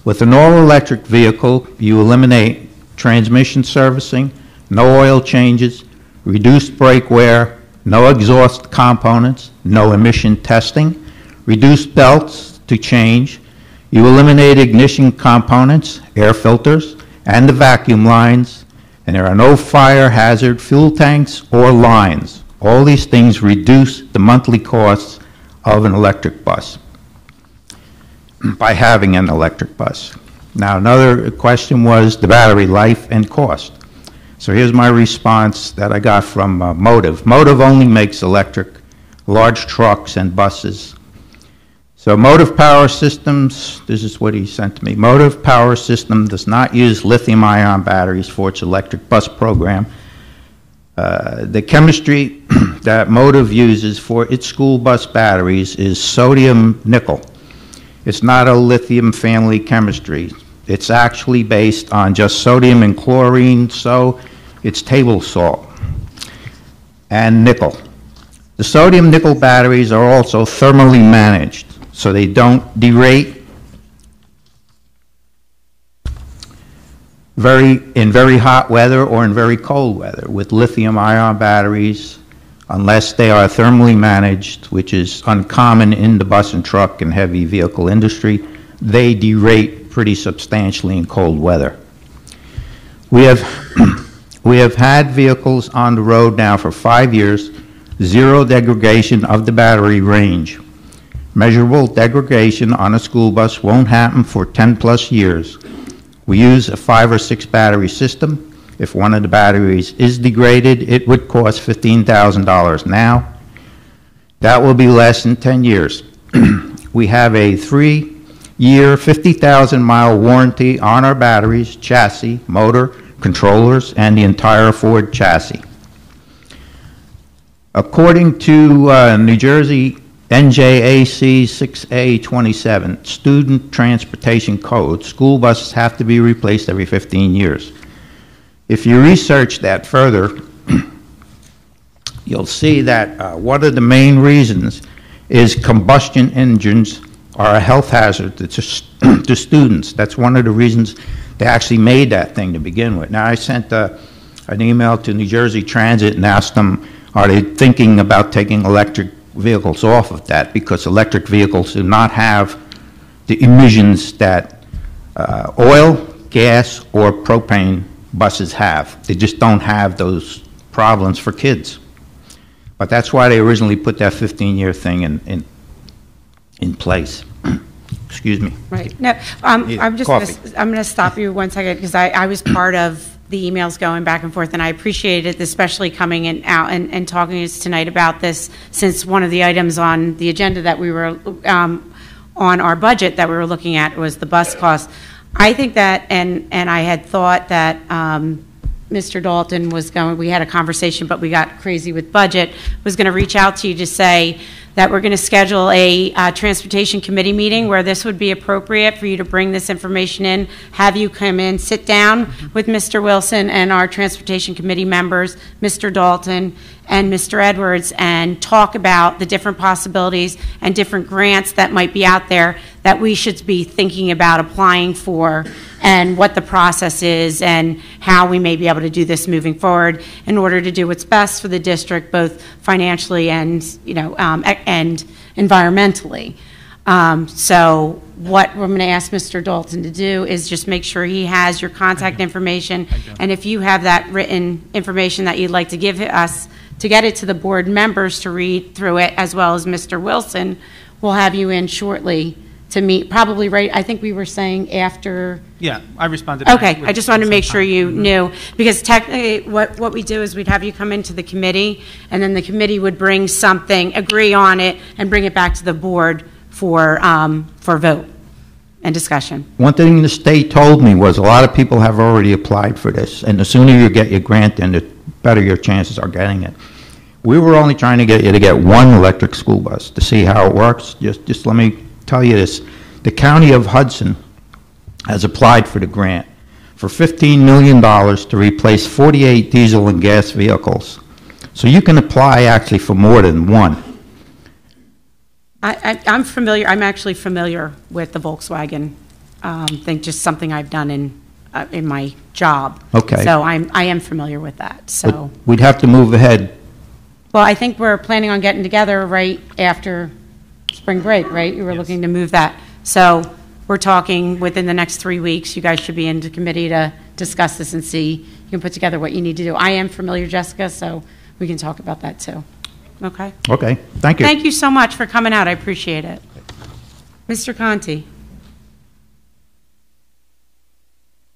With an all-electric vehicle, you eliminate transmission servicing, no oil changes, reduced brake wear, no exhaust components, no emission testing, reduced belts to change. You eliminate ignition components, air filters, and the vacuum lines, and there are no fire hazard fuel tanks or lines. All these things reduce the monthly costs of an electric bus by having an electric bus. Now, another question was the battery life and cost. So here's my response that I got from Motive. Motive only makes electric, large trucks and buses. So Motive Power Systems, this is what he sent to me. Motive Power System does not use lithium-ion batteries for its electric bus program. The chemistry that Motive uses for its school bus batteries is sodium nickel. It's not a lithium family chemistry. It's actually based on just sodium and chlorine, so it's table salt and nickel. The sodium nickel batteries are also thermally managed, so they don't derate in very hot weather or in very cold weather. With lithium-ion batteries, unless they are thermally managed, which is uncommon in the bus and truck and heavy vehicle industry, they derate pretty substantially in cold weather. We have had vehicles on the road now for 5 years, zero degradation of the battery range. Measurable degradation on a school bus won't happen for 10+ years. We use a 5 or 6 battery system. If one of the batteries is degraded, it would cost $15,000 now. That will be less in 10 years. We have a 3-year, 50,000-mile warranty on our batteries, chassis, motor, controllers, and the entire Ford chassis. According to New Jersey NJAC 6A27, Student Transportation Code, school buses have to be replaced every 15 years. If you research that further, you'll see that one of the main reasons is combustion engines are a health hazard to students. That's one of the reasons they actually made that thing to begin with. Now, I sent an email to New Jersey Transit and asked them, are they thinking about taking electric vehicles off of that, because electric vehicles do not have the emissions that oil, gas, or propane buses have. They just don't have those problems for kids. But that's why they originally put that 15-year thing in place. Excuse me. Right. No, I'm going to stop you 1 second, because I was part of the emails going back and forth, and I appreciated it, especially coming in out and talking to us tonight about this, since one of the items on the agenda that we were on our budget that we were looking at was the bus cost. I think that, and I had thought that Mr. Dalton was going, we had a conversation, but we got crazy with budget, was going to reach out to you to say that we're going to schedule a transportation committee meeting where this would be appropriate for you to bring this information in, have you come in, sit down with Mr. Wilson and our transportation committee members, Mr. Dalton and Mr. Edwards, and talk about the different possibilities and different grants that might be out there that we should be thinking about applying for, and what the process is, and how we may be able to do this moving forward in order to do what's best for the district, both financially and, and environmentally. So what I'm going to ask Mr. Dalton to do is just make sure he has your contact information, and if you have that written information that you'd like to give us to get it to the board members to read through it, as well as Mr. Wilson, we'll have you in shortly to meet, probably right, I think we were saying after. Yeah, I responded. Okay, I just wanted to make sure you knew, because technically what we do is we'd have you come into the committee, and then the committee would bring something, agree on it, and bring it back to the board for vote and discussion. One thing the state told me was a lot of people have already applied for this, and the sooner you get your grant in, the better your chances are getting it. We were only trying to get you to get one electric school bus to see how it works. Just let me tell you this. The County of Hudson has applied for the grant for $15 million to replace 48 diesel and gas vehicles. So you can apply actually for more than one. I'm familiar, I'm actually familiar with the Volkswagen thing, just something I've done in my job. Okay. So I am familiar with that, so. But we'd have to move ahead. Well, I think we're planning on getting together right after spring break, right? You were looking to move that. So we're talking within the next 3 weeks, you guys should be into committee to discuss this and see, you can put together what you need to do. I am familiar, Jessica, so we can talk about that too. Okay? Okay, thank you. Thank you so much for coming out. I appreciate it. Mr. Conti.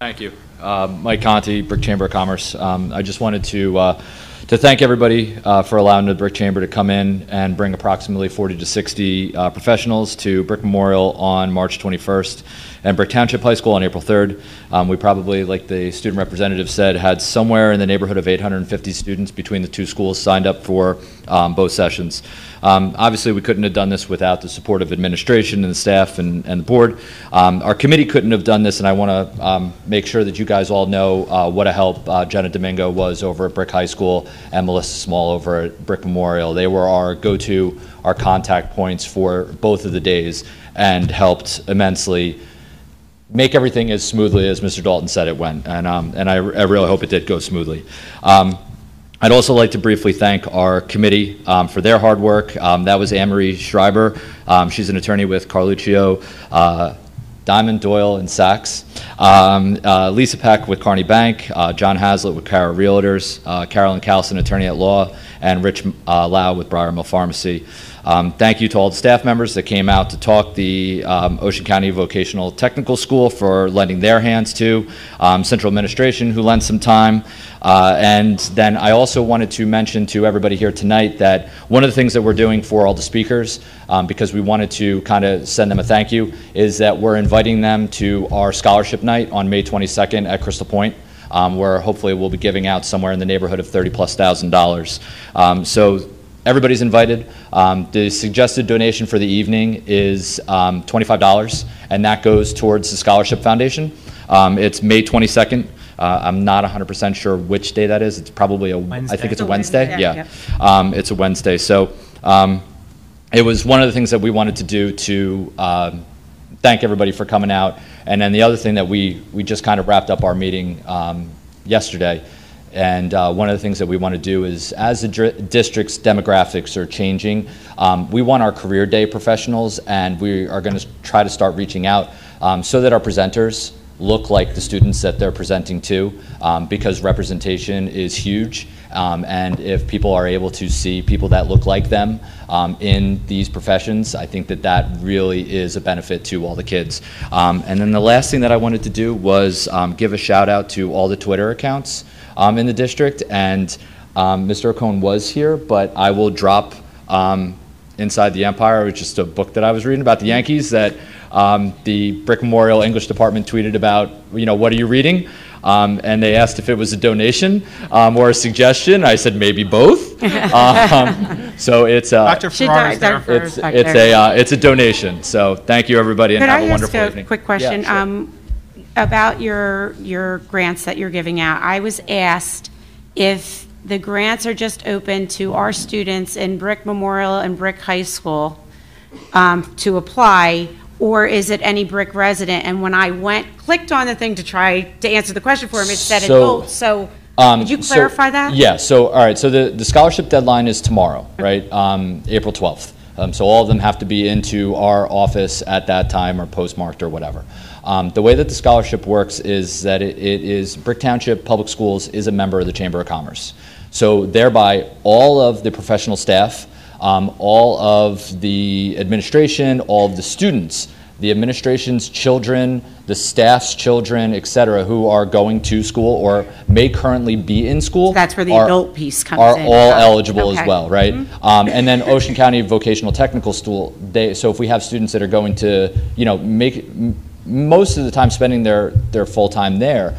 Thank you. Mike Conti, Brick Chamber of Commerce. I just wanted to thank everybody for allowing the Brick Chamber to come in and bring approximately 40 to 60 professionals to Brick Memorial on March 21st and Brick Township High School on April 3rd. We probably, like the student representative said, had somewhere in the neighborhood of 850 students between the two schools signed up for both sessions. Obviously, we couldn't have done this without the support of administration and the staff and the board. Our committee couldn't have done this, and I want to make sure that you guys all know what a help Jenna Domingo was over at Brick High School and Melissa Small over at Brick Memorial. They were our go-to, our contact points for both of the days, and helped immensely make everything as smoothly as Mr. Dalton said it went, and I really hope it did go smoothly. I'd also like to briefly thank our committee for their hard work. That was Anne-Marie Schreiber. She's an attorney with Carluccio, Diamond, Doyle, and Sachs. Lisa Peck with Kearney Bank, John Hazlitt with Cara Realtors, Carolyn Callison, attorney at law, and Rich Lau with Briar Mill Pharmacy. Thank you to all the staff members that came out to talk, the Ocean County Vocational Technical School for lending their hands to, Central Administration who lent some time, and then I also wanted to mention to everybody here tonight that one of the things that we're doing for all the speakers, because we wanted to kind of send them a thank you, is that we're inviting them to our scholarship night on May 22nd at Crystal Point. Where hopefully we'll be giving out somewhere in the neighborhood of $30,000+. So everybody's invited. The suggested donation for the evening is $25, and that goes towards the Scholarship Foundation. It's May 22nd. I'm not 100% sure which day that is. It's probably I think it's a Wednesday. Yeah. It's a Wednesday. So it was one of the things that we wanted to do to thank everybody for coming out. And then the other thing that we just kind of wrapped up our meeting yesterday, and one of the things that we want to do is, as the district's demographics are changing, we want our career day professionals, and we are going to try to start reaching out so that our presenters look like the students that they're presenting to, because representation is huge. And if people are able to see people that look like them in these professions, I think that that really is a benefit to all the kids. And then the last thing that I wanted to do was give a shout out to all the Twitter accounts in the district. And Mr. O'Cone was here, but I will drop Inside the Empire, which is just a book that I was reading about the Yankees, that the Brick Memorial English department tweeted about, what are you reading? And they asked if it was a donation or a suggestion. I said maybe both. So it's Dr. Ferrara's there first. It's a donation. So thank you, everybody, and have a wonderful evening. Quick question? Yeah, sure. About your grants that you're giving out. I was asked if the grants are just open to our students in Brick Memorial and Brick High School to apply, or is it any Brick resident? And when I clicked on the thing to try to answer the question for him, it said adult. So could you clarify that? Yeah, so, all right, so the scholarship deadline is tomorrow, right? April 12th. So all of them have to be into our office at that time or postmarked or whatever. The way that the scholarship works is that it is Brick Township Public Schools is a member of the Chamber of Commerce. So thereby, all of the professional staff, all of the administration, all of the students, the administration's children, the staff's children, et cetera, who are going to school or may currently be in school. That's where the adult piece comes in. Are all eligible as well, right? And then Ocean County Vocational Technical School, so if we have students that are going to, most of the time spending their full time there,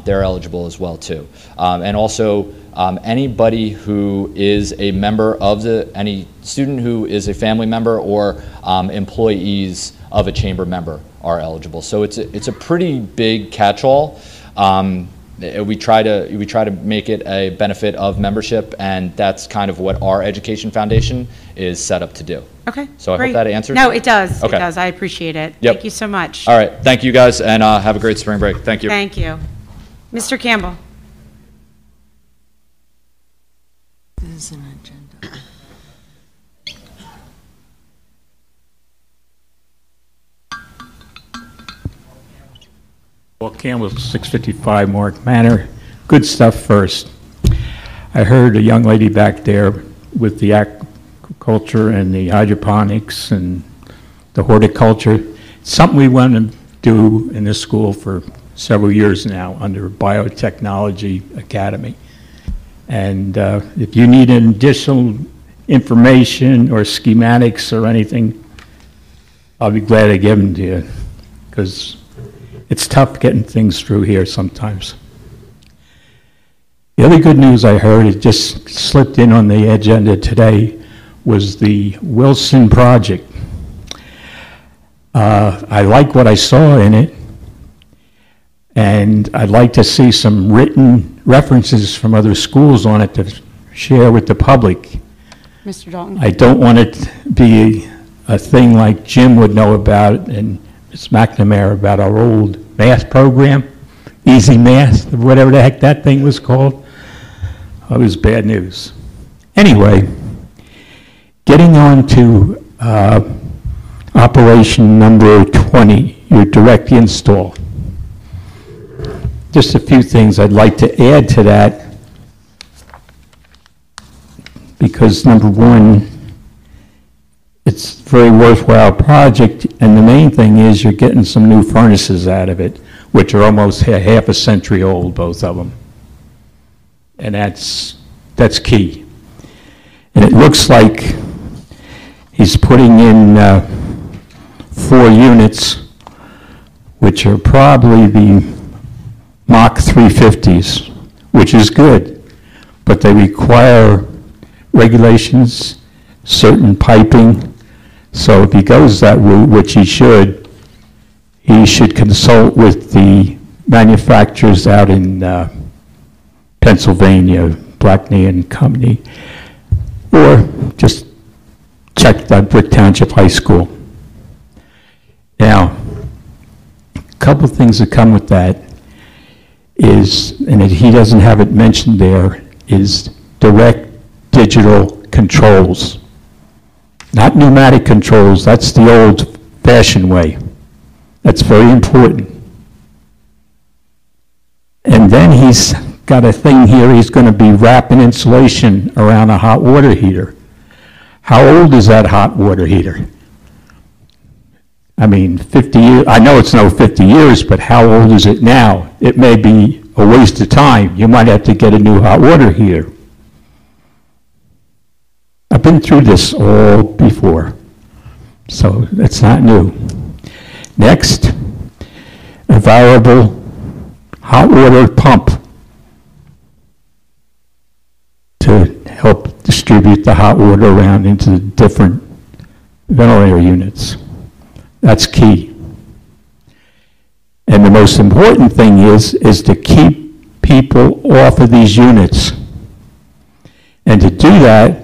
they're eligible as well too. And also anybody who is a member of any student who is a family member or employees of a chamber member are eligible. So it's a pretty big catch-all. We try to make it a benefit of membership, and that's kind of what our Education Foundation is set up to do. Okay. So I hope that answers. No, it does. Okay. It does. I appreciate it. Yep. Thank you so much. All right. Thank you guys, and have a great spring break. Thank you. Thank you. Mr. Campbell. This is an agenda. Well, Campbell, 655 Mark Manor. Good stuff first. I heard a young lady back there with the aquaculture and the hydroponics and the horticulture. It's something we want to do in this school for several years now under Biotechnology Academy. And if you need additional information or schematics or anything, I'll be glad to give them to you, because it's tough getting things through here sometimes. The other good news I heard, it just slipped in on the agenda today, was the Wilson project. I like what I saw in it, and I'd like to see some written references from other schools on it to share with the public. Mr. Dalton. I don't want it to be a thing like Jim would know about and Ms. McNamara about our old math program, Easy Math, whatever the heck that thing was called. It was bad news. Anyway, getting on to operation number 20, your direct install. Just a few things I'd like to add to that, because number one, it's a very worthwhile project, and the main thing is you're getting some new furnaces out of it, which are almost half a century old, both of them. And that's key. And it looks like he's putting in 4 units, which are probably the Mach 350s, which is good, but they require regulations, certain piping. So if he goes that route, which he should consult with the manufacturers out in Pennsylvania, Blackney and Company, or just check that Brick Township High School. Now, a couple things that come with that is, and he doesn't have it mentioned there, is direct digital controls. Not pneumatic controls, that's the old-fashioned way. That's very important. And then he's got a thing here, he's going to be wrapping insulation around a hot water heater. How old is that hot water heater? I mean, 50 years, I know it's no 50 years, but how old is it now? It may be a waste of time. You might have to get a new hot water heater. I've been through this all before, so it's not new. Next, a variable hot water pump to help distribute the hot water around into the different ventilator units. That's key. And the most important thing is to keep people off of these units. And to do that,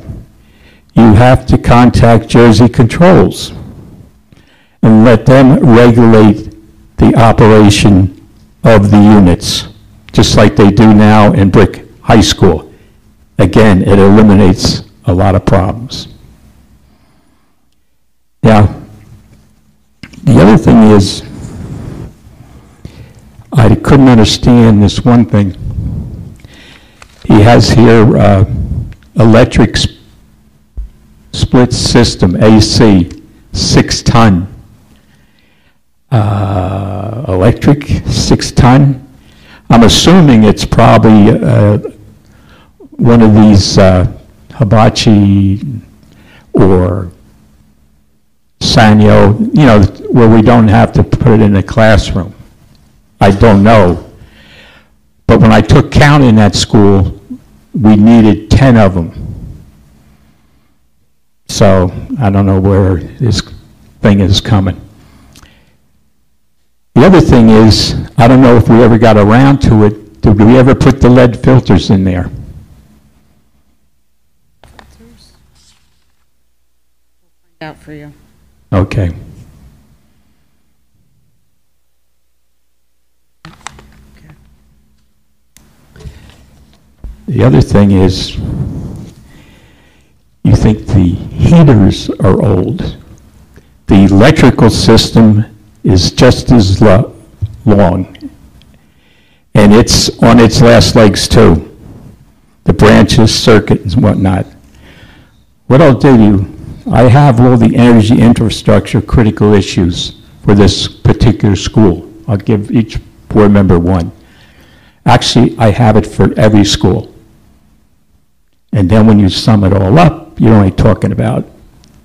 you have to contact Jersey Controls. and let them regulate the operation of the units, just like they do now in Brick High School. Again, it eliminates a lot of problems. Now, the other thing is, I couldn't understand this one thing. He has here electric split system, AC, 6-ton. Electric, 6-ton. I'm assuming it's probably one of these hibachi or sanyo, you know, where we don't have to put it in a classroom. I don't know. But when I took count in that school, we needed 10 of them. So I don't know where this thing is coming. The other thing is, I don't know if we ever got around to it, did we ever put the lead filters in there? Out for you. Okay. The other thing is, you think the heaters are old. The electrical system is just as long, and it's on its last legs too. The branches, circuit, and whatnot. What I'll do, I have all the energy infrastructure critical issues for this particular school. I'll give each board member one. Actually, I have it for every school. And then when you sum it all up, you're only talking about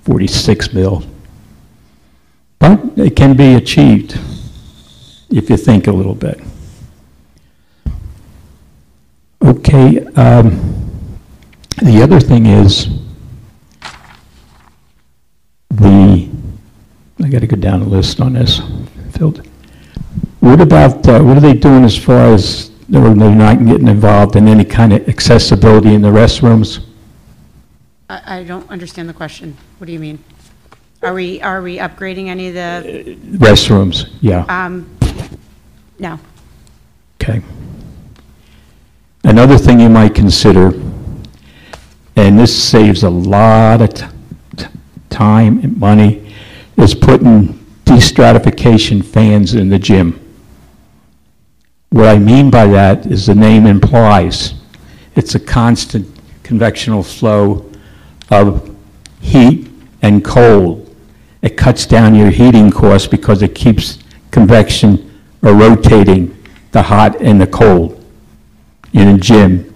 46 mil. But it can be achieved if you think a little bit. Okay, the other thing is, I got to go down the list on this, Phil. What about, what are they doing as far as they're not getting involved in any kind of accessibility in the restrooms? I don't understand the question. What do you mean? Are we upgrading any of the? Restrooms, yeah. No. Okay. Another thing you might consider, and this saves a lot of time and money, is putting destratification fans in the gym. What I mean by that is the name implies. It's a constant convectional flow of heat and cold. It cuts down your heating costs because it keeps convection or rotating the hot and the cold in a gym.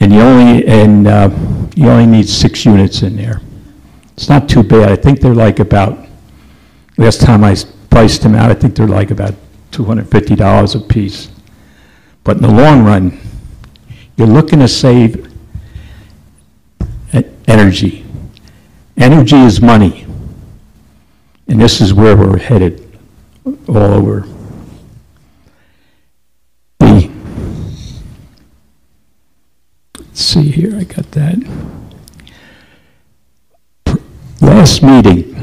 And you only need 6 units in there. It's not too bad. I think they're like about, last time I priced them out, I think they're like about $250 a piece. But in the long run, you're looking to save energy. Energy is money. And this is where we're headed all over. Let's see here, I got that. Last meeting,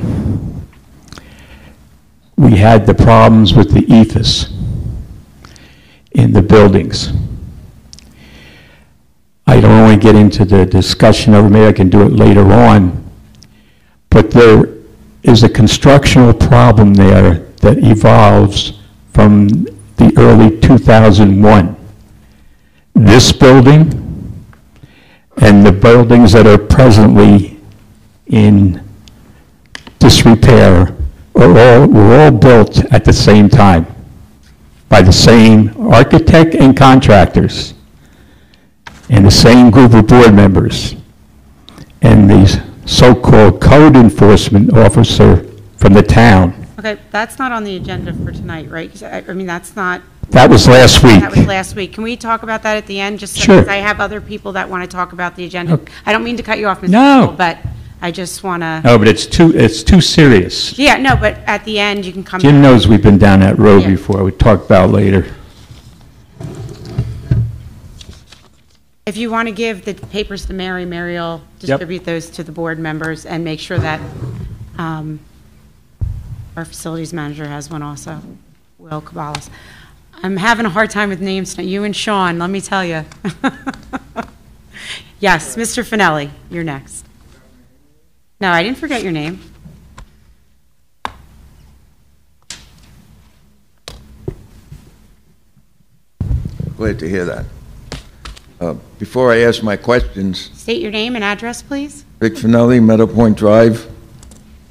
we had the problems with the EFS in the buildings. I don't want to get into the discussion of it, maybe I can do it later on, but there is a constructional problem there that evolves from the early 2001. This building and the buildings that are presently in disrepair were all built at the same time by the same architect and contractors and the same group of board members and the so-called code enforcement officer from the town. Okay, that's not on the agenda for tonight, right? 'Cause I mean, that's not. That was last week. That was last week. Can we talk about that at the end? Just Sure. because I have other people that want to talk about the agenda. Okay. I don't mean to cut you off, Mr. No. Cole, but I just want to. No, but it's too serious. Yeah, no, but at the end, you can come. Jim back. knows we've been down that road Yeah. before. We talked about it later. If you want to give the papers to Mary, Mary will distribute those to the board members and make sure that Our facilities manager has one also, Will Cabalas. I'm having a hard time with names tonight. You and Sean, let me tell you. Yes, Mr. Finelli, you're next. No, I didn't forget your name. Glad to hear that. Before I ask my questions, State your name and address, please. Rick Finelli, Meadow Point Drive,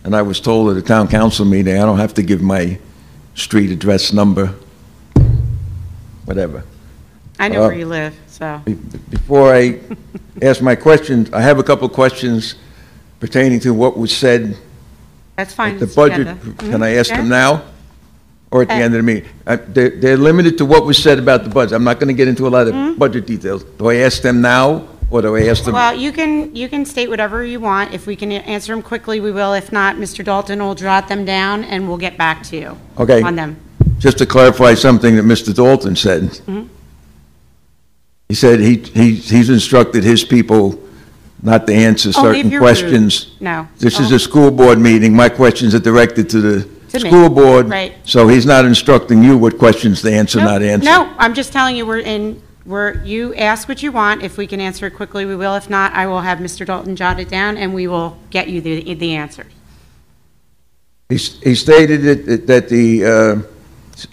and I was told at a town council meeting I don't have to give my street address number, whatever. I know where you live, so. Before I ask my questions, I have a couple of questions pertaining to what was said That's fine. at the it's budget. agenda. Can I ask Yeah. them now or at the end of the meeting? They're limited to what was said about the budget. I'm not going to get into a lot of budget details. Do I ask them now or do I ask them? Well, you can state whatever you want. If we can answer them quickly, we will. If not, Mr. Dalton will jot them down and we'll get back to you Okay. on them. Just to clarify something that Mr. Dalton said. Mhm. He said he's instructed his people not to answer Only if certain you're questions. rude. No. This is a school board meeting. My questions are directed to the To me. school board. Right. So he's not instructing you what questions to answer, not answer. No, I'm just telling you, you ask what you want. If we can answer it quickly, we will. If not, I will have Mr. Dalton jot it down and we will get you the answers. He stated that the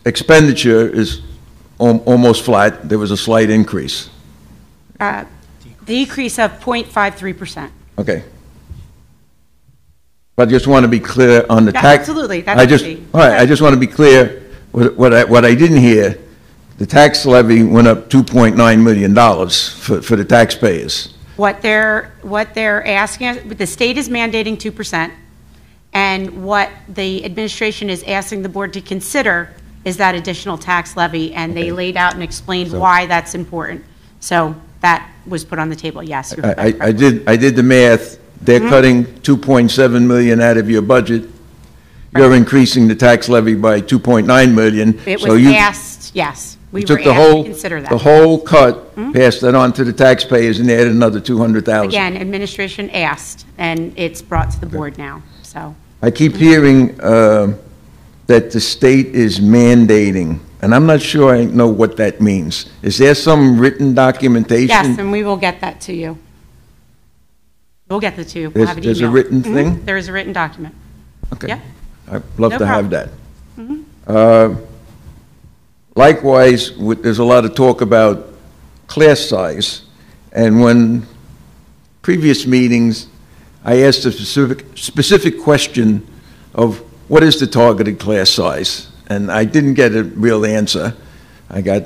expenditure is almost flat. There was a slight increase. Decrease of 0.53%. Okay. But I just want to be clear on the Yeah, tax. absolutely, that's I just, key. all right, I just want to be clear, what I didn't hear, the tax levy went up $2.9 million for the taxpayers. What they're asking, the state is mandating 2%, and what the administration is asking the board to consider is that additional tax levy, and they laid out and explained why that's important. So that was put on the table, yes. you're correct. I did the math. They're cutting $2.7 million out of your budget. You're increasing the tax levy by $2.9 million. It So was you asked, yes, we were took the asked whole, to consider that. the whole cut, passed that on to the taxpayers, and added another $200,000. Again, administration asked, and it's brought to the board now, so. I keep hearing that the state is mandating, and I'm not sure I know what that means. Is there some written documentation? Yes, and we will get that to you. We'll get that to you. We'll have it There's a emailed. written thing? There is a written document. Okay. Yeah. I'd love No to have problem. that. Mhm. Likewise, there's a lot of talk about class size, and when previous meetings, I asked a specific question of what is the targeted class size, and I didn't get a real answer. I got,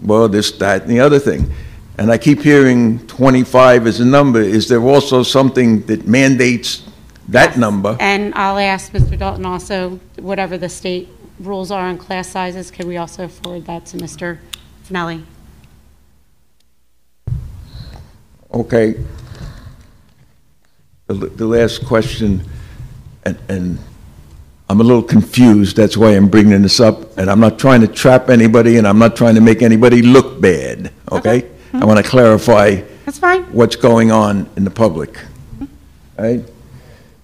well, this, that, and the other thing. And I keep hearing 25 as a number. Is there also something that mandates that number? And I'll ask Mr. Dalton also, whatever the state rules are on class sizes, can we also forward that to Mr. Finelli? Okay. The last question, and I'm a little confused, that's why I'm bringing this up, and I'm not trying to trap anybody, and I'm not trying to make anybody look bad, okay? I want to clarify That's fine. what's going on in the public. All right?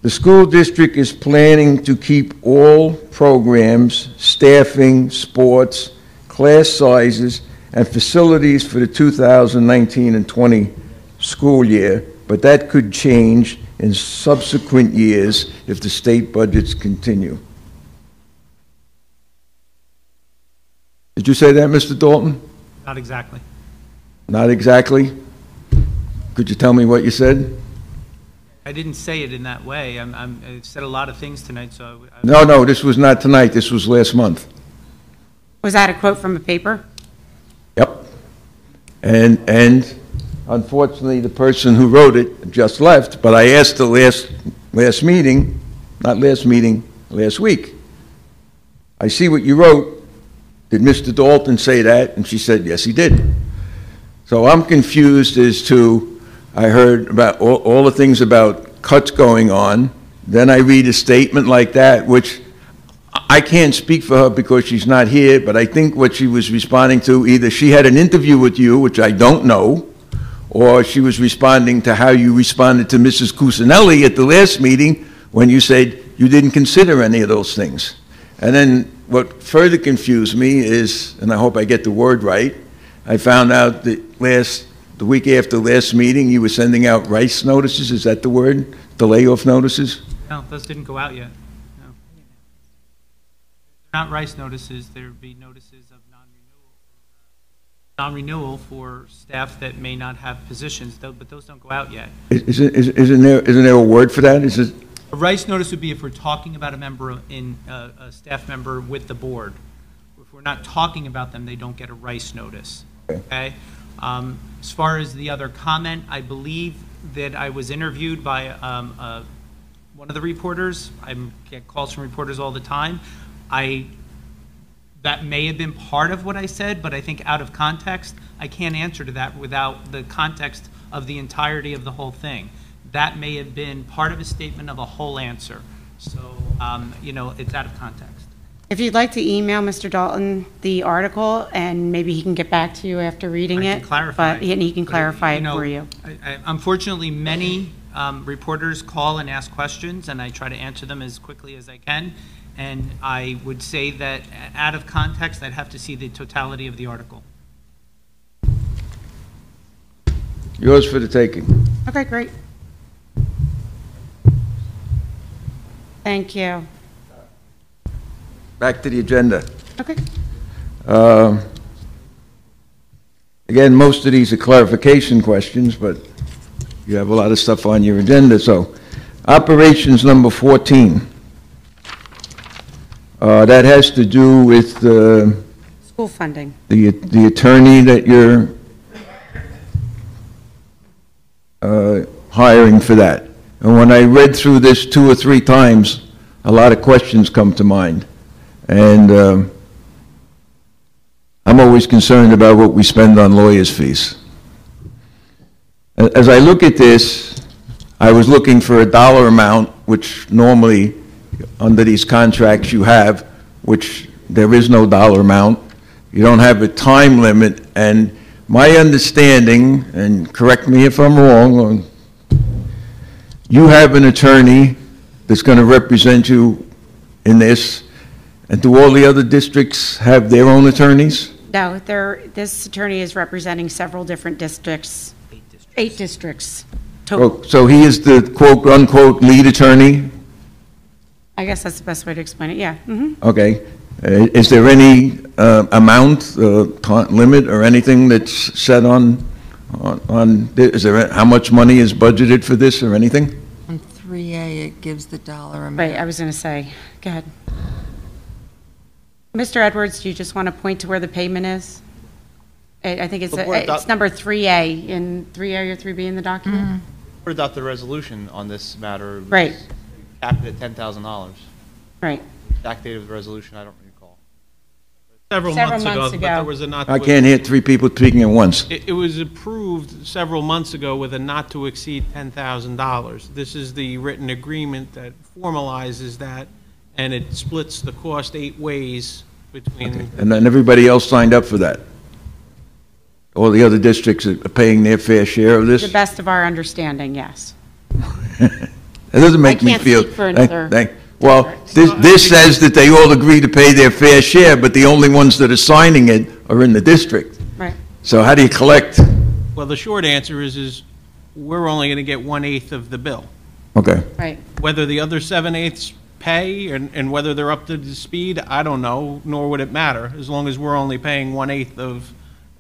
The school district is planning to keep all programs, staffing, sports, class sizes, and facilities for the 2019 and 20 school year, but that could change in subsequent years if the state budgets continue. Did you say that, Mr. Dalton? Not exactly. Not exactly? Could you tell me what you said? I didn't say it in that way. I've said a lot of things tonight, so. No, this was not tonight, this was last month. Was that a quote from a paper? Yep. And unfortunately, the person who wrote it just left, but I asked the last meeting, not last meeting, last week. I see what you wrote. Did Mr. Dalton say that? And she said, yes, he did. So I'm confused as to, I heard about all the things about cuts going on. Then I read a statement like that, which I can't speak for her because she's not here, but I think what she was responding to, either she had an interview with you, which I don't know, or she was responding to how you responded to Mrs. Cusinelli at the last meeting when you said you didn't consider any of those things. And then what further confused me is, and I hope I get the word right, I found out that the week after last meeting, you were sending out rice notices. Is that the word? The layoff notices? No, those didn't go out yet. No. Not rice notices. There'd be notices of non-renewal for staff that may not have positions, though, but those don't go out yet. Isn't there a word for that? Is it? A rice notice would be if we're talking about a staff member with the board. If we're not talking about them, they don't get a rice notice. Okay. As far as the other comment, I believe that I was interviewed by one of the reporters. I get calls from reporters all the time. That may have been part of what I said, but I think out of context, I can't answer to that without the context of the entirety of the whole thing. That may have been part of a statement of a whole answer. So, it's out of context. If you'd like to email Mr. Dalton the article, and maybe he can get back to you after reading it. Clarify. But he can clarify it for you. Unfortunately, many reporters call and ask questions, and I try to answer them as quickly as I can. And I would say that out of context, I'd have to see the totality of the article. Yours for the taking. Okay, great. Thank you. Back to the agenda. Okay. Again, most of these are clarification questions, but you have a lot of stuff on your agenda. So, operations number 14. That has to do with school funding. The attorney that you're hiring for that. And when I read through this 2 or 3 times, a lot of questions come to mind. And I'm always concerned about what we spend on lawyers' fees. As I look at this, I was looking for a dollar amount, which normally under these contracts you have, which there is no dollar amount. You don't have a time limit. And my understanding, and correct me if I'm wrong, you have an attorney that's going to represent you in this, and do all the other districts have their own attorneys? No, this attorney is representing several different districts. 8 districts total. So he is the quote-unquote lead attorney? I guess that's the best way to explain it, yeah. Mm-hmm. Okay. Is there any amount, limit, or anything that's set on is there, how much money is budgeted for this or anything? On 3A, it gives the dollar amount. Right, I was going to say. Go ahead. Mr. Edwards, do you just want to point to where the payment is? I think it's number 3A in 3A or 3B in the document. Mm-hmm. We adopted a resolution on this matter. Right. Capped at $10,000. Right. Exact date of the resolution, I don't recall. Several months ago. But there was a not to I can't hear 3 people speaking at once. It was approved several months ago with a not to exceed $10,000. This is the written agreement that formalizes that, and it splits the cost 8 ways between. Okay. And then everybody else signed up for that? All the other districts are paying their fair share of this? To the best of our understanding, yes. It doesn't make me feel. Speak for another. Well, this says that they all agree to pay their fair share, but the only ones that are signing it are in the district. Right. So how do you collect? Well, the short answer is we're only going to get 1/8 of the bill. Okay. Right. Whether the other 7/8 pay and whether they're up to the speed, I don't know, nor would it matter, as long as we're only paying 1/8 of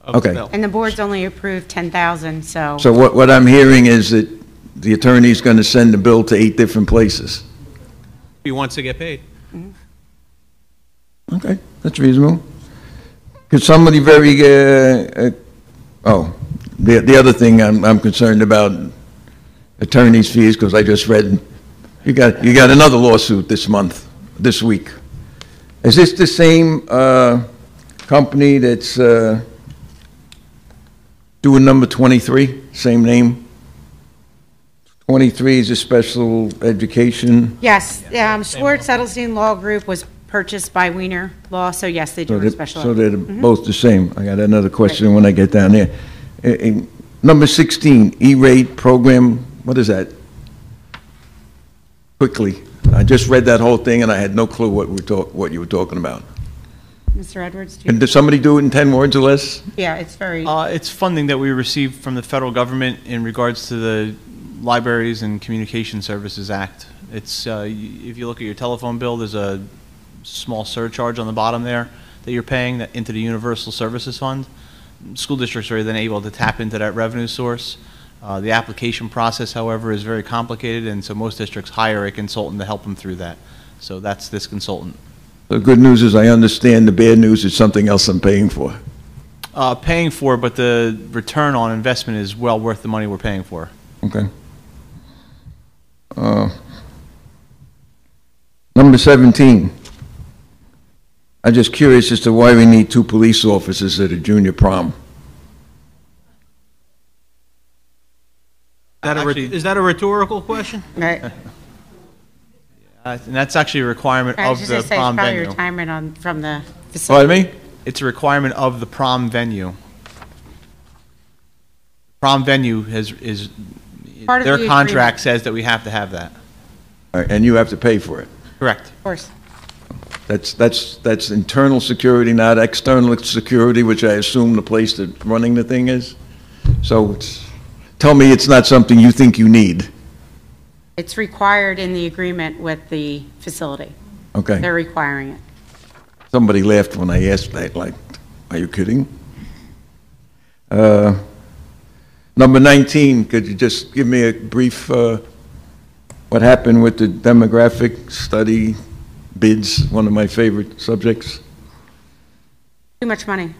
the bill. And the board's only approved 10,000, so. So what I'm hearing is that the attorney's going to send the bill to 8 different places. He wants to get paid. Mm-hmm. Okay, that's reasonable. Could somebody the other thing I'm concerned about, attorney's fees, because I just read you got another lawsuit this week. Is this the same company that's doing number 23, same name? 23 is a special education. Yes, Schwartz Edelstein Law Group was purchased by Wiener Law, so yes, they do a special. So they're both the same. I got another question when I get down there. Number 16, E-rate program, what is that? Quickly. I just read that whole thing, and I had no clue what you were talking about. Mr. Edwards? And did somebody do it in 10 words or less? Yeah, it's very... It's funding that we received from the federal government in regards to the Libraries and Communication Services Act. It's, if you look at your telephone bill, there's a small surcharge on the bottom there that you're paying into the Universal Services Fund. School districts are then able to tap into that revenue source. The application process, however, is very complicated, and so most districts hire a consultant to help them through that. So that's this consultant. The good news is I understand. The bad news is something else I'm paying for. Paying for, but the return on investment is well worth the money we're paying for. Okay. Number 17. I'm just curious as to why we need 2 police officers at a junior prom. Is that a rhetorical question? Right. And that's actually a requirement I was of just the gonna say, prom it's probably venue. retirement from the facility. Pardon me? It's a requirement of the prom venue. Prom venue is Part of their the contract agreement. says that we have to have that. All right, and you have to pay for it. Correct. Of course. That's internal security, not external security, which I assume the place that running the thing is. So tell me it's not something you think you need. It's required in the agreement with the facility. Okay. They're requiring it. Somebody laughed when I asked that, like, are you kidding? Number 19, could you just give me a brief, what happened with the demographic study bids, one of my favorite subjects? Too much money.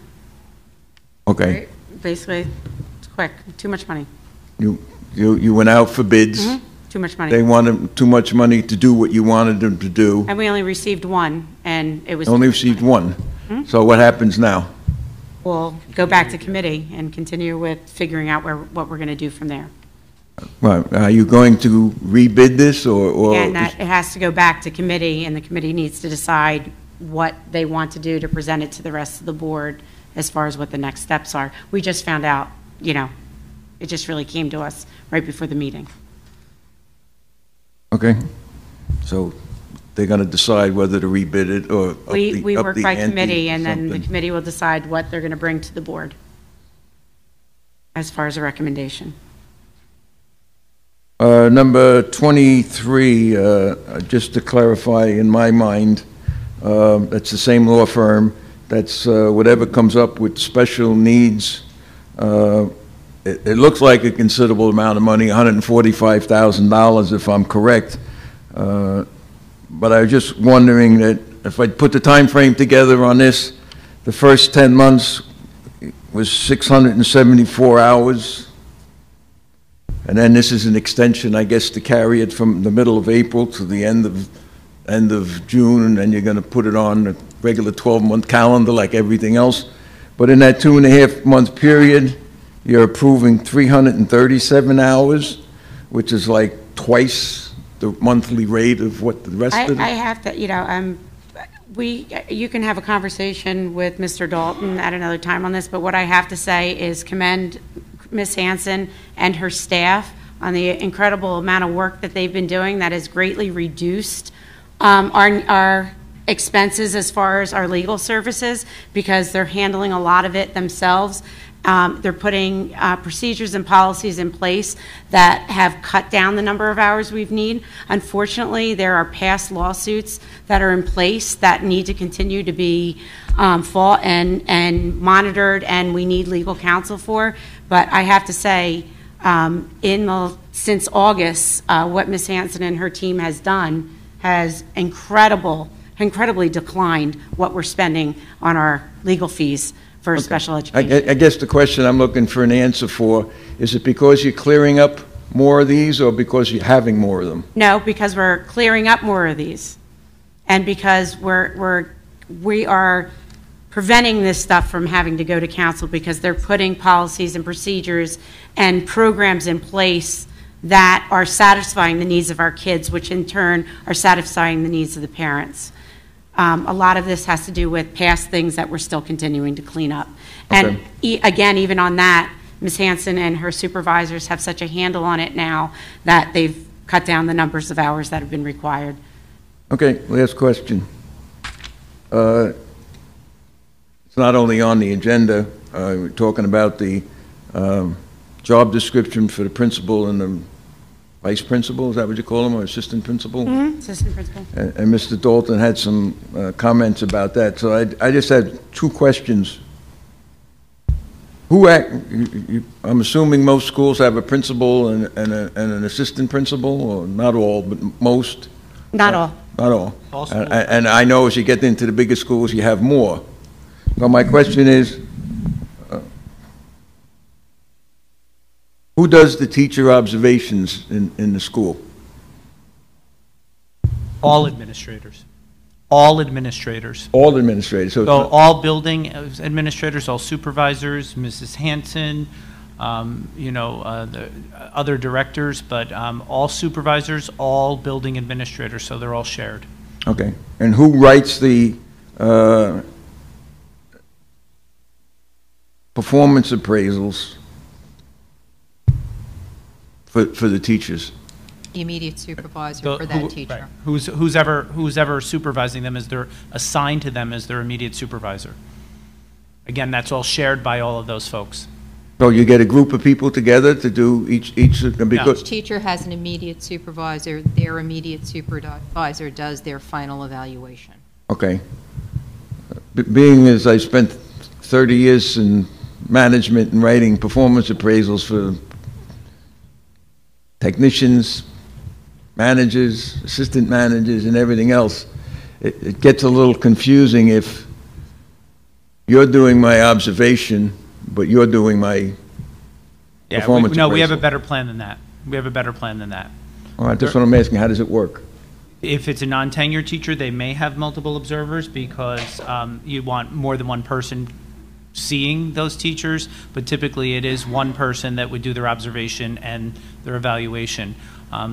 Okay. Right? Basically, it's quick. Too much money. You went out for bids. Mm-hmm. Too much money. They wanted too much money to do what you wanted them to do. And we only received one, and it was... Only received one. Hmm? So what happens now? We'll go back to committee and continue with figuring out what we're going to do from there. Well, are you going to rebid this, or Again, it has to go back to committee, and the committee needs to decide what they want to do to present it to the rest of the board as far as what the next steps are. We just found out, it just really came to us right before the meeting. Okay. So they're going to decide whether to rebid it or We up work the by ante committee, and then the something. committee will decide what they're going to bring to the board as far as a recommendation. Number 23, just to clarify in my mind, that's the same law firm. That's whatever comes up with special needs. It looks like a considerable amount of money, $145,000 if I'm correct. But I was just wondering that if I put the time frame together on this, the first 10 months was 674 hours. And then this is an extension, I guess, to carry it from the middle of April to the end of June, and then you're going to put it on a regular 12-month calendar like everything else. But in that 2.5-month period, you're approving 337 hours, which is like twice the monthly rate of what the rest of I it. have to, you can have a conversation with Mr. Dalton at another time on this, but what I have to say is commend Ms. Hanson and her staff on the incredible amount of work that they've been doing that has greatly reduced our expenses as far as our legal services, because they're handling a lot of it themselves. They're putting procedures and policies in place that have cut down the number of hours we need. Unfortunately, there are past lawsuits that are in place that need to continue to be fought and monitored, and we need legal counsel for. But I have to say, since August, what Ms. Hanson and her team has done has incredibly declined what we're spending on our legal fees for special education. I guess the question I'm looking for an answer for, is it because you're clearing up more of these or because you're having more of them? No, because we're clearing up more of these, and because we are preventing this stuff from having to go to council, because they're putting policies and procedures and programs in place that are satisfying the needs of our kids, which in turn are satisfying the needs of the parents. A lot of this has to do with past things that we're still continuing to clean up. And again, even on that, Ms. Hanson and her supervisors have such a handle on it now that they've cut down the numbers of hours that have been required Okay, last question. It's not only on the agenda, we're talking about the job description for the principal and the vice principal, is that what you call them, or assistant principal? Assistant principal. And Mr. Dalton had some comments about that, so I just had two questions. I'm assuming most schools have a principal and an assistant principal, or not all, but most? Not all. Not all. And I know as you get into the bigger schools, you have more. So my question is, who does the teacher observations in the school? All administrators. All administrators. All administrators. So all building administrators, all supervisors, Mrs. Hanson, the other directors, but all supervisors, all building administrators, so they're all shared. Okay. And who writes the performance appraisals for the teachers? The immediate supervisor for that teacher. Right. Who's ever supervising them, is they're assigned to them as their immediate supervisor. Again, that's all shared by all of those folks. So you get a group of people together to do each because Each teacher has an immediate supervisor. Their immediate supervisor does their final evaluation. Okay. Being as I spent 30 years in management and writing performance appraisals for technicians, managers, assistant managers, and everything else, it gets a little confusing if you're doing my observation, but you're doing my performance appraisal. We have a better plan than that. We have a better plan than that. All right, that's what I'm asking. How does it work? If it's a non-tenured teacher, they may have multiple observers because you want more than one person seeing those teachers, but typically it is one person that would do their observation and their evaluation.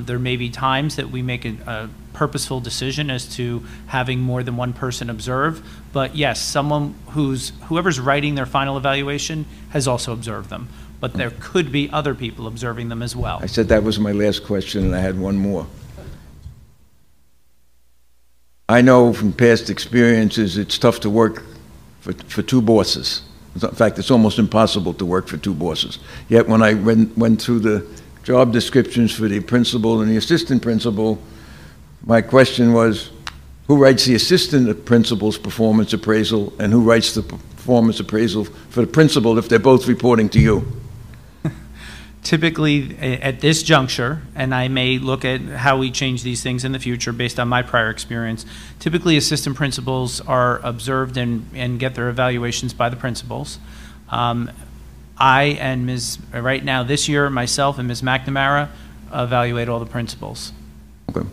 There may be times that we make a purposeful decision as to having more than one person observe, but yes, someone whoever's writing their final evaluation has also observed them, but there could be other people observing them as well. I said that was my last question, and I had one more. I know from past experiences it's tough to work for two bosses. In fact, it's almost impossible to work for two bosses. Yet when I went through the job descriptions for the principal and the assistant principal, my question was, who writes the assistant principal's performance appraisal and who writes the performance appraisal for the principal if they're both reporting to you? Typically, at this juncture, and I may look at how we change these things in the future based on my prior experience, typically assistant principals are observed and get their evaluations by the principals. I and right now this year, myself and Ms. McNamara evaluate all the principals. Okay.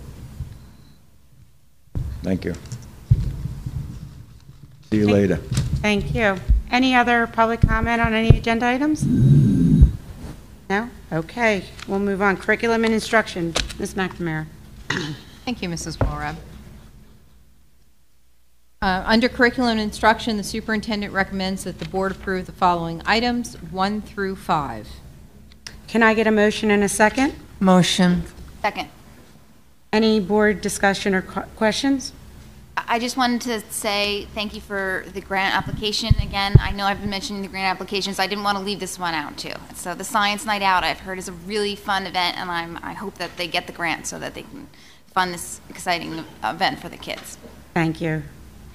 Thank you. See you later. Thank you. Any other public comment on any agenda items? No? Okay, we'll move on. Curriculum and instruction, Ms. McNamara. Thank you, Mrs. Walrath. Under curriculum and instruction, the superintendent recommends that the board approve the following items, 1 through 5. Can I get a motion and a second? Motion. Second. Any board discussion or questions? I just wanted to say thank you for the grant application. Again, I know I've been mentioning the grant applications. I didn't want to leave this one out, too. So the Science Night Out, I've heard, is a really fun event, and I hope that they get the grant so that they can fund this exciting event for the kids. Thank you.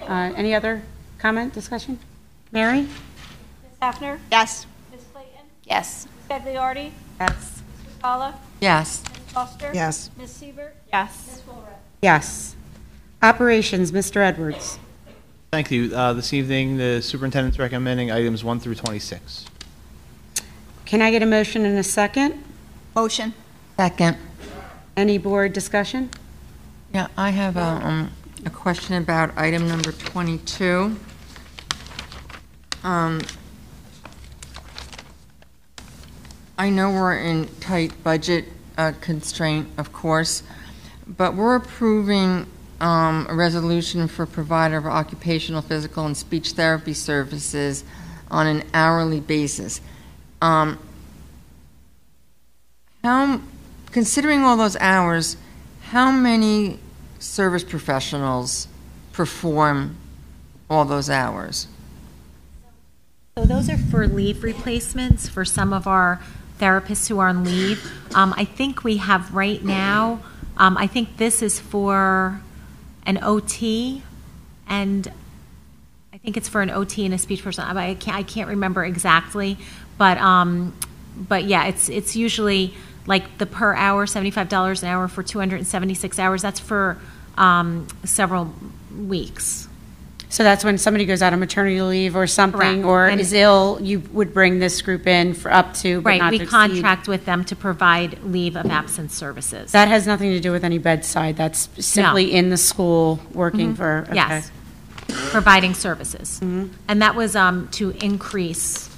Any other comment, discussion? Mary? Ms. Hafner? Yes. Ms. Clayton? Yes. Ms. Gagliardi? Yes. Ms. Rupala? Yes. Ms. Foster? Yes. Ms. Siebert? Yes. Ms. Walrath? Yes. Operations, Mr. Edwards. Thank you. This evening, the superintendent's recommending items 1 through 26. Can I get a motion and a second? Motion. Second. Any board discussion? Yeah, I have a question about item number 22. I know we're in tight budget constraint, of course, but we're approving a resolution for provider of occupational, physical, and speech therapy services on an hourly basis. Considering all those hours, how many service professionals perform all those hours? So those are for leave replacements for some of our therapists who are on leave. I think we have right now, I think this is for an OT, and I think it's for an OT and a speech person. I can't remember exactly, but yeah, it's usually like the per hour, $75 an hour for 276 hours. That's for several weeks. So that's when somebody goes out on maternity leave or something, Correct. or And is ill, you would bring this group in for up to, but Right, not we to exceed. contract with them to provide leave of absence services. That has nothing to do with any bedside, that's simply in the school working for, okay. Yes, providing services. And that was to increase,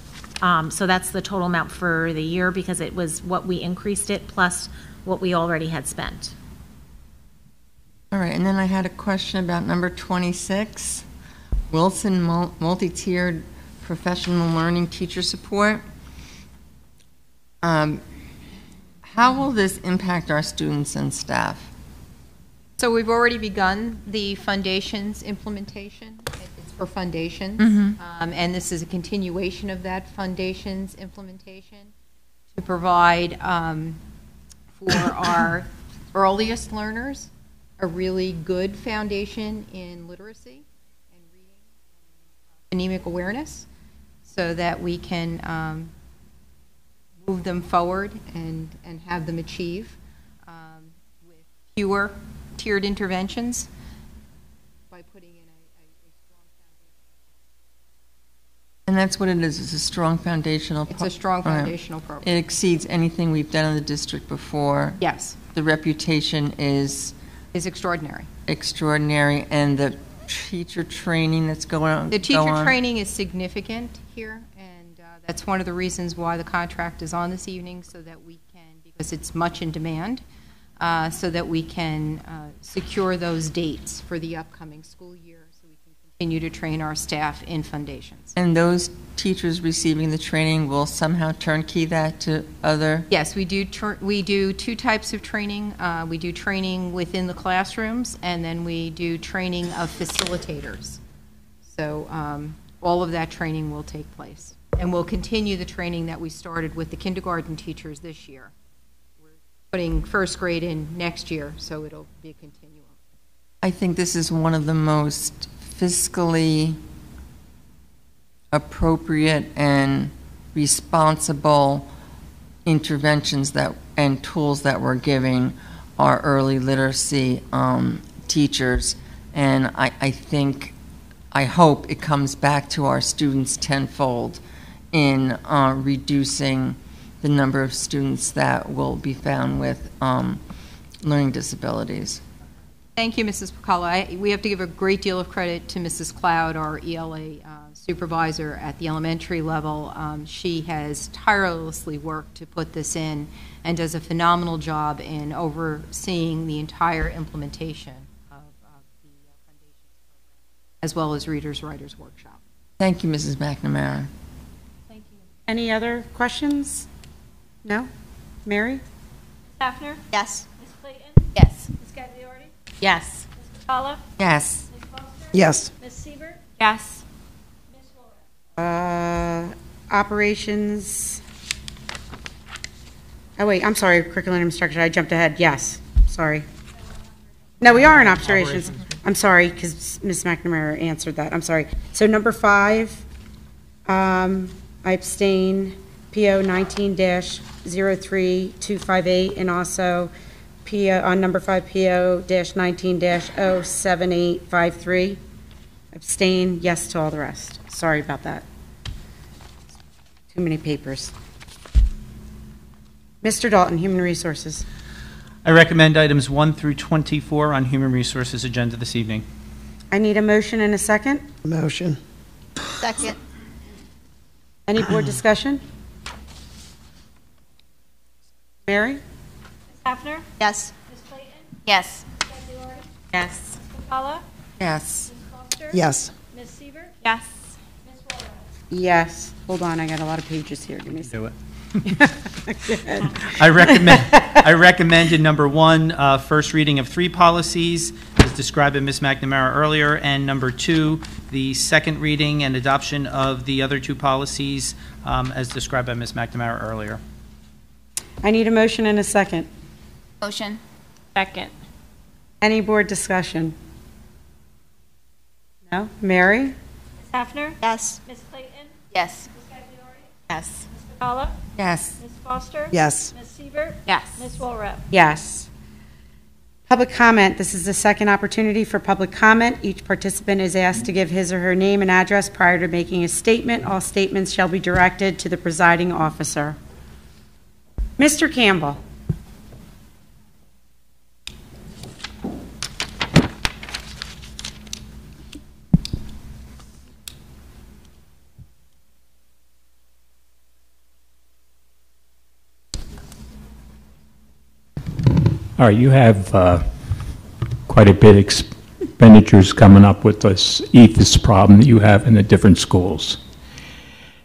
so that's the total amount for the year because it was what we increased it plus what we already had spent. All right, and then I had a question about number 26, Wilson multi-tiered professional learning teacher support. How will this impact our students and staff? So we've already begun the foundations implementation. It's for foundations. And this is a continuation of that foundations implementation to provide for our earliest learners a really good foundation in literacy and reading and phonemic awareness so that we can move them forward and have them achieve with fewer tiered interventions by putting in a strong foundation. And that's what it is, it's a strong foundational It's a strong foundational program. It exceeds anything we've done in the district before. Yes. The reputation is extraordinary. Extraordinary, and the teacher training that's going on. The teacher training is significant here, and that's one of the reasons why the contract is on this evening, so that we can, because it's much in demand, so that we can secure those dates for the upcoming school year, so we can continue to train our staff in foundations. And those teachers receiving the training will somehow turnkey that to other? Yes, we do two types of training. We do training within the classrooms, and then we do training of facilitators. So all of that training will take place. And we'll continue the training that we started with the kindergarten teachers this year. We're putting first grade in next year, so it'll be a continuum. I think this is one of the most fiscally appropriate and responsible interventions that and tools that we're giving our early literacy teachers. And I hope it comes back to our students tenfold in reducing the number of students that will be found with learning disabilities. Thank you, Mrs. Pacala. We have to give a great deal of credit to Mrs. Cloud, our ELA supervisor at the elementary level. She has tirelessly worked to put this in and does a phenomenal job in overseeing the entire implementation of the Foundations program, as well as Readers Writers Workshop. Thank you, Mrs. McNamara. Thank you. Any other questions? No? Mary? Ms. Hafner? Yes. Ms. Clayton? Yes. Ms. Gagliardi? Yes. Ms. Pacala? Yes. Ms. Foster? Yes. Ms. Siebert? Yes. Ms. Walrath? Operations. Oh, wait, I'm sorry, curriculum and instruction, I jumped ahead, yes, sorry. No, we are in operations. I'm sorry, because Ms. McNamara answered that, I'm sorry. So number 5, I abstain, PO 19-03258, and also PO, on number 5, PO-19-07853. Abstain, yes to all the rest. Sorry about that. Too many papers. Mr. Dalton, Human Resources. I recommend items 1 through 24 on Human Resources agenda this evening. I need a motion and a second. Motion. Second. Any board discussion? Mary? Ms. Hafner? Yes. Ms. Clayton? Yes. Ms. Gagliardi? Yes. Ms. Pacala? Yes. Ms. Foster? Yes. Ms. Siebert? Yes. Ms. Walrath? Yes. Hold on, I got a lot of pages here. Give me a second. Do it. I recommend in number 1, first reading of 3 policies, described by Ms. McNamara earlier, and number 2, the second reading and adoption of the other 2 policies as described by Ms. McNamara earlier. I need a motion and a second. Motion. Second. Any board discussion? No? Mary? Ms. Hafner? Yes. Ms. Clayton? Yes. Ms. Gagliardi? Yes. Ms. Scala? Yes. Ms. Foster? Yes. Ms. Siebert? Yes. Ms. Walrath? Yes. Public comment. This is the second opportunity for public comment. Each participant is asked to give his or her name and address prior to making a statement. All statements shall be directed to the presiding officer. Mr. Campbell. All right, you have quite a bit of expenditures coming up with this ethos problem that you have in the different schools.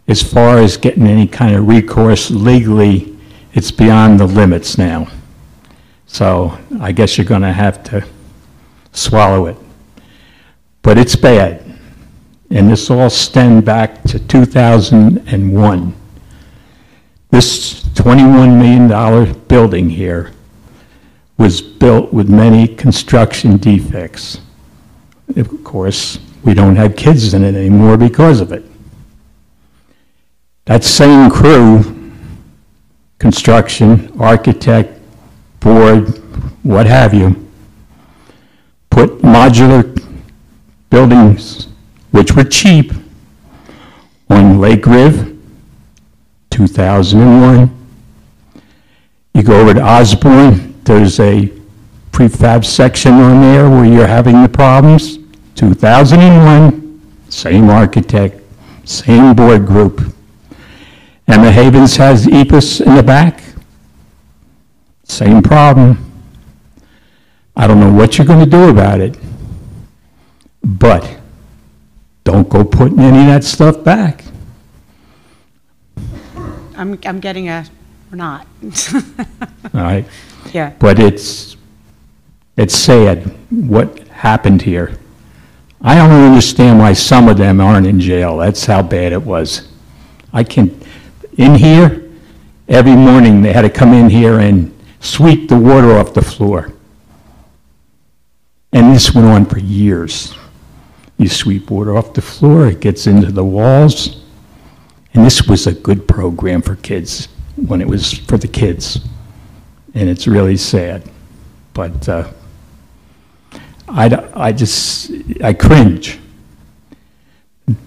As far as getting any kind of recourse legally, it's beyond the limits now. So I guess you're going to have to swallow it. But it's bad. And this all stemmed back to 2001. This $21 million building here was built with many construction defects. Of course, we don't have kids in it anymore because of it. That same crew, construction, architect, board, what have you, put modular buildings, which were cheap, on Lake Riv, 2001. You go over to Osborne, there's a prefab section on there where you're having the problems. 2001, same architect, same board group. Emma Havens has EPIS in the back, same problem. I don't know what you're going to do about it, but don't go putting any of that stuff back. I'm getting a, we're not. All right? Yeah. But it's sad what happened here. I don't understand why some of them aren't in jail. That's how bad it was. In here, every morning they had to come in here and sweep the water off the floor. And this went on for years. You sweep water off the floor, it gets into the walls. And this was a good program for kids when it was for the kids. And it's really sad. But I cringe.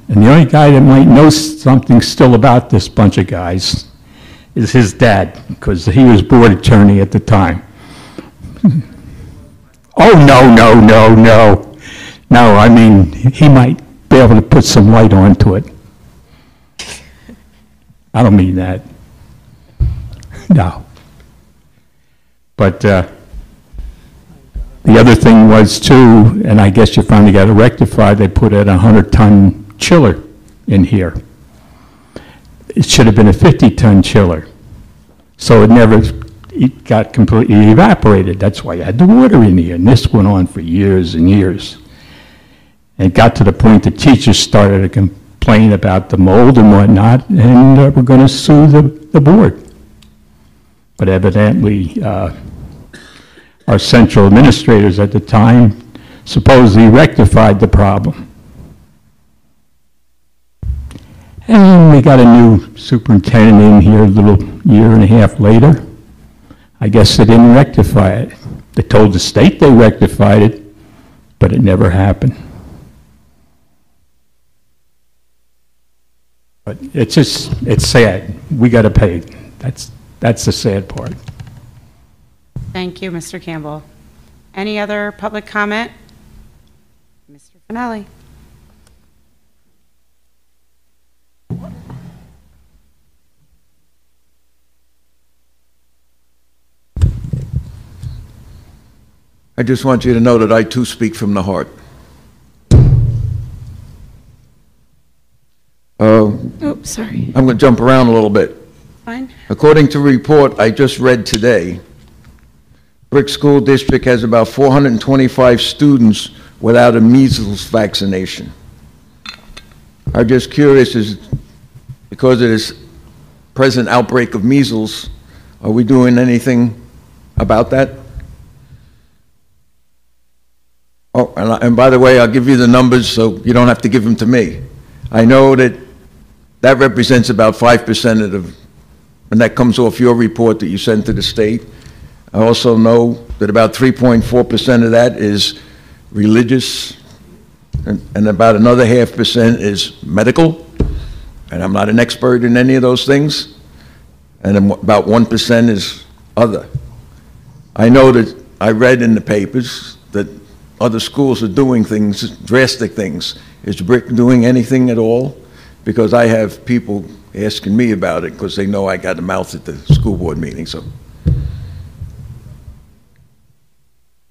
And the only guy that might know something still about this bunch of guys is his dad, because he was board attorney at the time. Oh, no. No, I mean, he might be able to put some light onto it. I don't mean that. No. But the other thing was, too, and I guess you finally got it rectified, they put in a 100-ton chiller in here. It should have been a 50-ton chiller. So it got completely evaporated. That's why you had the water in here. And this went on for years and years. And it got to the point the teachers started to complain about the mold and whatnot, and we're going to sue the board. But evidently, our central administrators at the time supposedly rectified the problem. And we got a new superintendent in here a little year and a half later. I guess they didn't rectify it. They told the state they rectified it, but it never happened. But it's sad. We got to pay. That's the sad part. Thank you, Mr. Campbell. Any other public comment? Mr. Finelli. I just want you to know that I too speak from the heart. Sorry. I'm going to jump around a little bit. Fine. According to a report I just read today Brick School District has about 425 students without a measles vaccination. I'm just curious, is because of this present outbreak of measles, are we doing anything about that? Oh, and by the way, I'll give you the numbers so you don't have to give them to me. I know that that represents about 5% of the, and that comes off your report that you sent to the state. I also know that about 3.4% of that is religious, and about another 0.5% is medical, and I'm not an expert in any of those things, and about 1% is other. I know that I read in the papers that other schools are doing things, drastic things. Is Brick doing anything at all? Because I have people asking me about it because they know I got a mouth at the school board meeting, so.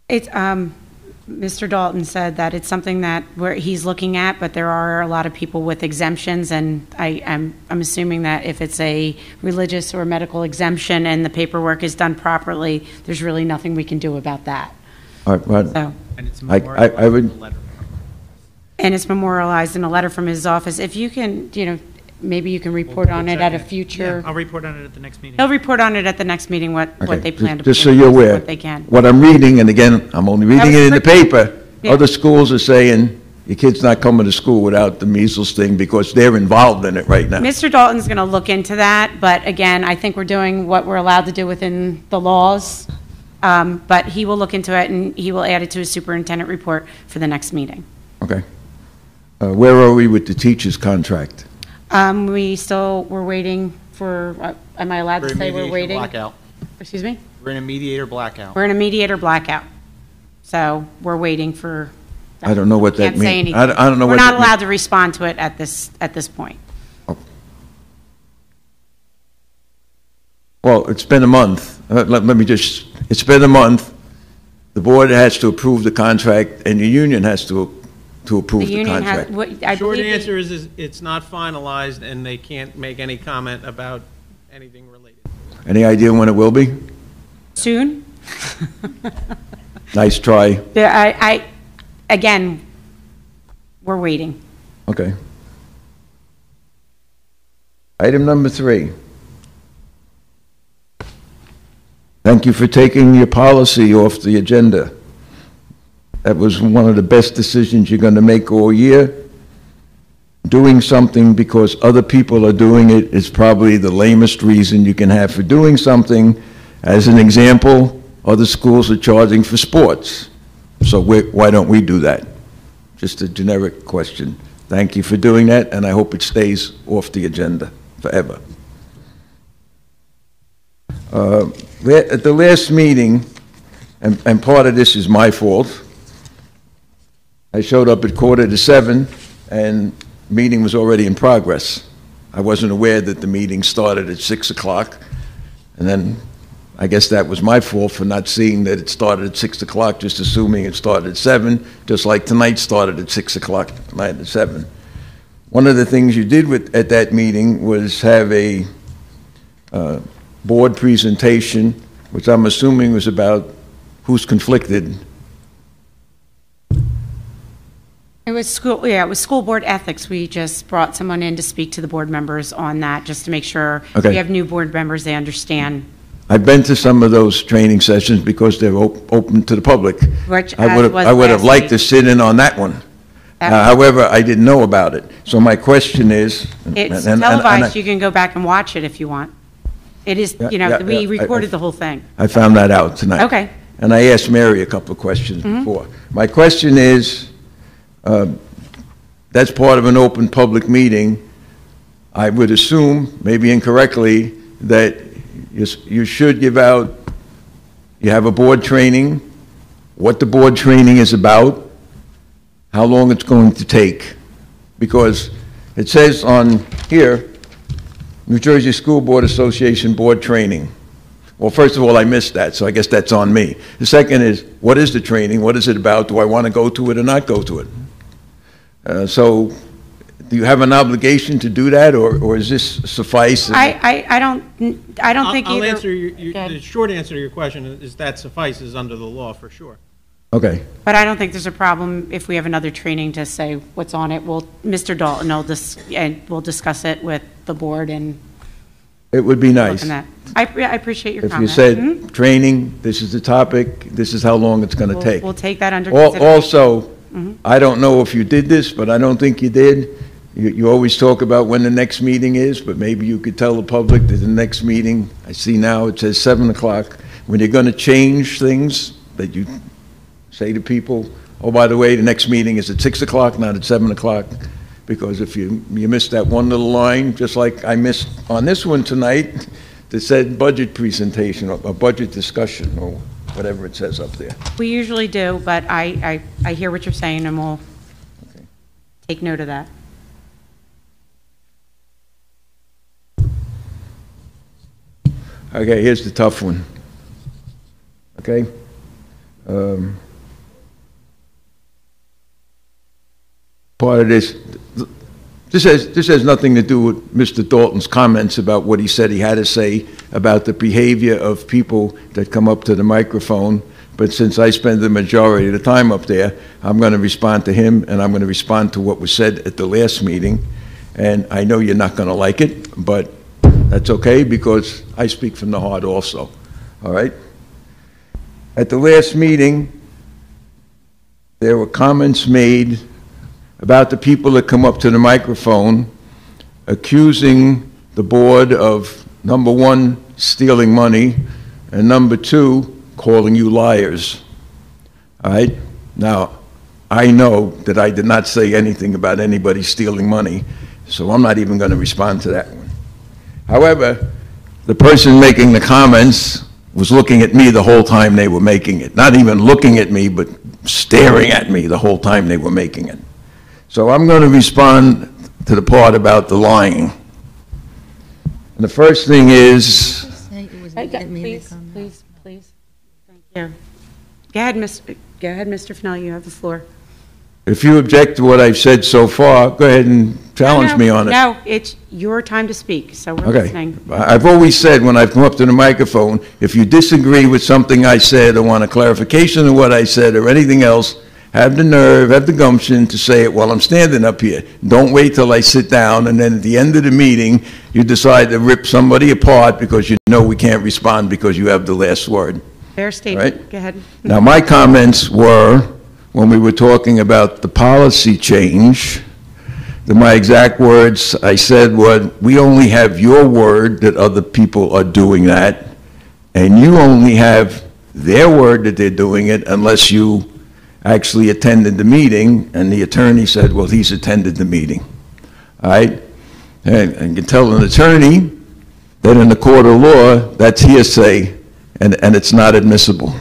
It's, Mr. Dalton said that it's something that he's looking at, but there are a lot of people with exemptions, and I'm assuming that if it's a religious or medical exemption and the paperwork is done properly, there's really nothing we can do about that. All right, right. So, And it's I would, and it's memorialized in a letter from his office. If you can, maybe you can report on it at a future. Yeah, I'll report on it at the next meeting. He'll report on it at the next meeting, what they plan to. just so you're aware, what they can. what I'm reading, and again, I'm only reading it in the paper, Yeah. other schools are saying, your kid's not coming to school without the measles thing because they're involved in it right now. Mr. Dalton's going to look into that, but again, I think we're doing what we're allowed to do within the laws. But he will look into it, and he will add it to his superintendent report for the next meeting. Okay. Where are we with the teacher's contract? We're waiting for, am I allowed to say we're waiting? Blackout. Excuse me? We're in a mediator blackout. We're in a mediator blackout. So we're waiting for. I don't know what that Can't say means. anything. I don't know what We're that not means. allowed to respond to it at this point. Well, it's been a month. Let me just, it's been a month. The board has to approve the contract, and the union has to approve the union has, contract. I Short believe answer is it's not finalized, and they can't make any comment about anything related. Any idea when it will be? soon. Nice try. There, again, we're waiting. Okay. Item number 3. Thank you for taking your policy off the agenda. That was one of the best decisions you're going to make all year. Doing something because other people are doing it is probably the lamest reason you can have for doing something. As an example, other schools are charging for sports. So why don't we do that? Just a generic question. Thank you for doing that, and I hope it stays off the agenda forever. At the last meeting, and part of this is my fault, I showed up at 6:45, and the meeting was already in progress. I wasn't aware that the meeting started at 6 o'clock, and then I guess that was my fault for not seeing that it started at 6 o'clock, just assuming it started at 7, just like tonight started at 6 o'clock, tonight at 7. One of the things you did at that meeting was have a board presentation, which I'm assuming was about who's conflicted. It was school board ethics. We just brought someone in to speak to the board members on that, just to make sure if Okay. we have new board members, they understand. I've been to some of those training sessions because they're open to the public. Which, I as was would have last liked week. to sit in on that one. However, I didn't know about it. So my question is... It's and televised. You can go back and watch it if you want. It is, Yeah, we yeah, recorded the whole thing. I found that out tonight. Okay. And I asked Mary a couple of questions Mhm. before. My question is, that's part of an open public meeting. I would assume, maybe incorrectly, that you should give out, you have a board training, what the board training is about, how long it's going to take. Because it says on here, New Jersey School Board Association Board Training. Well, first of all, I missed that, so I guess that's on me. The second is, what is the training? What is it about? Do I want to go to it or not go to it? So do you have an obligation to do that, or is this suffice? I don't think I'll either. answer the short answer to your question is that suffices under the law for sure. Okay. But I don't think there's a problem if we have another training to say what's on it. Mr. Dalton will discuss it with the board and. It would be nice. I appreciate your If comment. you said, training, this is the topic, this is how long it's going to take. We'll take that under consideration. Also, Mhm. I don't know if you did this, but I don't think you did. You always talk about when the next meeting is, but maybe you could tell the public that the next meeting, I see now it says 7 o'clock, when you're going to change things, that you say to people, oh, by the way, the next meeting is at 6 o'clock, not at 7 o'clock. Because if you missed that one little line, just like I missed on this one tonight, that said budget presentation or budget discussion or whatever it says up there. We usually do, but I hear what you're saying, and we'll take note of that. Okay, here's the tough one. Okay? Part of this has nothing to do with Mr. Dalton's comments about what he said he had to say about the behavior of people that come up to the microphone. But since I spend the majority of the time up there, I'm going to respond to him, and I'm going to respond to what was said at the last meeting. And I know you're not going to like it, but that's okay, because I speak from the heart also. All right? At the last meeting, there were comments made about the people that come up to the microphone accusing the board of, number one, stealing money, and number two, calling you liars. All right? Now, I know that I did not say anything about anybody stealing money, so I'm not even going to respond to that one. However, the person making the comments was looking at me the whole time they were making it. Not even looking at me, but staring at me the whole time they were making it. So I'm going to respond to the part about the lying. And the first thing is... Please. Thank you. Go ahead, Mr. Fennell, you have the floor. If you object to what I've said so far, go ahead and challenge me on it. No, it's your time to speak, so we're listening. I've always said when I've come up to the microphone, if you disagree with something I said or want a clarification of what I said or anything else, have the nerve, have the gumption to say it while I'm standing up here. Don't wait till I sit down, and then at the end of the meeting, you decide to rip somebody apart because you know we can't respond because you have the last word. Fair statement. Right? Go ahead. Now, my comments were, when we were talking about the policy change, my exact words I said were, we only have your word that other people are doing that, and you only have their word that they're doing it unless you actually attended the meeting. And the attorney said, well, he's attended the meeting. All right? And you can tell an attorney that in the court of law, that's hearsay, and it's not admissible.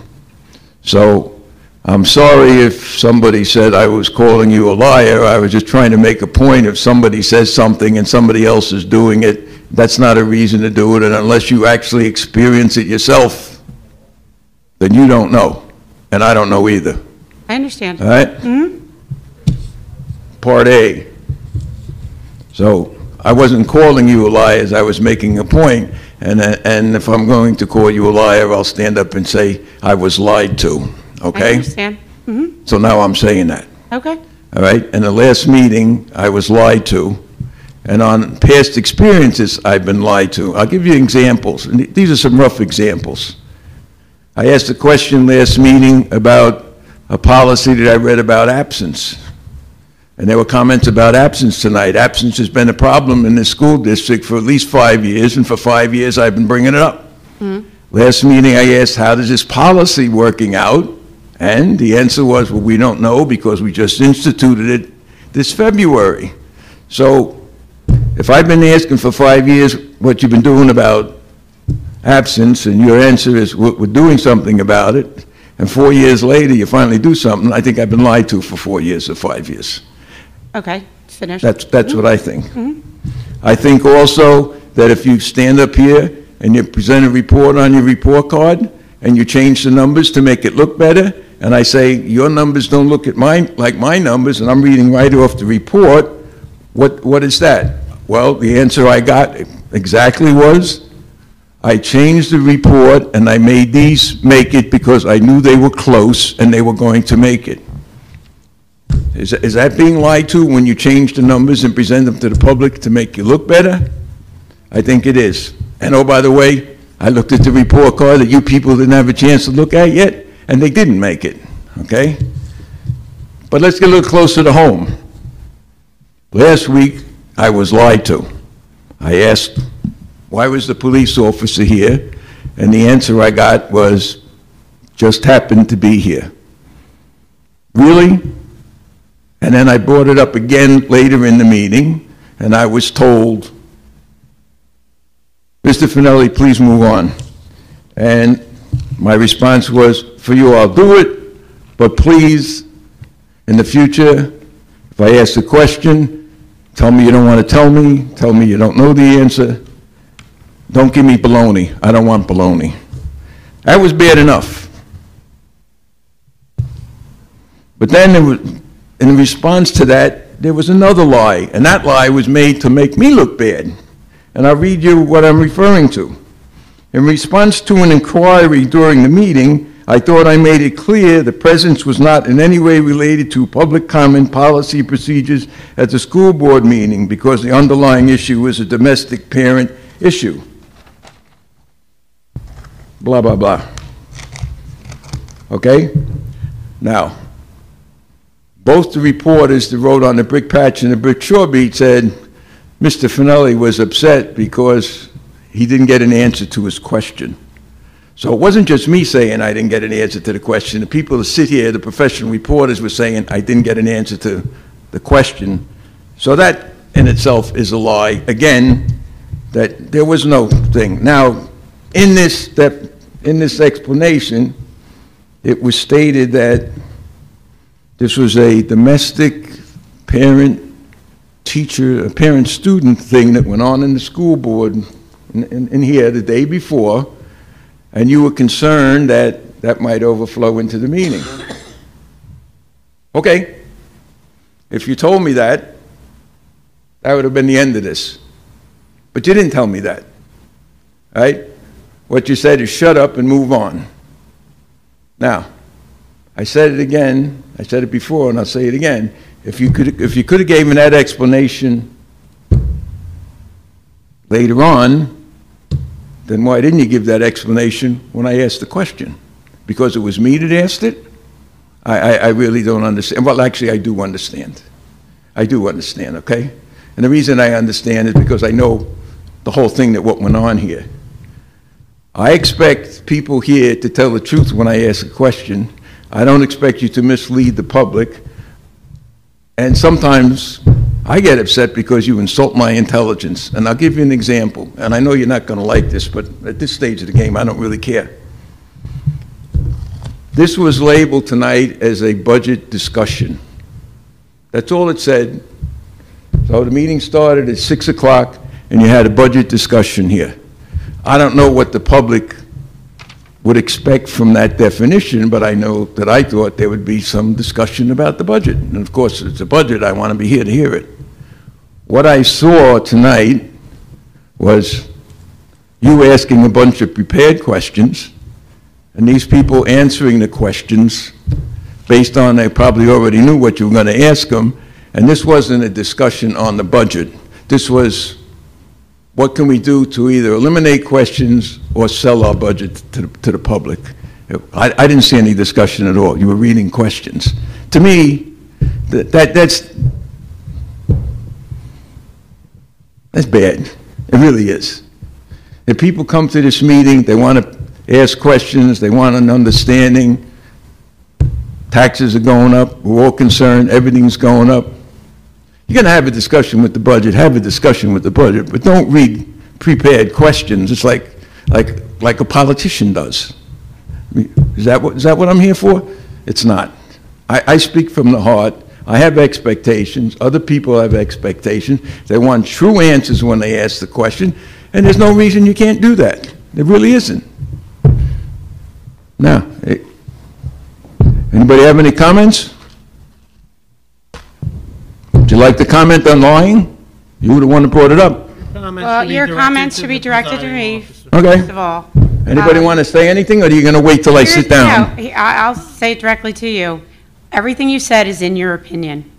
So I'm sorry if somebody said I was calling you a liar. I was just trying to make a point. If somebody says something and somebody else is doing it, that's not a reason to do it. And unless you actually experience it yourself, then you don't know. And I don't know either. I understand. All right? Mm-hmm. Part A. So I wasn't calling you a liar, as I was making a point. And if I'm going to call you a liar, I'll stand up and say I was lied to. Okay? I understand. Mm-hmm. So now I'm saying that. Okay. All right? In the last meeting, I was lied to. And on past experiences, I've been lied to. I'll give you examples. And these are some rough examples. I asked a question last meeting about a policy that I read about absence. And there were comments about absence tonight. Absence has been a problem in this school district for at least 5 years, and for 5 years I've been bringing it up. Mm-hmm. Last meeting I asked, how does this policy working out? And the answer was, well, we don't know because we just instituted it this February. So if I've been asking for 5 years what you've been doing about absence, and your answer is we're doing something about it, and 4 years later you finally do something, I think I've been lied to for 4 years or 5 years. Okay, finish. That's what I think. Mm-hmm. I think also that if you stand up here and you present a report on your report card and you change the numbers to make it look better, and I say your numbers don't look like my numbers, and I'm reading right off the report, What is that? Well, the answer I got exactly was, I changed the report and I made these make it because I knew they were close and they were going to make it. Is that being lied to when you change the numbers and present them to the public to make you look better? I think it is. And oh, by the way, I looked at the report card that you people didn't have a chance to look at yet, and they didn't make it, okay? But let's get a little closer to home. Last week, I was lied to. I asked, why was the police officer here? And the answer I got was, just happened to be here. Really? And then I brought it up again later in the meeting, and I was told, Mr. Finelli, please move on. And my response was, for you, I'll do it, but please, in the future, if I ask a question, tell me you don't want to tell me you don't know the answer. Don't give me baloney. I don't want baloney. That was bad enough. But then there was, in response to that, there was another lie, and that lie was made to make me look bad. And I'll read you what I'm referring to. In response to an inquiry during the meeting, I thought I made it clear the presence was not in any way related to public comment policy procedures at the school board meeting because the underlying issue was a domestic parent issue. Blah, blah, blah. Okay? Now, both the reporters that wrote on the brick patch and the brick shore beat said Mr. Finelli was upset because he didn't get an answer to his question. So it wasn't just me saying I didn't get an answer to the question. The people that sit here, the professional reporters, were saying I didn't get an answer to the question. So that in itself is a lie. Again, that there was no thing. Now, in this explanation, it was stated that this was a domestic parent-teacher, a parent-student thing that went on in the school board in here the day before, and you were concerned that that might overflow into the meeting. Okay, if you told me that, that would have been the end of this. But you didn't tell me that, right? What you said is shut up and move on. Now, I said it again, I said it before, and I'll say it again. If you could have given that explanation later on, then why didn't you give that explanation when I asked the question? Because it was me that asked it? I really don't understand. Well, actually, I do understand. I do understand, okay? And the reason I understand is because I know the whole thing that what went on here. I expect people here to tell the truth when I ask a question. I don't expect you to mislead the public. And sometimes I get upset because you insult my intelligence. And I'll give you an example. And I know you're not going to like this, but at this stage of the game, I don't really care. This was labeled tonight as a budget discussion. That's all it said. So the meeting started at 6 o'clock, and you had a budget discussion here. I don't know what the public would expect from that definition, but I know that I thought there would be some discussion about the budget. And of course, it's a budget. I want to be here to hear it. What I saw tonight was you asking a bunch of prepared questions, and these people answering the questions based on they probably already knew what you were going to ask them, and this wasn't a discussion on the budget. This was, what can we do to either eliminate questions or sell our budget to the public? I didn't see any discussion at all. You were reading questions. To me, that's bad. It really is. If people come to this meeting, they want to ask questions, they want an understanding, taxes are going up, we're all concerned, everything's going up. You're going to have a discussion with the budget, have a discussion with the budget, but don't read prepared questions. It's like a politician does. Is that what I'm here for? It's not. I speak from the heart. I have expectations. Other people have expectations. They want true answers when they ask the question, and there's no reason you can't do that. There really isn't. Now, anybody have any comments? Would you like to comment on lying? You were the one that brought it up. Well, your comments should be directed to me, Okay. first of all. Anybody want to say anything, or are you going to wait till I sit down? No, I'll say it directly to you. Everything you said is in your opinion.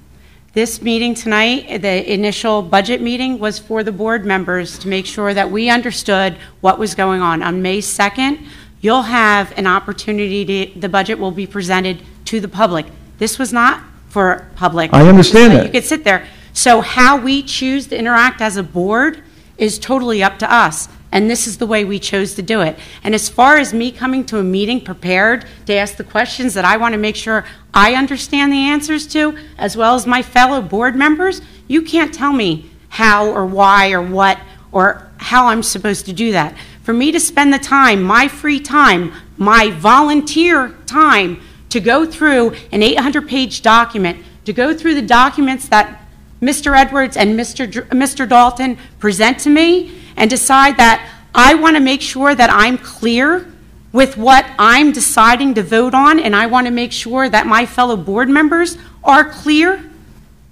This meeting tonight, the initial budget meeting, was for the board members to make sure that we understood what was going on. On May 2nd, you'll have an opportunity the budget will be presented to the public. This was not for public. I understand that. You could sit there. So how we choose to interact as a board is totally up to us. And this is the way we chose to do it. And as far as me coming to a meeting prepared to ask the questions that I want to make sure I understand the answers to, as well as my fellow board members, you can't tell me how or why or what or how I'm supposed to do that. For me to spend the time, my free time, my volunteer time, to go through an 800-page document, to go through the documents that Mr. Edwards and Mr. Dalton present to me, and decide that I want to make sure that I'm clear with what I'm deciding to vote on, and I want to make sure that my fellow board members are clear,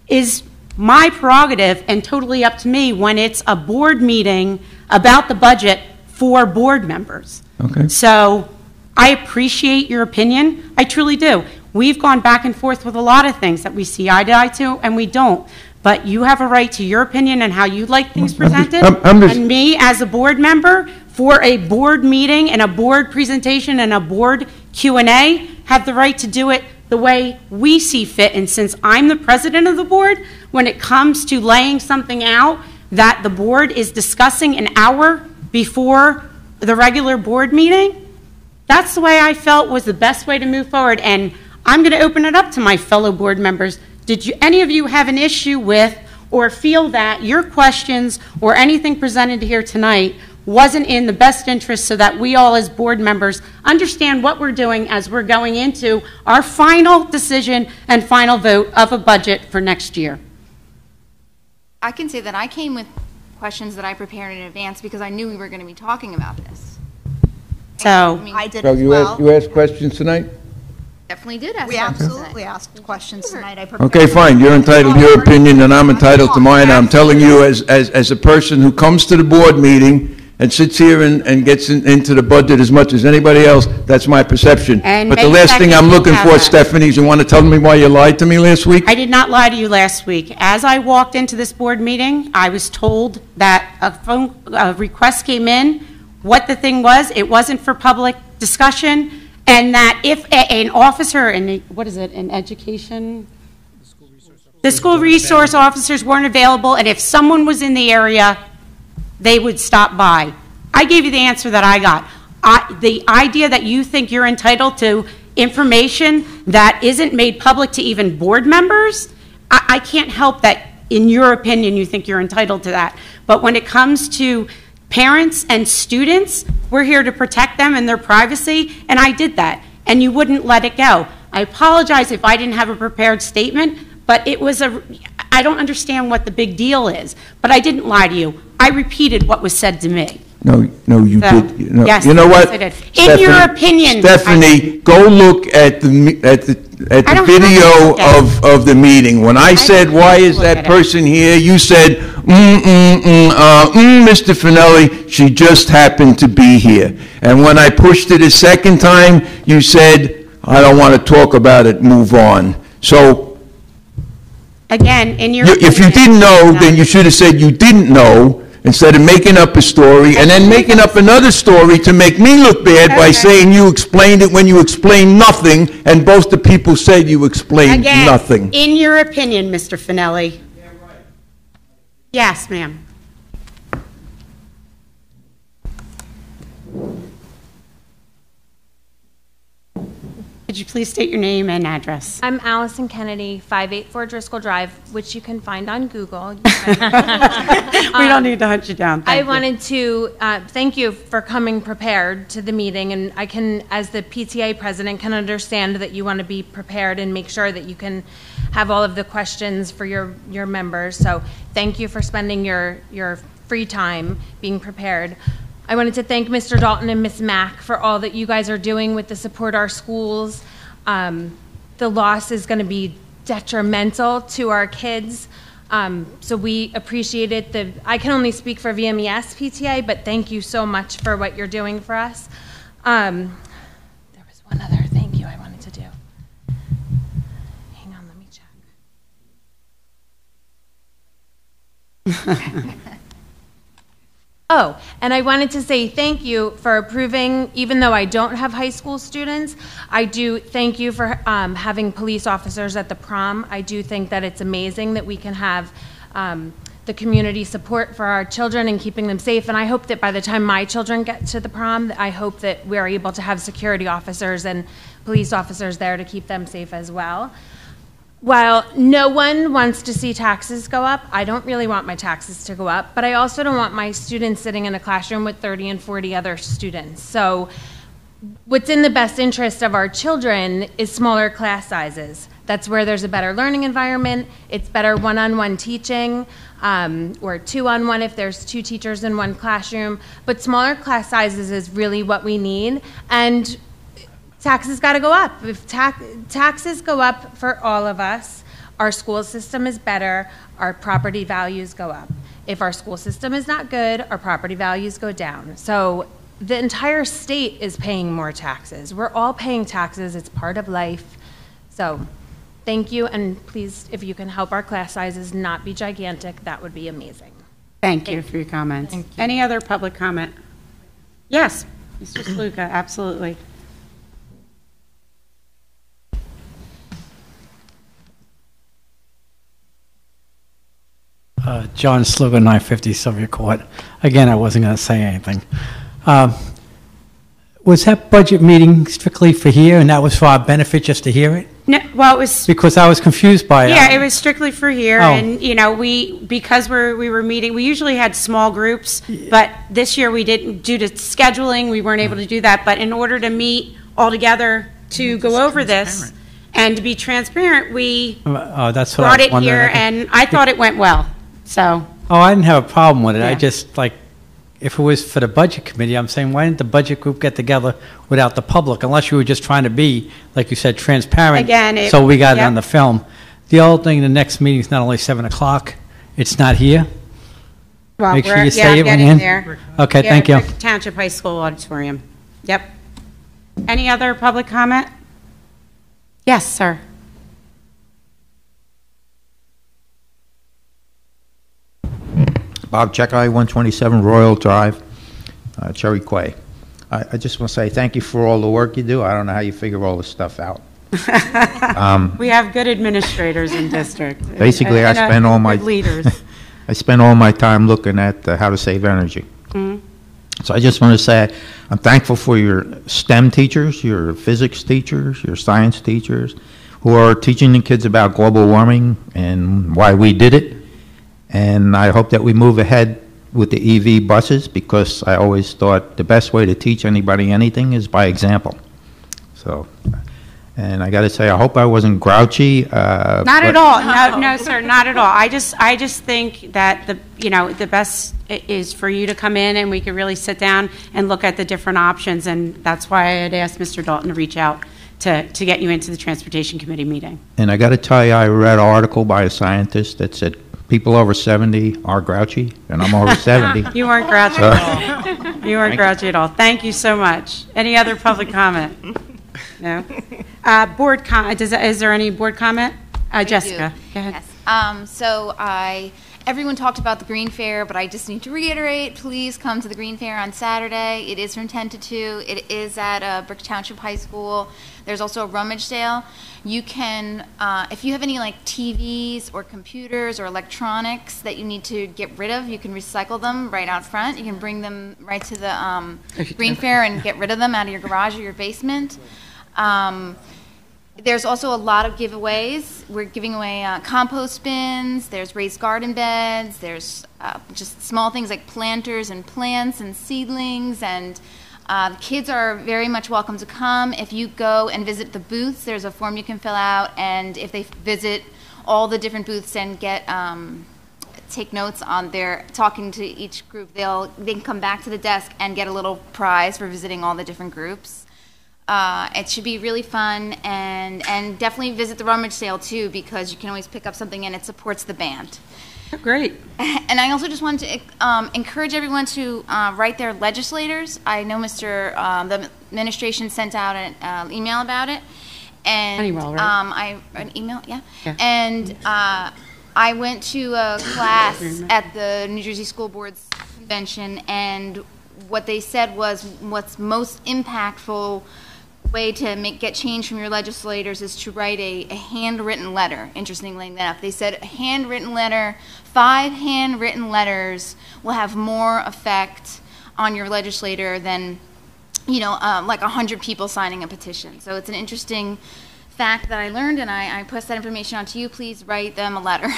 is my prerogative and totally up to me when it's a board meeting about the budget for board members. Okay. So I appreciate your opinion. I truly do. We've gone back and forth with a lot of things that we see eye to eye to, and we don't. But you have a right to your opinion and how you like things presented. And me, as a board member, for a board meeting and a board presentation and a board Q&A, have the right to do it the way we see fit. And since I'm the president of the board, when it comes to laying something out that the board is discussing an hour before the regular board meeting, that's the way I felt was the best way to move forward. And I'm going to open it up to my fellow board members. Did any of you have an issue with or feel that your questions or anything presented here tonight wasn't in the best interest so that we all as board members understand what we're doing as we're going into our final decision and final vote of a budget for next year? I can say that I came with questions that I prepared in advance because I knew we were going to be talking about this. So I did So as you well. you asked questions tonight? Definitely did ask We questions absolutely tonight. asked questions tonight. I prepared. Okay, fine, you're entitled to your opinion, and I'm entitled to mine. I'm telling you, as a person who comes to the board meeting and sits here and gets into the budget as much as anybody else, that's my perception. And But the May last thing 2nd, I'm you looking have for, that. Stephanie, is you want to tell me why you lied to me last week? I did not lie to you last week. As I walked into this board meeting, I was told that a request came in, what the thing was, it wasn't for public discussion, and that if an officer in, what is it, in education? The school resource officers weren't available, and if someone was in the area, they would stop by. I gave you the answer that I got. The idea that you think you're entitled to information that isn't made public to even board members, I can't help that in your opinion you think you're entitled to that. But when it comes to parents and students, we're here to protect them and their privacy, and I did that, and you wouldn't let it go. I apologize if I didn't have a prepared statement, but it was I don't understand what the big deal is, but I didn't lie to you. I repeated what was said to me. No, you So, did. yes, You know yes, what? I did. In your opinion, Stephanie, go look at the don't video have to look at of the meeting. When I said, why is that person here, you said, Mr. Finelli, she just happened to be here. And when I pushed it a second time, you said, I don't want to talk about it, move on. So again, in your if you didn't know, then you should have said you didn't know, instead of making up a story and then making up another story to make me look bad by saying you explained it when you explained nothing, and both the people said you explained Again, nothing. in your opinion, Mr. Finelli. Yes, ma'am. Could you please state your name and address? I'm Allison Kennedy, 584 Driscoll Drive, which you can find on Google. We don't need to hunt you down. I Thank you. wanted to thank you for coming prepared to the meeting, and I can, as the PTA president, can understand that you want to be prepared and make sure that you can have all of the questions for your members. So thank you for spending your free time being prepared. I wanted to thank Mr. Dalton and Ms. Mack for all that you guys are doing with the Support Our Schools. The loss is going to be detrimental to our kids. So we appreciate it. I can only speak for VMES PTA, but thank you so much for what you're doing for us. There was one other thank you I wanted to do. Hang on, let me check. Oh, and I wanted to say thank you for approving, even though I don't have high school students, I do thank you for having police officers at the prom. I do think that it's amazing that we can have the community support for our children and keeping them safe. And I hope that by the time my children get to the prom, I hope that we're able to have security officers and police officers there to keep them safe as well. While no one wants to see taxes go up, I don't really want my taxes to go up, but I also don't want my students sitting in a classroom with 30 and 40 other students. So what's in the best interest of our children is smaller class sizes. That's where there's a better learning environment. It's better one-on-one teaching, or two-on-one if there's two teachers in one classroom. But smaller class sizes is really what we need. And taxes got to go up. If taxes go up for all of us, our school system is better, our property values go up. If our school system is not good, our property values go down. So the entire state is paying more taxes. We're all paying taxes. It's part of life. So thank you, and please, if you can help our class sizes not be gigantic, that would be amazing. Thank you for your comments. Any other public comment? Yes, Mr. Sluka, absolutely. John Sluga, 950 Sylvia Court. Again, I wasn't going to say anything. Was that budget meeting strictly for here, and that was for our benefit just to hear it? No, well, it was because I was confused by it. Yeah, it was strictly for here, Oh. and you know, because we were meeting. We usually had small groups, but this year we didn't due to scheduling. We weren't able to do that. But in order to meet all together to go over this and to be transparent, we That's what I brought was it wondering. here, and I thought it went well. So. Oh, I didn't have a problem with it. I Yeah. just, like, if it was for the budget committee, I'm saying, why didn't the budget group get together without the public? Unless you were just trying to be, like you said, transparent. Again, so we got it yep. on the film. The other thing, the next meeting is not only 7 o'clock, it's not here. Well, Make sure we're- you yeah, say I'm it when getting you're in. there. Okay, Yeah, thank you. Brick Township High School Auditorium. Yep. Any other public comment? Yes, sir. Bob Checkeye, 127 Royal Drive, Cherry Quay. I just want to say thank you for all the work you do. I don't know how you figure all this stuff out. We have good administrators in district. Basically, I and, spend all my good leaders. I spend all my time looking at how to save energy. Mhm. So I just want to say I'm thankful for your STEM teachers, your physics teachers, your science teachers, who are teaching the kids about global warming and why we did it. And I hope that we move ahead with the EV buses, because I always thought the best way to teach anybody anything is by example. So, and I got to say, I hope I wasn't grouchy. Not at all. No, sir, not at all. I just think that the best is for you to come in and we could really sit down and look at the different options, and that's why I had asked Mr. Dalton to reach out to get you into the Transportation Committee meeting. And I got to tell you, I read an article by a scientist that said people over 70 are grouchy, and I'm over 70. You weren't grouchy at all. You weren't grouchy at all. Thank you so much. Any other public comment? No? Board comment, is there any board comment? Jessica, go ahead. Yes. Everyone talked about the Green Fair, but I just need to reiterate, please come to the Green Fair on Saturday. It is from 10 to 2. It is at Brick Township High School. There's also a rummage sale. You can, if you have any like TVs or computers or electronics that you need to get rid of, you can recycle them right out front. You can bring them right to the Green Fair and get rid of them out of your garage or your basement. There's also a lot of giveaways. We're giving away compost bins, there's raised garden beds, there's just small things like planters and plants and seedlings, and the kids are very much welcome to come. If you go and visit the booths, there's a form you can fill out, and if they visit all the different booths and get take notes on their talking to each group, they can come back to the desk and get a little prize for visiting all the different groups. It should be really fun, and definitely visit the rummage sale too, because you can always pick up something and it supports the band. Great. And I also just wanted to encourage everyone to write their legislators. I know the administration sent out an email about it. And Honeywell, right? an email, yeah. Yeah. And I went to a class at the New Jersey School Board's convention, and what they said was what's most impactful way to get change from your legislators is to write a handwritten letter. Interestingly enough, they said a handwritten letter, 5 handwritten letters will have more effect on your legislator than, like 100 people signing a petition. So it's an interesting fact that I learned, and I pass that information on to you. Please write them a letter.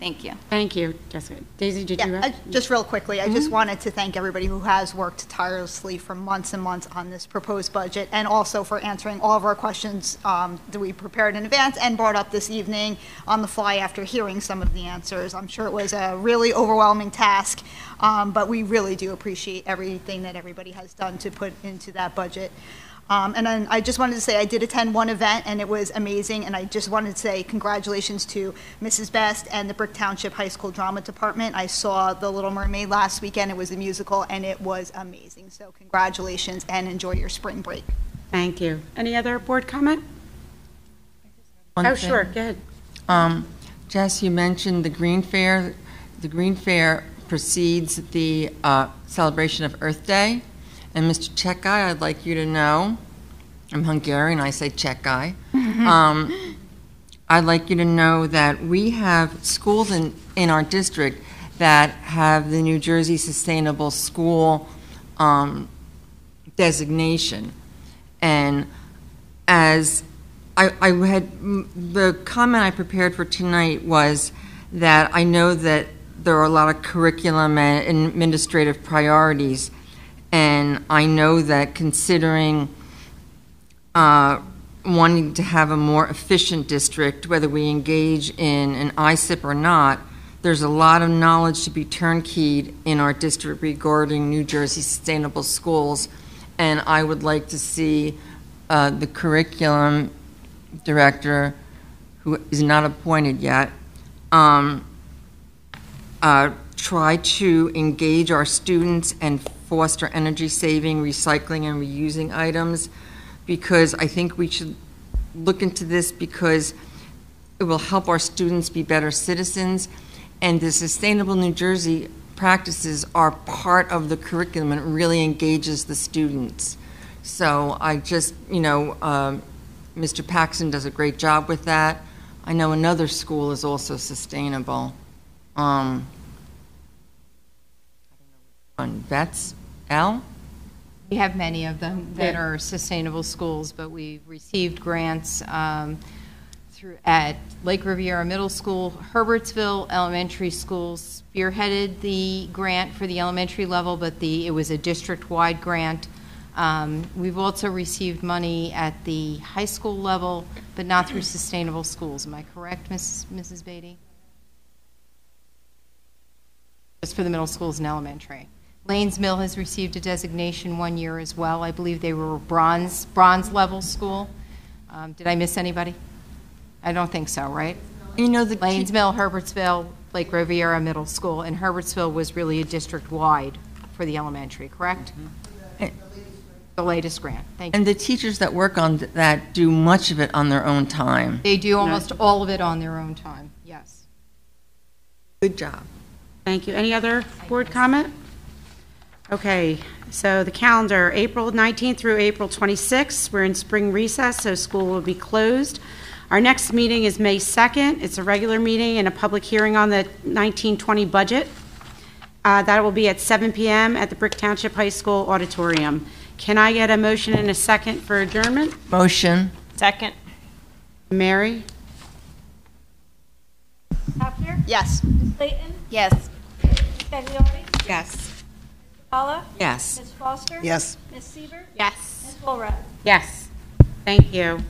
Thank you. Thank you, Jessica. Daisy, did you? Just real quickly, I just wanted to thank everybody who has worked tirelessly for months and months on this proposed budget, and also for answering all of our questions that we prepared in advance and brought up this evening on the fly after hearing some of the answers. I'm sure it was a really overwhelming task, but we really do appreciate everything that everybody has done to put into that budget. And then I just wanted to say I did attend one event, and it was amazing, and I just wanted to say congratulations to Mrs. Best and the Brick Township High School Drama Department. I saw The Little Mermaid last weekend. It was a musical, and it was amazing. So congratulations, and enjoy your spring break. Thank you. Any other board comment? Sure, go ahead. Jess, you mentioned the Green Fair. The Green Fair precedes the celebration of Earth Day. And Mr. Czech Guy, I'd like you to know, I'm Hungarian, I say Czech Guy. I'd like you to know that we have schools in our district that have the New Jersey Sustainable School designation. And as I had, the comment I prepared for tonight was that I know that there are a lot of curriculum and administrative priorities. And I know that considering wanting to have a more efficient district, whether we engage in an ISIP or not, there's a lot of knowledge to be turnkeyed in our district regarding New Jersey Sustainable Schools. And I would like to see the curriculum director, who is not appointed yet, try to engage our students and foster energy-saving, recycling, and reusing items, because I think we should look into this because it will help our students be better citizens, and the Sustainable New Jersey practices are part of the curriculum, and it really engages the students. So I just, Mr. Paxson does a great job with that. I know another school is also sustainable. On Vets, L? We have many of them that are sustainable schools, but we've received grants at Lake Riviera Middle School, Herbertsville Elementary School spearheaded the grant for the elementary level, but it was a district-wide grant. We've also received money at the high school level, but not through sustainable schools. Am I correct, Mrs. Beatty? Just for the middle schools and elementary. Lanes Mill has received a designation 1 year as well. I believe they were a bronze level school. Did I miss anybody? I don't think so, right? Lanes Mill, Herbertsville, Lake Riviera Middle School, and Herbertsville was really a district-wide for the elementary, correct? The latest grant. Thank you. And the teachers that work on that do much of it on their own time. They do almost all of it on their own time, yes. Good job. Thank you. Any other board comment? Okay, so the calendar, April 19th through April 26th, we're in spring recess, so school will be closed. Our next meeting is May 2nd. It's a regular meeting and a public hearing on the 1920 budget. That will be at 7 p.m. at the Brick Township High School auditorium. Can I get a motion and a second for adjournment? Motion. Second. Mary? Hafner? Yes. Ms. Clayton? Yes. Ms. Taglioni? Yes. Paula? Yes. Ms. Foster? Yes. Ms. Seaver? Yes. Ms. Walrath? Yes. Thank you.